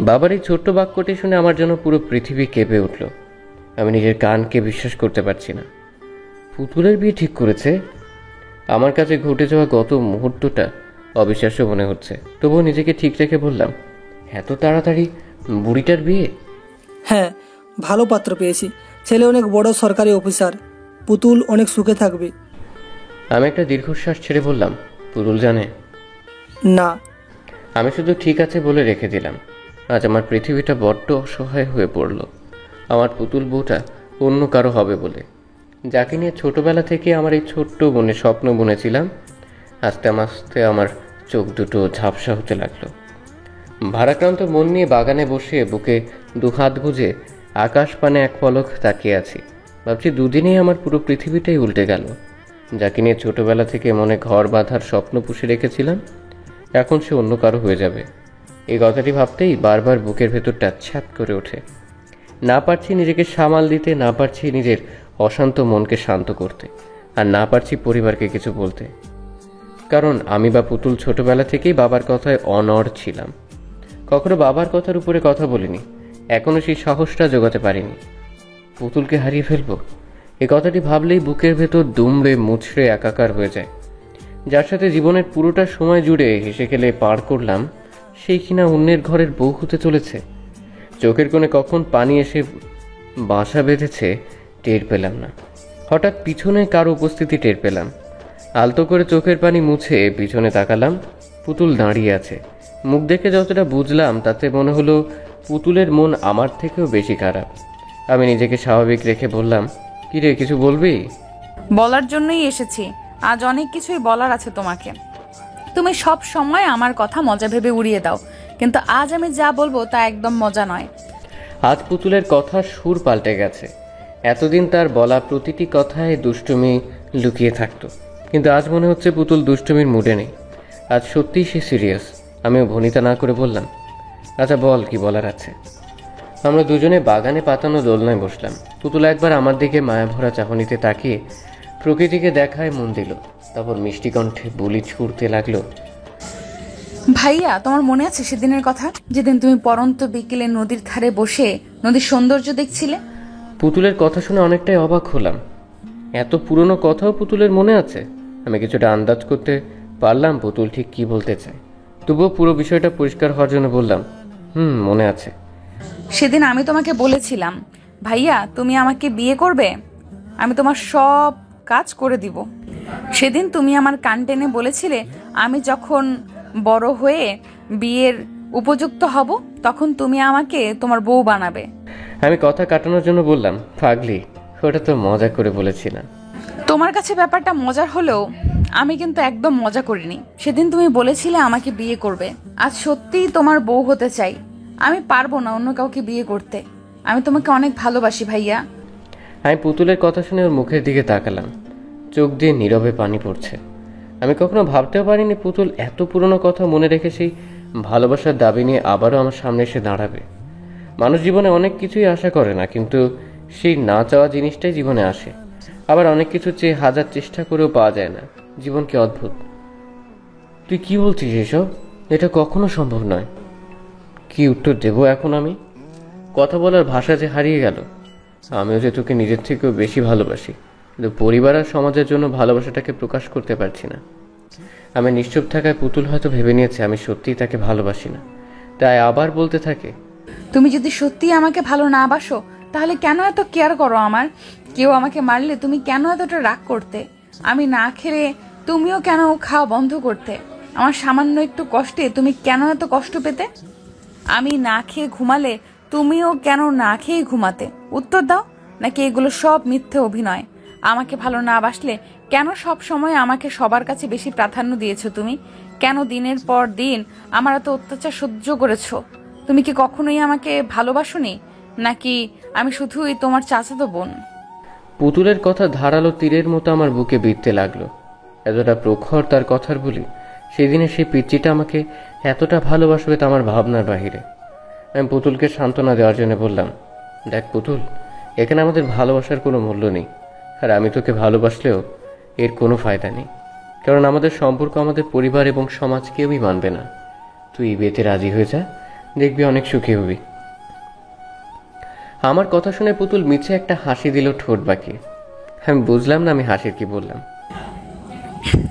বাবার এই ছোট্ট বাক্যটি শুনে আমার জন্য পুরো পৃথিবী কেঁপে উঠল। আমি নিজের কানকে বিশ্বাস করতে পারছি না। পুতুলের বিয়ে ঠিক করেছে? আমার কাছে ঘটে যাওয়া গত মুহূর্তটা অবিশ্বাস্য মনে হচ্ছে, তবুও নিজেকে ঠিক রেখে বললাম, এত তাড়াতাড়ি বুড়িটার বিয়ে? হ্যাঁ, ভালো পাত্র পেয়েছি। ছেলে অনেক বড় সরকারি অফিসার। পুতুল অনেক সুখে থাকবে। আমি একটা দীর্ঘশ্বাস ছেড়ে বললাম, পুতুল জানে? না। আমি শুধু ঠিক আছে বলে রেখে দিলাম। আজ আমার পৃথিবীটা বড্ড অসহায় হয়ে পড়ল। আমার পুতুল বউটা অন্য কারো হবে বলে, যাকে নিয়ে ছোটবেলা থেকে আমার এই ছোট্ট বোনের স্বপ্ন বুনেছিলাম, আস্তে আস্তে আমার চোখ দুটো ঝাপসা হতে লাগলো। ভারাক্রান্ত মন নিয়ে বাগানে বসে বুকে দুহাত গুজে আকাশ পানে এক পলক তাকিয়ে আছি। ভাবছি দুদিনেই আমার পুরো পৃথিবীটাই উল্টে গেল। যাকে নিয়ে ছোটবেলা থেকে মনে ঘর বাঁধার স্বপ্ন পুষে রেখেছিলাম, এখন সে অন্য কারো হয়ে যাবে। এই কথাটি ভাবতেই বারবার বুকের ভেতরটা ছ্যাত করে ওঠে। না পারছি নিজেকে সামাল দিতে, না পারছি নিজের অশান্ত মনকে শান্ত করতে, আর না পারছি পরিবারকে কিছু বলতে। কারণ আমি বা পুতুল ছোটবেলা থেকেই বাবার কথায় অনড় ছিলাম। কখনো বাবার কথার উপরে কথা বলিনি, এখনো সেই সাহসটা জোগাতে পারিনি। পুতুলকে হারিয়ে ফেলবো, এ কথাটি ভাবলেই বুকের ভেতর দুমড়ে মুচড়ে একাকার হয়ে যায়। যার সাথে জীবনের পুরোটা সময় জুড়ে হেসে খেলে পার করলাম, সেই কিনা অন্যের ঘরের বউ হতে চলেছে। চোখের কোণে কখন পানি এসে বাসা বেঁধেছে টের পেলাম না। হঠাৎ পিছনে কারো উপস্থিতি টের পেলাম। আলতো করে চোখের পানি মুছে পিছনে তাকালাম। পুতুল দাঁড়িয়ে আছে। মুখ দেখে যতটা বুঝলাম তাতে মনে হলো পুতুলের মন আমার থেকেও বেশি খারাপ। আমি নিজেকে স্বাভাবিক রেখে বললাম, কিরে, কিছু বলবি? বলার জন্যই এসেছি। আজ অনেক কিছুই বলার আছে তোমাকে। তুমি সব সময় আমার কথা মজা ভেবে উড়িয়ে দাও, কিন্তু আজ আমি যা বলবো তা একদম মজা নয়। আজ পুতুলের কথার সুর পাল্টে গেছে। এতদিন তার বলা প্রতিটি কথায় দুষ্টুমি লুকিয়ে থাকতো, কিন্তু আজ মনে হচ্ছে পুতুল দুষ্টুমির মুডে নেই। আজ সত্যিই সে সিরিয়াস। আমিও ভনিতা না করে বললাম, আচ্ছা বল, কি বলার আছে? আমরা দুজনে বাগানে পাতানো দোলনায় বসলাম। পুতুল একবার আমার দিকে মায়াভরা চাহনিতে তাকিয়ে প্রকৃতিকে দেখায় মন দিল, তারপর মিষ্টি কণ্ঠে বুলি ছুড়তে লাগলো, ভাইয়া, তোমার মনে আছে সেদিনের কথা, যেদিন তুমি পরন্ত বিকেলে নদীর ধারে বসে নদীর সৌন্দর্য দেখছিলে? পুতুলের কথা শুনে অনেকটাই অবাক হলাম। এত পুরনো কথাও পুতুলের মনে আছে? আমি কিছুটা আন্দাজ করতে পারলাম পুতুল ঠিক কি বলতে চায়, তবুও পুরো বিষয়টা পরিষ্কার হওয়ার জন্য বললাম, মনে আছে। সেদিন আমি তোমাকে বলেছিলাম, ভাইয়া তুমি আমাকে বিয়ে করবে, আমি তোমার সব কাজ করে দিব। সেদিন তুমি আমার কান টেনে বলেছিলে, আমি যখন বড় হয়ে বিয়ের উপযুক্ত হব তখন তুমি আমাকে তোমার বউ বানাবে। আমি কথা কাটানোর জন্য বললাম, পাগলি, ওটা তো মজা করে বলেছি না। তোমার কাছে ব্যাপারটা মজার হলেও আমি কিন্তু একদম মজা করিনি। সেদিন তুমি বলেছিলে আমাকে বিয়ে করবে। আজ সত্যিই তোমার বউ হতে চাই। আমি পারবো না অন্য কাউকে বিয়ে করতে। আমি তোমাকে অনেক ভালোবাসি ভাইয়া। আমি পুতুলের কথা শুনে ওর মুখের দিকে তাকালাম। চোখ দিয়ে নীরবে পানি পড়ছে। আমি কখনো ভাবতেও পারিনি পুতুল এত পুরনো কথা মনে রেখে সেই ভালোবাসার দাবি নিয়ে আবারও আমার সামনে এসে দাঁড়াবে। মানুষ জীবনে অনেক কিছুই আশা করে না, কিন্তু সেই না চাওয়া জিনিসটাই জীবনে আসে। আবার অনেক কিছু চেয়ে হাজার চেষ্টা করেও পাওয়া যায় না। জীবন কি অদ্ভুত! তুই কি বলছিস এসব? এটা কখনো সম্ভব নয়। কি উত্তর দেব এখন আমি? কথা বলার ভাষা যে হারিয়ে গেল। আমিও যে তোকে নিজের থেকেও বেশি ভালোবাসি, কিন্তু পরিবার আর সমাজের জন্য ভালোবাসাটাকে প্রকাশ করতে পারছি না। আমি নিশ্চুপ থাকায় পুতুল হয়তো ভেবে নিয়েছে আমি সত্যিই তাকে ভালোবাসি না, তাই আবার বলতে থাকে, তুমি যদি সত্যিই আমাকে ভালো না বাসো তাহলে কেন এত কেয়ার করো আমার? কেউ আমাকে মারলে তুমি কেন এতটা রাগ করতে? আমি না খেলে তুমিও কেন খাওয়া বন্ধ করতে? আমার সামান্য একটু কষ্টে তুমি কেন এত কষ্ট পেতে? আমি না খেয়ে ঘুমালে তুমিও কেন না খেয়ে ঘুমাতে? উত্তর দাও। নাকি এগুলো সব মিথ্যে অভিনয়? আমাকে ভালো না বাসলে কেন সব সময় আমাকে সবার কাছে বেশি প্রাধান্য দিয়েছো তুমি? কেন দিনের পর দিন আমার এত অত্যাচার সহ্য করেছো? তুমি কি কখনোই আমাকে ভালোবাসোনি? নাকি আমি শুধুই তোমার চাচাতো বোন? পুতুলের কথা ধারালো তীরের মতো আমার বুকে বিঁধতে লাগলো। এতটা প্রখর তার কথার বলি, সেদিনে সেই পিচ্চিটা আমাকে এতটা ভালোবাসবে তা আমার ভাবনার বাহিরে। আমি পুতুলকে সান্ত্বনা দেওয়ার জন্য বললাম, দেখ পুতুল, এখানে আমাদের ভালোবাসার কোনো মূল্য নেই, আর আমি তোকে ভালোবাসলেও এর কোনো ফায়দা নেই, কারণ আমাদের সম্পর্ক আমাদের পরিবার এবং সমাজ কেউই মানবে না। তুই এই বিয়েতে রাজি হয়ে যা, দেখবি অনেক সুখী হবি। আমার কথা শুনে পুতুল মিছে একটা হাসি দিল ঠোঁট বাঁকিয়ে। আমি বুঝলাম না আমি হাসির কি বললাম।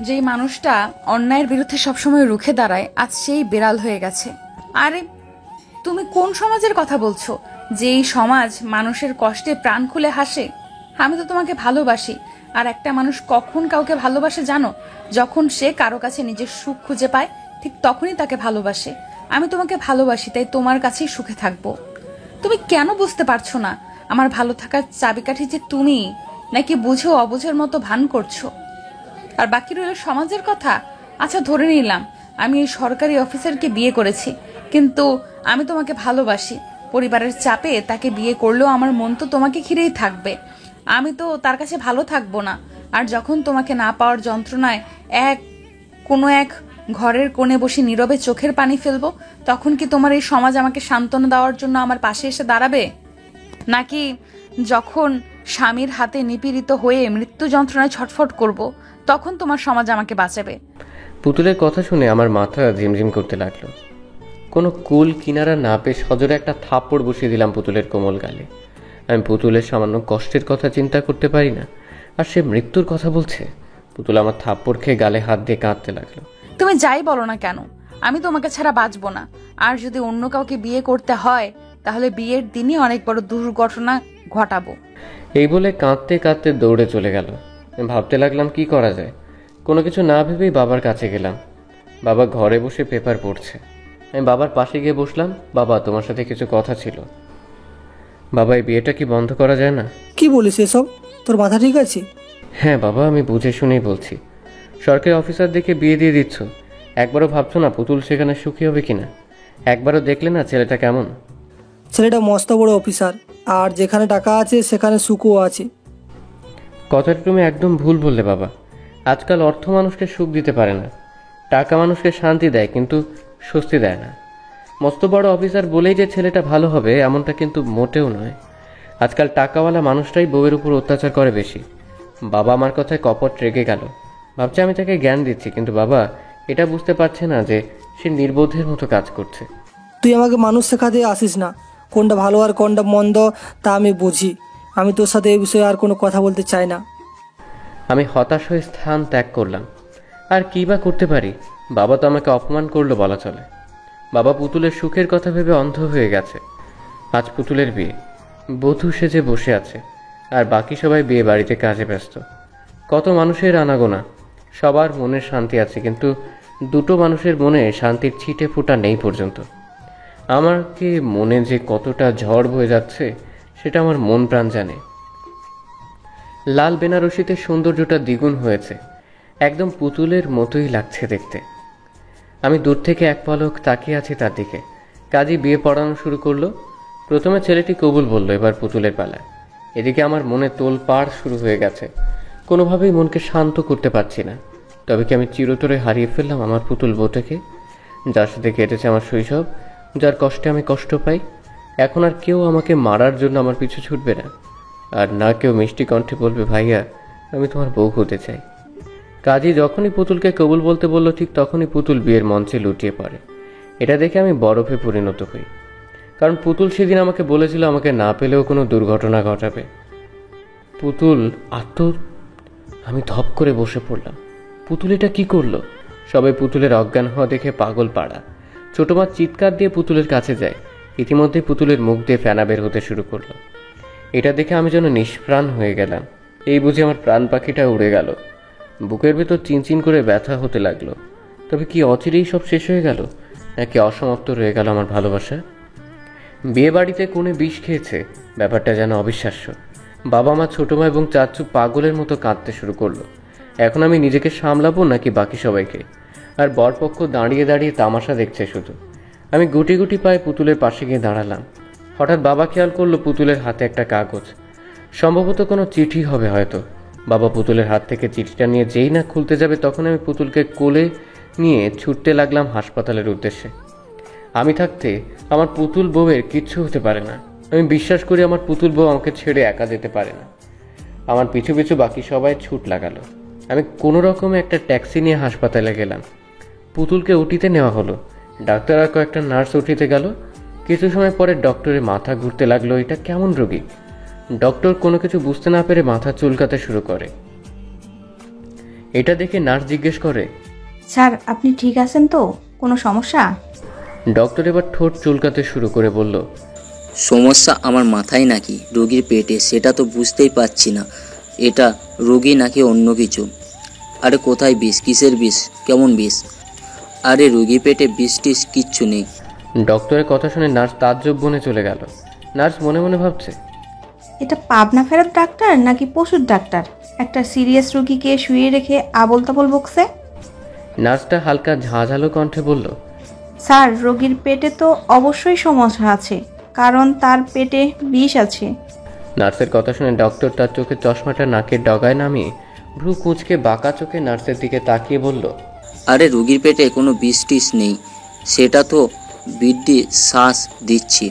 যেই মানুষটা অন্যায়ের বিরুদ্ধে সবসময় রুখে দাঁড়ায় আজ সেই বেড়াল হয়ে গেছে। আরে তুমি কোন সমাজের কথা বলছো? যেই সমাজ মানুষের কষ্টে প্রাণ খুলে হাসে। আমি তো তোমাকে ভালোবাসি। আর একটা মানুষ কখন কাউকে ভালোবাসে জানো? যখন সে কারো কাছে নিজের সুখ খুঁজে পায়, ঠিক তখনই তাকে ভালোবাসে। আমি তোমাকে ভালোবাসি, তাই তোমার কাছেই সুখে থাকবো। তুমি কেন বুঝতে পারছো না আমার ভালো থাকার চাবিকাঠি যে তুমি? নাকি বুঝেও অবুঝের মতো ভান করছো? আর বাকি রইল সমাজের কথা। আচ্ছা ধরে নিলাম আমি এই সরকারি অফিসারকে বিয়ে করেছি, কিন্তু আমি তোমাকে ভালোবাসি। পরিবারের চাপে তাকে বিয়ে করলেও আমার মন তো তোমাকে ঘিরেই থাকবে। আমি তো তার কাছে ভালো থাকবো না। আর যখন তোমাকে না পাওয়ার যন্ত্রণায় কোনো এক ঘরের কোণে বসে নীরবে চোখের পানি ফেলবো, তখন কি তোমার এই সমাজ আমাকে সান্ত্বনা দেওয়ার জন্য আমার পাশে এসে দাঁড়াবে? নাকি যখন স্বামীর হাতে নিপীড়িত হয়ে মৃত্যু যন্ত্রণায় ছটফট করব, তখন তোমার সমাজ আমাকে বাঁচাবে? পুতুলের কথা শুনে আমার মাথা ঝিমঝিম করতে লাগলো। কোনো কুল কিনারা না পেয়ে সজোরে একটা থাপ্পড় বসিয়ে দিলাম পুতুলের কোমল গালে। আমি পুতুলের সামান্য কষ্টের কথা চিন্তা করতে পারি না, আর সে মৃত্যুর কথা বলছে। পুতুল আমার থাপ্পড় খেয়ে গালে হাত দিয়ে কাঁদতে লাগলো। তুমি যাই বলো না কেন, আমি তোমাকে ছাড়া বাঁচবো না। আর যদি অন্য কাউকে বিয়ে করতে হয়, তাহলে বিয়ের দিনই অনেক বড় দুর্ঘটনা ঘটাবো। এই বলে কাঁদতে কাঁদতে দৌড়ে চলে গেল। আমি ভাবতে লাগলাম কি করা যায়। কোনো কিছু না ভেবেই বাবার কাছে গেলাম। বাবা ঘরে বসে পেপার পড়ছে। আমি বাবার পাশে গিয়ে বসলাম। বাবা, তোমার সাথে কিছু কথা ছিল। বাবা, এই বিয়েটা কি বন্ধ করা যায় না? কি বলিস এসব? তোর মাথা ঠিক আছে? হ্যাঁ বাবা, আমি বুঝে শুনেই বলছি। সরকারি অফিসার দেখে বিয়ে দিয়ে দিচ্ছ, একবারও ভাবছো না পুতুল সেখানে সুখী হবে কিনা? একবারও দেখলে না ছেলেটা কেমন? ছেলেটা মস্ত বড় অফিসার, আর যেখানে টাকা আছে সেখানে সুখও আছে। কথাটা তুমি একদম ভুল বললে বাবা। আজকাল অর্থ মানুষকে সুখ দিতে পারে না। টাকা মানুষকে শান্তি দেয়, কিন্তু স্বস্তি দেয় না। মস্ত বড় অফিসার বলেই যে ছেলেটা ভালো হবে এমনটা কিন্তু মোটেও নয়। আজকাল টাকাওয়ালা মানুষটাই বউয়ের উপর অত্যাচার করে বেশি। বাবা আমার কথায় কপট রেগে গেল। ভাবছে আমি তাকে জ্ঞান দিচ্ছি, কিন্তু বাবা এটা বুঝতে পারছে না যে সে নির্বোধের মতো কাজ করছে। তুই আমাকে মানুষ শেখাতে আসিস না। কোনটা ভালো আর কোনটা মন্দ তা আমি বুঝি। আমি তোর সাথে এই বিষয়ে আর কোনো কথা বলতে চাই না। আমি হতাশ হয়ে স্থান ত্যাগ করলাম। আর কী বা করতে পারি? বাবা তো আমাকে অপমান করলো বলা চলে। বাবা পুতুলের সুখের কথা ভেবে অন্ধ হয়ে গেছে। আজ পুতুলের বিয়ে, বধূ সেজে বসে আছে, আর বাকি সবাই বিয়ে বাড়িতে কাজে ব্যস্ত। কত মানুষের আনাগোনা, সবার মনের শান্তি আছে, কিন্তু দুটো মানুষের মনে শান্তির ছিটে ফোঁটা নেই পর্যন্ত। আমাকে মনে যে কতটা ঝড় বয়ে যাচ্ছে সেটা আমার মন প্রাণ জানে। লাল বেনারসিতে সৌন্দর্যটা দ্বিগুণ হয়েছে, একদম পুতুলের মতোই লাগছে দেখতে। আমি দূর থেকে এক পলক তাকিয়ে আছি তার দিকে। কাজী বিয়ে পড়ানো শুরু করলো। প্রথমে ছেলেটি কবুল বলল, এবার পুতুলের পালা। এদিকে আমার মনে তোলপাড় শুরু হয়ে গেছে। কোনোভাবেই মনকে শান্ত করতে পারছি না। তবে কি আমি চিরতরে হারিয়ে ফেললাম আমার পুতুল বউটাকে, যার সাথে কেটেছে আমার শৈশব, যার কষ্টে আমি কষ্ট পাই? এখন আর কেউ আমাকে মারার জন্য আমার পিছু ছুটবে না, আর না কেউ মিষ্টি কণ্ঠে বলবে, ভাইয়া আমি তোমার বউ হতে চাই। কাজী যখনই পুতুলকে কবুল বলতে বলল, ঠিক তখনই পুতুল বিয়ের মঞ্চে লুটিয়ে পড়ে। এটা দেখে আমি বরফে পরিণত হই, কারণ পুতুল সেদিন আমাকে বলেছিল আমাকে না পেলেও কোনো দুর্ঘটনা ঘটাবে। পুতুল আমি ধপ করে বসে পড়লাম। পুতুল এটা কি করলো? সবাই পুতুলের অজ্ঞান হওয়া দেখে পাগল পাড়া। ছোট মা চিৎকার দিয়ে পুতুলের কাছে যায়। ইতিমধ্যে পুতুলের মুখ দিয়ে ফেনা বের হতে শুরু করলো। এটা দেখে আমি যেন নিষ্প্রাণ হয়ে গেলাম। এই বুঝে আমার প্রাণ পাখিটা উড়ে গেল। বুকের ভেতর চিনচিন করে ব্যথা হতে লাগলো। তবে কি অচিরেই সব শেষ হয়ে গেল, নাকি অসমাপ্ত রয়ে গেল আমার ভালোবাসা? বিয়ে বাড়িতে কোণে বিষ খেয়েছে, ব্যাপারটা যেন অবিশ্বাস্য। বাবা মা, ছোট মা এবং চাচু পাগলের মতো কাঁদতে শুরু করলো। এখন আমি নিজেকে সামলাবো নাকি বাকি সবাইকে? আর বরপক্ষ দাঁড়িয়ে দাঁড়িয়ে তামাশা দেখছে শুধু। আমি গুটি গুটি পায়ে পুতুলের পাশে গিয়ে দাঁড়ালাম। হঠাৎ বাবা খেয়াল করলো পুতুলের হাতে একটা কাগজ, সম্ভবত কোনো চিঠি হবে হয়তো। বাবা পুতুলের হাত থেকে চিঠিটা নিয়ে যেই না খুলতে যাবে, তখন আমি পুতুলকে কোলে নিয়ে ছুটতে লাগলাম হাসপাতালের উদ্দেশ্যে। আমি থাকতে আমার পুতুল বউয়ের কিচ্ছু হতে পারে না। আমি বিশ্বাস করি আমার পুতুল বউ আমাকে ছেড়ে একা যেতে পারে না। আমার পিছু পিছু বাকি সবাই ছুট লাগালো। আমি কোনো রকমে একটা ট্যাক্সি নিয়ে হাসপাতালে গেলাম। পুতুলকে ওটিতে নেওয়া হলো। ডাক্তার আর কয়েকটা নার্স ওটিতে গেল। কিছু সময় পরে ডক্টরের মাথা ঘুরতে লাগলো। এটা কেমন রোগী? ডক্টর কোনো কিছু বুঝতে না পেরে মাথা চুলকাতে শুরু করে। এটা দেখে নার্স জিজ্ঞেস করে, স্যার আপনি ঠিক আছেন তো? কোনো সমস্যা? ডক্টর এবার ঠোঁট চুলকাতে শুরু করে বলল, সমস্যা আমার মাথায় নাকি রোগীর পেটে, সেটা তো বুঝতেই পারছি না। এটা রোগী নাকি অন্য কিছু? আরে কোথায় বিষ? কিসের বিষ? কেমন বিষ? আরে রোগী পেটে বিষ টিষ কিচ্ছু নেই। ডক্টরের কথা শুনে নার্স তাজ্জব বনে চলে গেল। নার্স মনে মনে ভাবছে, এটা পাবনা ফেরত ডাক্তার নাকি পশুর ডাক্তার? একটা সিরিয়াস রোগীকে শুয়ে রেখে আবল তাবল বকছে। নার্সটা হালকা ঝাঁঝালো কণ্ঠে বলল, স্যার রোগীর পেটে তো অবশ্যই সমস্যা আছে, কারণ তার পেটে বিষ আছে। নার্সের কথা শুনে ডক্টর তার চোখে চশমাটা নাকের ডগায় নামিয়ে ভ্রু কুঁচকে বাঁকা চোখে নার্সের দিকে তাকিয়ে বলল, আরে রোগীর পেটে কোনো বিষ টিষ নেই, সেটা তো বৃদ্ধি শ্বাস দিচ্ছি।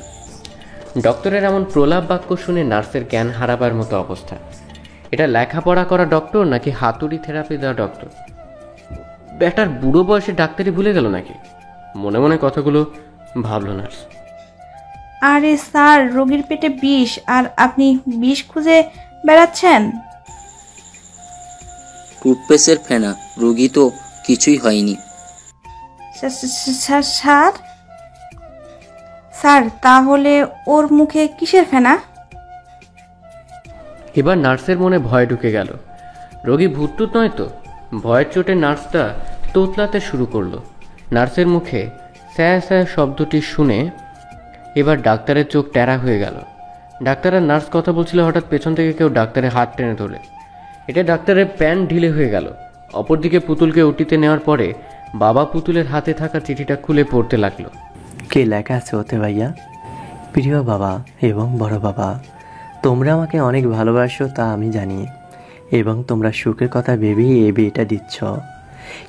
ডক্টরের এমন প্রলাপ বাক্য শুনে নার্সের জ্ঞান হারাবার মতো অবস্থা। এটা লেখাপড়া করা ডক্টর নাকি হাতুড়ি থেরাপি দেওয়া ডক্টর? ব্যাটার বুড়ো বয়সে ডাক্তারি ভুলে গেল নাকি? মনে মনে কথাগুলো ভাবল নার্স। আরে স্যার রোগীর পেটে বিষ আর আপনি বিষ খুঁজে বেড়াচ্ছেন? টুথপেস্টের ফেনা, রোগী তো কিছুই হয়নি। স্যার স্যার স্যার তাহলে ওর মুখে কিসের ফেনা? এবার নার্সের মনে ভয় ঢুকে গেল। রোগী ভূতটুত নয় তো? ভয়ের চোটে নার্সটা তোতলাতে শুরু করলো। নার্সের মুখে স্যাঁ স্যাঁ শব্দটি শুনে এবার ডাক্তারের চোখ ট্যারা হয়ে গেল। ডাক্তার আর নার্স কথা বলছিল, হঠাৎ পেছন থেকে কেউ ডাক্তারের হাত টেনে ধরে। এটা ডাক্তারের প্যান্ট ঢিলে হয়ে গেল। অপরদিকে পুতুলকে ওটিতে নেওয়ার পরে বাবা পুতুলের হাতে থাকা চিঠিটা খুলে পড়তে লাগলো। কে লেখা আছে ওতে ভাইয়া? প্রিয় বাবা এবং বড় বাবা, তোমরা আমাকে অনেক ভালোবাসো তা আমি জানি, এবং তোমরা সুখের কথা ভেবেই এই বিয়েটা দিচ্ছ।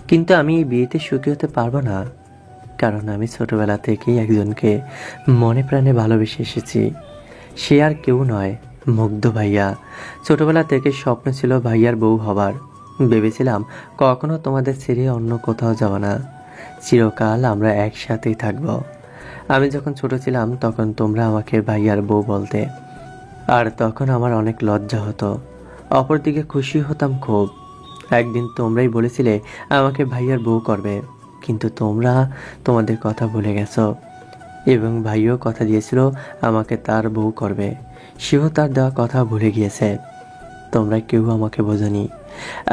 কিন্তু আমি এই বিয়েতে সুখী হতে পারবো না, কারণ আমি ছোটবেলা থেকেই একজনকে মনে প্রাণে ভালোবেসে এসেছি। সে আর কেউ নয়, মুগ্ধ ভাইয়া। ছোটবেলা থেকে স্বপ্ন ছিল ভাইয়ার বউ হবার। ভেবেছিলাম কখনো তোমাদের ছেড়ে অন্য কোথাও যাব না, চিরকাল আমরা একসাথেই থাকব। আমি যখন ছোট ছিলাম তখন তোমরা আমাকে ভাইয়ার বউ বলতে, আর তখন আমার অনেক লজ্জা হতো, অপরদিকে খুশি হতাম খুব। একদিন তোমরাই বলেছিলে আমাকে ভাইয়ার বউ করবে, কিন্তু তোমরা তোমাদের কথা ভুলে গেছো, এবং ভাইও কথা দিয়েছিল আমাকে তার বউ করবে। সেও তার দেওয়া কথা ভুলে গিয়েছে। তোমরা কেউ আমাকে বোঝনি।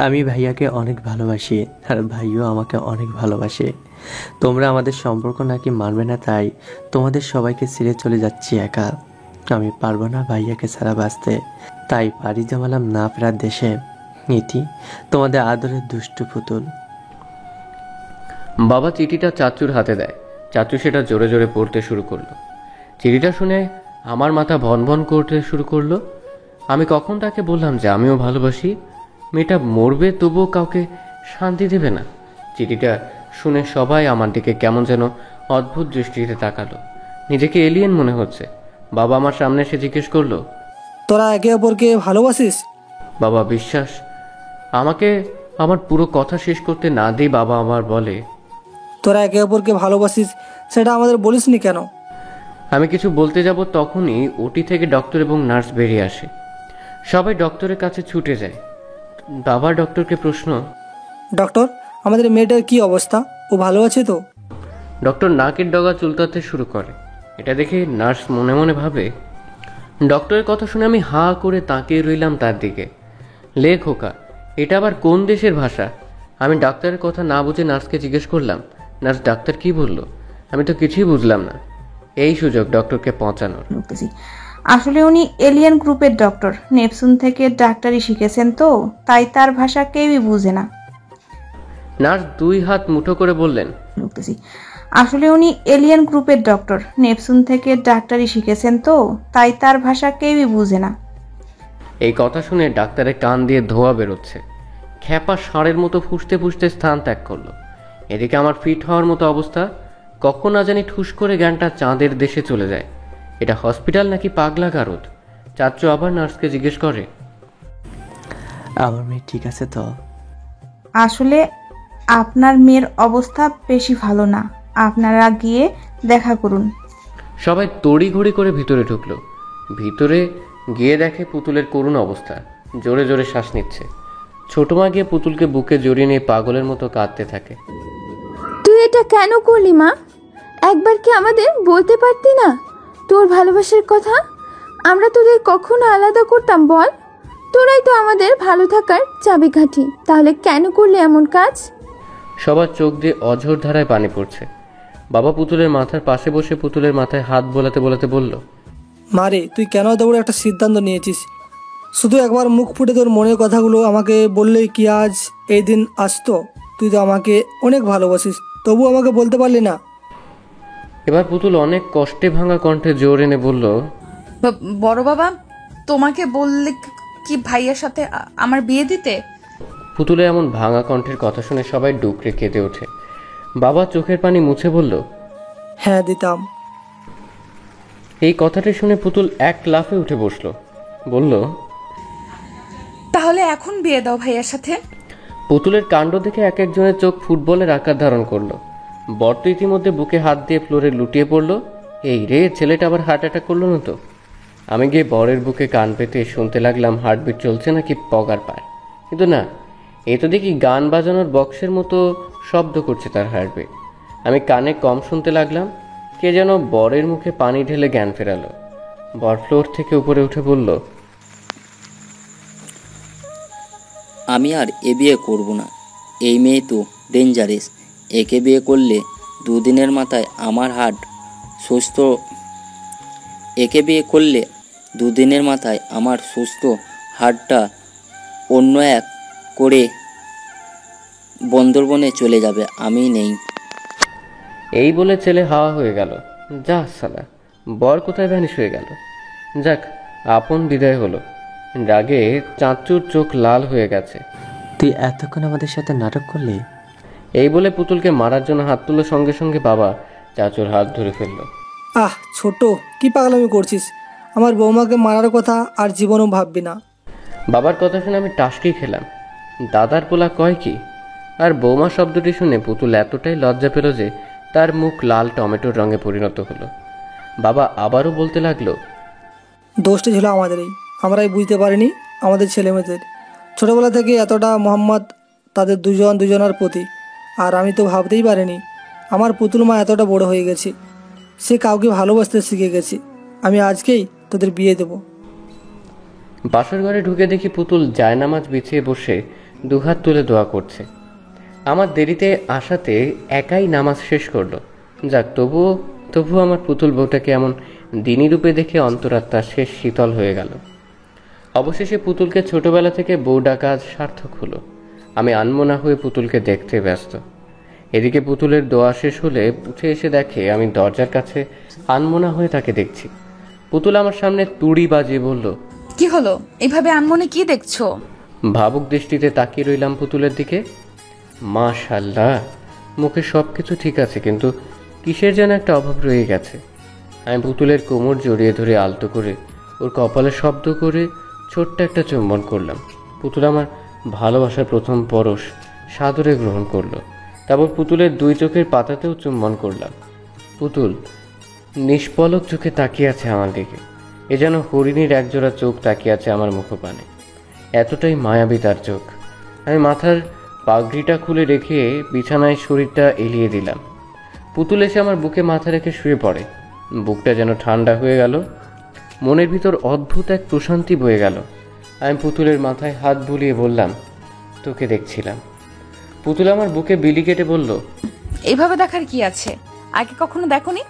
আমি ভাইয়াকে অনেক ভালোবাসি, আর ভাইও আমাকে অনেক ভালোবাসে। তোমরা আমাদের সম্পর্ক নাকি মানবে না, তাই তোমাদের সবাইকে ছেড়ে চলে যাচ্ছি একা। আমি পারবো না ভাইয়াকে ছাড়া বাঁচতে, তাই পাড়ি জমালাম না ফেরার দেশে। ইতি তোমাদের আদরের দুষ্টু পুতুল। বাবা চিঠিটা চাচুর হাতে দেয়। চাচু সেটা জোরে জোরে পড়তে শুরু করলো। চিঠিটা শুনে আমার মাথা ভন ভন করতে শুরু করলো। আমি কখন তাকে বললাম যে আমিও ভালোবাসি? মেয়েটা মরবে তবুও কাউকে শান্তি দেবে না। চিঠিটা শুনে সবাই আমার দিকে কেমন যেন অদ্ভুত দৃষ্টিতে তাকালো। নিজেকে এলিয়েন মনে হচ্ছে। বাবা আমার সামনে এসে জিজ্ঞেস করলো, তোরা একে অপরকে ভালোবাসিস? বাবা বিশ্বাস। আমাকে আমার পুরো কথা শেষ করতে না দিয়ে বাবা আমার বলে, তোরা একে অপরকে ভালোবাসিস সেটা আমাদের বলিসনি কেন? আমি কিছু বলতে যাব তখনই ওটি থেকে ডক্টর এবং নার্স বেরিয়ে আসে। সবাই ডক্টরের কাছে ছুটে যায়। বাবা ডক্টরকে প্রশ্ন, ডক্টর, আমাদের মেয়েটার কি অবস্থা? ও ভালো আছে তো? ডক্টর নাকের ডগা চুলকাতে শুরু করে। এটা দেখে নার্স মনে মনে ভাবে। ডক্টরের কথা শুনে আমি হা করে তাকিয়ে রইলাম তার দিকে। লে খোকা, এটা আবার কোন দেশের ভাষা? আমি ডাক্তারের কথা না বুঝে নার্সকে জিজ্ঞেস করলাম, নার্স ডাক্তার কি বলল? আমি তো কিছুই বুঝলাম না। এই সুযোগ ডক্টরকে পৌঁছানোর। বুঝতেছি। আসলে উনি এলিয়ান গ্রুপের ডক্টর, নেপচুন থেকে ডাক্তারি শিখেছেন তো, তাই তার ভাষা কেউই বুঝে না। নার্স 2 হাত মুঠো করে বললেন, বুঝতেছি। আসলে উনি এলিয়ান গ্রুপের ডক্টর, নেপচুন থেকে ডাক্তারি শিখেছেন তো, তাই তার ভাষা কেউই বুঝে না। এই কথা শুনে ডাক্তারের কান দিয়ে ধোঁয়া বেরোচ্ছে। খ্যাপা ষাঁড়ের মতো ফুসতে ফুসতে স্থান ত্যাগ করলো। এদিকে আমার ফিট হওয়ার মতো অবস্থা, কখন না জানি ঠুস করে জ্ঞানটা চাঁদের দেশে চলে যায়। এটা হসপিটাল নাকি পাগলা গারদ? চাচ্চু আবার নার্সকে জিজ্ঞেস করে, আমার মেয়ে ঠিক আছে তো? আসলে আপনার মেয়ের অবস্থা বেশি ভালো না, আপনারা গিয়ে দেখা করুন। সবাই তড়িঘড়ি করে ভিতরে ঢুকলো। ভিতরে গিয়ে দেখে পুতুলের করুণ অবস্থা, জোরে জোরে শ্বাস নিচ্ছে। ছোট মা গিয়ে পুতুলকে বুকে জড়িয়ে নিয়ে পাগলের মতো কাঁদতে থাকে। তুই এটা কেন করলি মা? একবার কি আমাদের বলতে পারতি না তোর ভালোবাসার কথা? আমরা তোদের কখনো আলাদা করতাম বল? তোরাই তো আমাদের ভালো থাকার চাবিকাঠি, তাহলে কেন করলি এমন কাজ? সবার চোখ দিয়ে অঝোর ধারায় পানি পড়ছে। বাবা পুতুলের মাথার পাশে বসে পুতুলের মাথায় হাত বোলাতে বোলাতে বলল, মারে, তুই কেন এত বড় একটা সিদ্ধান্ত নিয়েছিস? শুধু একবার মুখ ফুটে তোর মনের কথাগুলো আমাকে বললেই কি আজ এই দিন আসতো? তুই তো আমাকে অনেক ভালোবাসিস, তবু আমাকে বলতে পারলি না। এবার পুতুল অনেক কষ্টে ভাঙা কণ্ঠে জোর এনে বলল, বড় বাবা, তোমাকে বললে কি ভাইয়ার সাথে আমার বিয়ে দিতে? পুতুলে এমন ভাঙা কণ্ঠের কথা শুনে সবাই ডুকরে কেঁদে ওঠে। বাবা চোখের পানি মুছে বলল, হ্যাঁ দিতাম। এই কথাটি শুনে পুতুল এক লাফে উঠে বসলো, বলল, তাহলে এখন বিয়ে দাও ভাইয়ার সাথে। পুতুলের কাণ্ড দেখে এক একজনের চোখ ফুটবলের আকার ধারণ করলো। বর তো ইতিমধ্যে বুকে হাত দিয়ে ফ্লোরে লুটিয়ে পড়লো। এই রে, ছেলেটা আবার হার্ট অ্যাটাক করলো না তো? আমি গিয়ে বরের বুকে কান পেতে শুনতে লাগলাম হার্টবিট চলছে নাকি পগার পায়, কিন্তু না, এ তো দেখি গান বাজানোর বক্সের মতো শব্দ করছে তার হার্টবিট। আমি কানে কম শুনতে লাগলাম। কে যেন বরের মুখে পানি ঢেলে জ্ঞান ফেরালো। বর ফ্লোর থেকে উপরে উঠে বলল, আমি আর এ বিয়ে করব না। এই মেয়ে তো ডেঞ্জারেস। একে বিয়ে করলে দুদিনের মাথায় আমার হার্ট সুস্থ একে বিয়ে করলে দুদিনের মাথায় আমার সুস্থ হার্টটা অন্য এক করে বন্দরবনে চলে যাবে, আমি নেই। এই বলে ছেলে হাওয়া হয়ে গেল। যা সালা, বর কোথায় ভ্যানিশ হয়ে গেল। যাক, আপন বিদায় হলো। রাগে চাঁচুর চোখ লাল হয়ে গেছে। তুই এতক্ষণ আমাদের সাথে নাটক করলি? এই বলে পুতুলকে মারার জন্য হাত তুলো সঙ্গে সঙ্গে বাবা চাচুর হাত ধরে ফেললো। আহ ছোট, কি পাগলামি করছিস? আমার বৌমাকে মারার কথা আর জীবনও ভাববি না। বাবার কথা শুনে আমি টাসকি খেলাম। দাদার পোলা কয় কি? আর বৌমা শব্দটি শুনে পুতুল এতটাই লজ্জা পেল যে তার মুখ লাল টমেটোর রঙে পরিণত হলো। বাবা আবারও বলতে লাগলো, দোষটা ছিল আমাদেরই, আমরাই বুঝতে পারিনি আমাদের ছেলেমেয়েদের। ছোটোবেলা থেকে এতটা মোহাম্মদ তাদের দুজনের প্রতি, আর আমি তো ভাবতেই পারিনি আমার পুতুল মা এতটা বড় হয়ে গেছে। সে কাউকে ভালোবাসতে শিখে গেছে। আমি আজকেই তোদের বিয়ে দেবো। বাসর ঘরে ঢুকে দেখি পুতুল জায়নামাজ বিছিয়ে বসে দুহাত তুলে দোয়া করছে। আমার দেরিতে আসাতে একাই নামাজ শেষ করলো। যাক, তবুও আমার পুতুল বউটাকে এমন দিনী রূপে দেখে অন্তরাত্মা শেষ শীতল হয়ে গেল। অবশেষে পুতুলকে ছোটবেলা থেকে বউ ডাকা আজ সার্থক হলো। আমি আনমনা হয়ে পুতুলকে দেখতে ব্যস্ত। এদিকে পুতুলের দোয়া শেষ হলে উঠে এসে দেখে আমি দরজার কাছে আনমনা হয়ে তাকে দেখছি। পুতুল আমার সামনে তুড়ি বাজিয়ে বলল, কি হলো? এইভাবে আনমনে কি দেখছো? ভাবুক দৃষ্টিতে তাকিয়ে রইলাম পুতুলের দিকে। মাশাআল্লাহ, মুখে সব কিছু ঠিক আছে, কিন্তু কিসের যেন একটা অভাব রয়ে গেছে। আমি পুতুলের কোমর জড়িয়ে ধরে আলতো করে ওর কপালে শব্দ করে ছোট্ট একটা চুম্বন করলাম। পুতুল আমার ভালোবাসার প্রথম পরশ সাদরে গ্রহণ করলো। তারপর পুতুলের 2 চোখের পাতাতেও চুম্বন করলাম। পুতুল নিষ্পলক চোখে তাকিয়ে আছে আমার দিকে। এ যেন হরিণীর একজোড়া চোখ তাকিয়ে আছে আমার মুখপানে। এতটাই মায়াবী তার চোখ। আমি মাথার পাগড়িটা খুলে রেখে বিছানায় শরীরটা এলিয়ে দিলাম। পুতুল এসে আমার বুকে মাথা রেখে শুয়ে পড়ে। বুকটা যেন ঠান্ডা হয়ে গেল। মনের ভিতর অদ্ভুত এক প্রশান্তি বয়ে গেল। আমি পুতুলের মাথায় হাত বুলিয়ে বললাম, তোকে দেখছিলাম। পুতুল আমার বুকে বিলি কেটে বলল, এইভাবে দেখার কি আছে? আগে কখনো দেখোনি?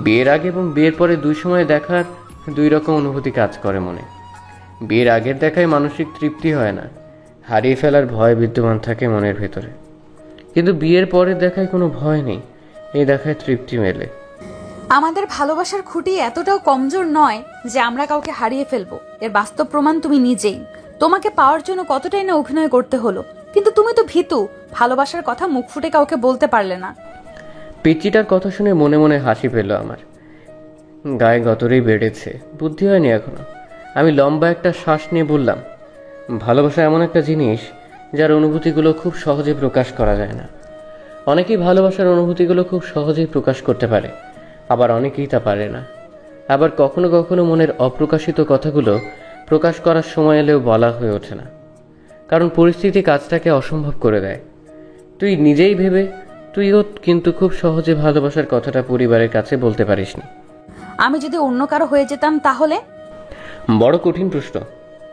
বিয়ের আগে এবং বিয়ের পরে দুই সময় দেখার দুই রকম অনুভূতি কাজ করে মনে। বিয়ের আগের দেখায় মানসিক তৃপ্তি হয় না, হারিয়ে ফেলার ভয় বিদ্যমান থাকে মনের ভেতরে। কিন্তু বিয়ের পরের দেখায় কোনো ভয় নেই, এই দেখায় তৃপ্তি মেলে। আমাদের ভালোবাসার খুঁটি এতটাও কমজোর নয় যে আমরা কাউকে হারিয়ে ফেলবো। এর বাস্তব প্রমাণ তুমি নিজেই। তোমাকে পাওয়ার জন্য কতটাই না অভিনয় করতে হলো, কিন্তু তুমি তো ভীতু, ভালোবাসার কথা মুখ ফুটে কাউকে বলতে পারলে না। পিচ্চিটার কথা শুনে মনে মনে হাসি পেল আমার। গায়ে গতরেই বেড়েছে, বুদ্ধি হয়নি এখনো। আমি লম্বা একটা শ্বাস নিয়ে বললাম, ভালোবাসা এমন একটা জিনিস যার অনুভূতিগুলো খুব সহজে প্রকাশ করা যায় না। অনেকেই ভালোবাসার অনুভূতিগুলো খুব সহজেই প্রকাশ করতে পারে, আবার অনেকেই তা পারে না। আবার কখনো কখনো মনের অপ্রকাশিত কথাগুলো প্রকাশ করার সময় এলেও বলা হয়ে ওঠে না, কারণ পরিস্থিতি কাজটাকে অসম্ভব করে দেয়। তুই নিজেই ভেবে তুইও কিন্তু খুব সহজে ভালোবাসার কথাটা পরিবারের কাছে বলতে পারিসনি। আমি যদি অন্য কারো হয়ে যেতাম তাহলে? বড় কঠিন প্রশ্ন,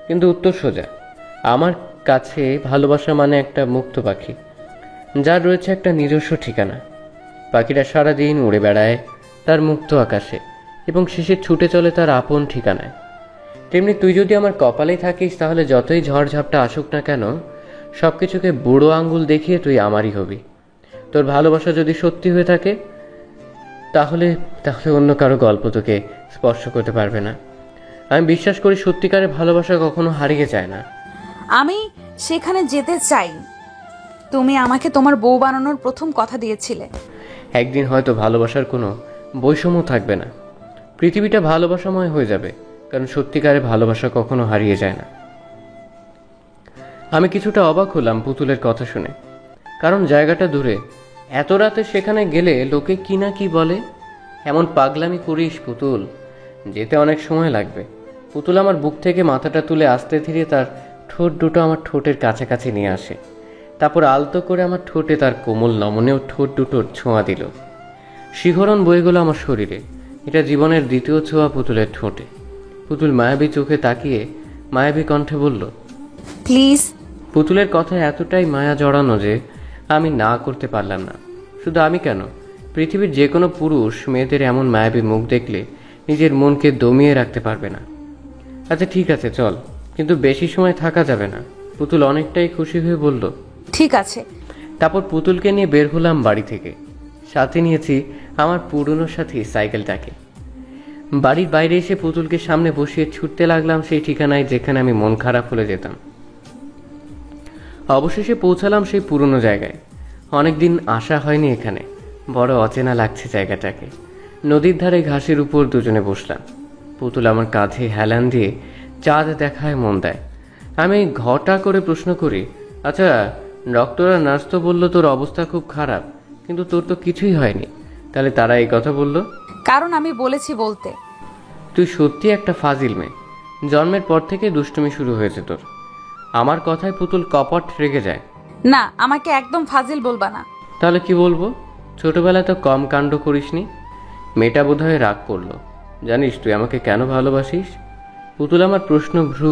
কিন্তু উত্তর সোজা। আমার কাছে ভালোবাসা মানে একটা মুক্ত পাখি, যার রয়েছে একটা নিজস্ব ঠিকানা। পাখিটা সারাদিন উড়ে বেড়ায় তার মুক্ত আকাশে এবং শেষে ছুটে চলে তার আপন ঠিকানায়। তেমনি তুই যদি আমার কপালেই থাকিস, তাহলে যতই ঝড়ঝাপটা আসুক না কেন, সব কিছুকে বুড়ো আঙ্গুল দেখিয়ে তুই আমারই হবি। তোর ভালোবাসা যদি সত্যি হয়ে থাকে তাহলে তাহলে অন্য কারো গল্প তোকে স্পর্শ করতে পারবে না। আমি বিশ্বাস করি সত্যিকারের ভালোবাসা কখনো হারিয়ে যায় না। আমি সেখানে যেতে চাই। তুমি আমাকে তোমার বউ বানানোর প্রথম কথা দিয়েছিলে। একদিন হয়তো ভালোবাসার কোনো বৈষম্য থাকবে না, পৃথিবীটা ভালোবাসাময় হয়ে যাবে, কারণ সত্যিকারের ভালোবাসা কখনো হারিয়ে যায় না। আমি কিছুটা অবাক হলাম পুতুলের কথা শুনে, কারণ জায়গাটা দূরে। এত রাতে সেখানে গেলে লোকে কি না কি বলে। এমন পাগলামি করিস পুতুল, যেতে অনেক সময় লাগবে। পুতুল আমার বুক থেকে মাথাটা তুলে আস্তে ধীরে তার ঠোঁট দুটো আমার ঠোঁটের কাছাকাছি নিয়ে আসে, তারপর আলতো করে আমার ঠোঁটে তার কোমল নমনীয় ঠোঁট দুটোর ছোঁয়া দিল। শিহরণ বয়ে গেল আমার শরীরে। এটা জীবনের দ্বিতীয় ছোঁয়া পুতুলের ঠোঁটে। পুতুল মায়াবী চোখে তাকিয়ে মায়াবী কণ্ঠে বলল, প্লিজ। পুতুলের কথায় এতটাই মায়া জড়ানো যে আমি না করতে পারলাম না। শুধু আমি কেন, পৃথিবীর যে কোনো পুরুষ মেয়েদের এমন মায়াবী মুখ দেখলে নিজের মনকে দমিয়ে রাখতে পারবে না। আচ্ছা ঠিক আছে চল, কিন্তু বেশি সময় থাকা যাবে না। পুতুল অনেকটাই খুশি হয়ে বলল, ঠিক আছে। তারপর পুতুলকে নিয়ে বের হলাম বাড়ি থেকে। সাথে নিয়েছি আমার পুরনো সাথী সাইকেলটাকে। বাড়ির বাইরে এসে পুতুলকে সামনে বসিয়ে ছুটতে লাগলাম সেই ঠিকানায় যেখানে আমি মন খারাপ হলে যেতাম। অবশেষে পৌঁছালাম সেই পুরনো জায়গায়। অনেকদিন আসা হয়নি এখানে, বড় অচেনা লাগছে জায়গাটাকে। নদীর ধারে ঘাসের উপর দুজনে বসলাম। পুতুল আমার কাঁধে হেলান দিয়ে চাঁদ দেখায় মন দেয়। আমি ঘটা করে প্রশ্ন করি, আচ্ছা ডক্টর আর নার্স তো বললো তোর অবস্থা খুব খারাপ, কিন্তু তোর তো কিছুই হয়নি, তাহলে তারা এই কথা বললো? কারণ আমি বলেছি বলতে। তুই সত্যি একটা ফাজিল মেয়ে, জন্মের পর থেকে দুষ্টুমি শুরু হয়েছে তোর। আমার কথায় পুতুল কপট রেগে যায়। না, আমাকে একদম ফাজিল বলবা না। তাহলে কি বলবো? ছোটবেলায় তো কম কাণ্ড করিসনি। মেয়েটা বোধহয় রাগ করলো। জানিস তুই আমাকে কেন ভালোবাসিস? পুতুল আমার প্রশ্ন ভ্রু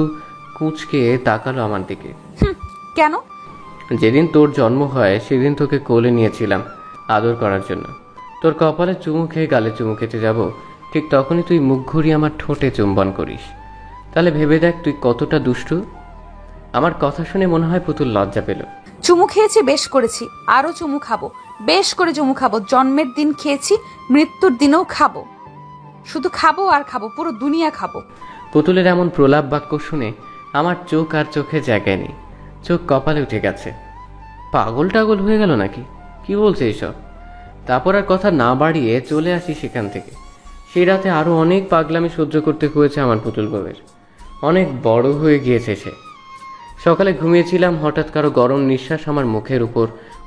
কুঁচকে তাকালো আমার দিকে। কেন? যেদিন তোর জন্ম হয় সেদিন তোকে কোলে নিয়েছিলাম আদর করার জন্য। তোর কপালে চুমু খেয়ে গালে চুমু খেতে যাব, ঠিক তখনই তুই মুখ ঘুরিয়ে আমার ঠোঁটে চুম্বন করিস। তাহলে ভেবে দেখ তুই কতটা দুষ্টু। আমার কথা শুনে মনে হয় পুতুল লজ্জা পেল। চুমু খেয়েছি, বেশ করেছি, আরো চুমু খাবো, বেশ করে চুমু খাবো। জন্মের দিন খেয়েছি, মৃত্যুর দিনেও খাবো। শুধু খাবো আর খাবো, পুরো দুনিয়া খাবো। পুতুলের এমন প্রলাপ বাক্য শুনে আমার চোখ আর চোখে জায়গায় নেই, চোখ কপালে উঠে গেছে। পাগল টাগল হয়ে গেল নাকি? কি বলছে এইসব? তারপর আর কথা না বাড়িয়ে চলে আসি সেখান থেকে। সেই রাতে আরো অনেক পাগলামি সহ্য করতে হয়েছে আমার পুতুল বউয়ের। অনেক বড় হয়ে গিয়েছে সে। সকালে ঘুমিয়েছিলাম, হঠাৎ কারো গরম নিঃশ্বাস আমার মুখের উপর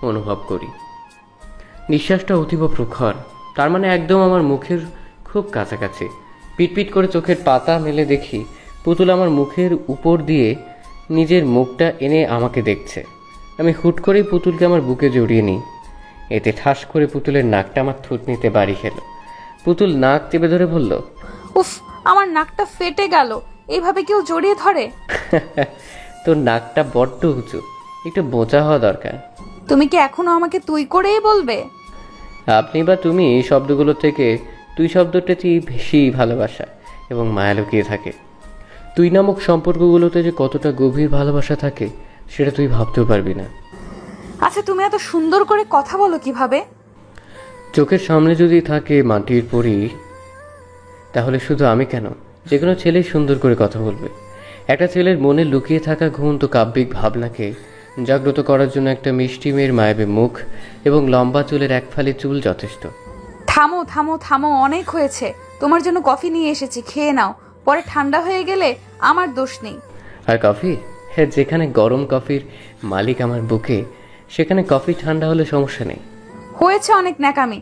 অনুভব করি। নিঃশ্বাসটা অতীব প্রখর, তার মানে একদম আমার মুখের খুব কাছাকাছি। পিটপিট করে চোখের পাতা মেলে দেখি পুতুল আমার মুখের উপর দিয়ে নিজের মুখটা এনে আমাকে দেখছে। আমি হুট করেই পুতুলকে আমার বুকে জড়িয়ে নিই। এতে ঠাস করে পুতুলের নাকটা আমার থুতনিতে বাড়ি খেলো। পুতুল নাক চেপে ধরে বলল, উফ, আমার নাকটা ফেটে গেল। এইভাবে কেউ জড়িয়ে ধরে? তোর নাকটা বড্ড উঁচু, একটু বোঁচা হওয়া দরকার। তুমি কি এখনো আমাকে তুই করেই বলবে? আপনি বা তুমি এই শব্দগুলো থেকে তুই শব্দটাতেই বেশি ভালোবাসা এবং মায়া লুকিয়ে থাকে। তুই নামক সম্পর্কগুলোতে যে কতটা গভীর ভালোবাসা থাকে সেটা তুই ভাবতেও পারবি না। আচ্ছা, তুমি এত সুন্দর করে কথা বলো কিভাবে? চোখের সামনে যদি থাকে মাটির পরি, তাহলে শুধু আমি কেন, যে কোনো ছেলেই সুন্দর করে কথা বলবে। একটা ছেলের মনে লুকিয়ে থাকা ঘুমন্ত কাব্যিক ভাবনাকে জাগ্রত করার জন্য একটা মিষ্টি মেয়ের মায়াবী মুখ এবং লম্বা চুলের এক ফালি চুল যথেষ্ট। থামো থামো থামো, অনেক হয়েছে। তোমার জন্য কফি নিয়ে এসেছি, খেয়ে নাও। পরে ঠান্ডা হয়ে গেলে আমার দোষ নেই। আর কফি? হ্যাঁ, যেখানে গরম কফির মালিক আমার বুকে, সেখানে কফি ঠান্ডা হলে সমস্যা নেই। হয়েছে অনেক ন্যাকামি।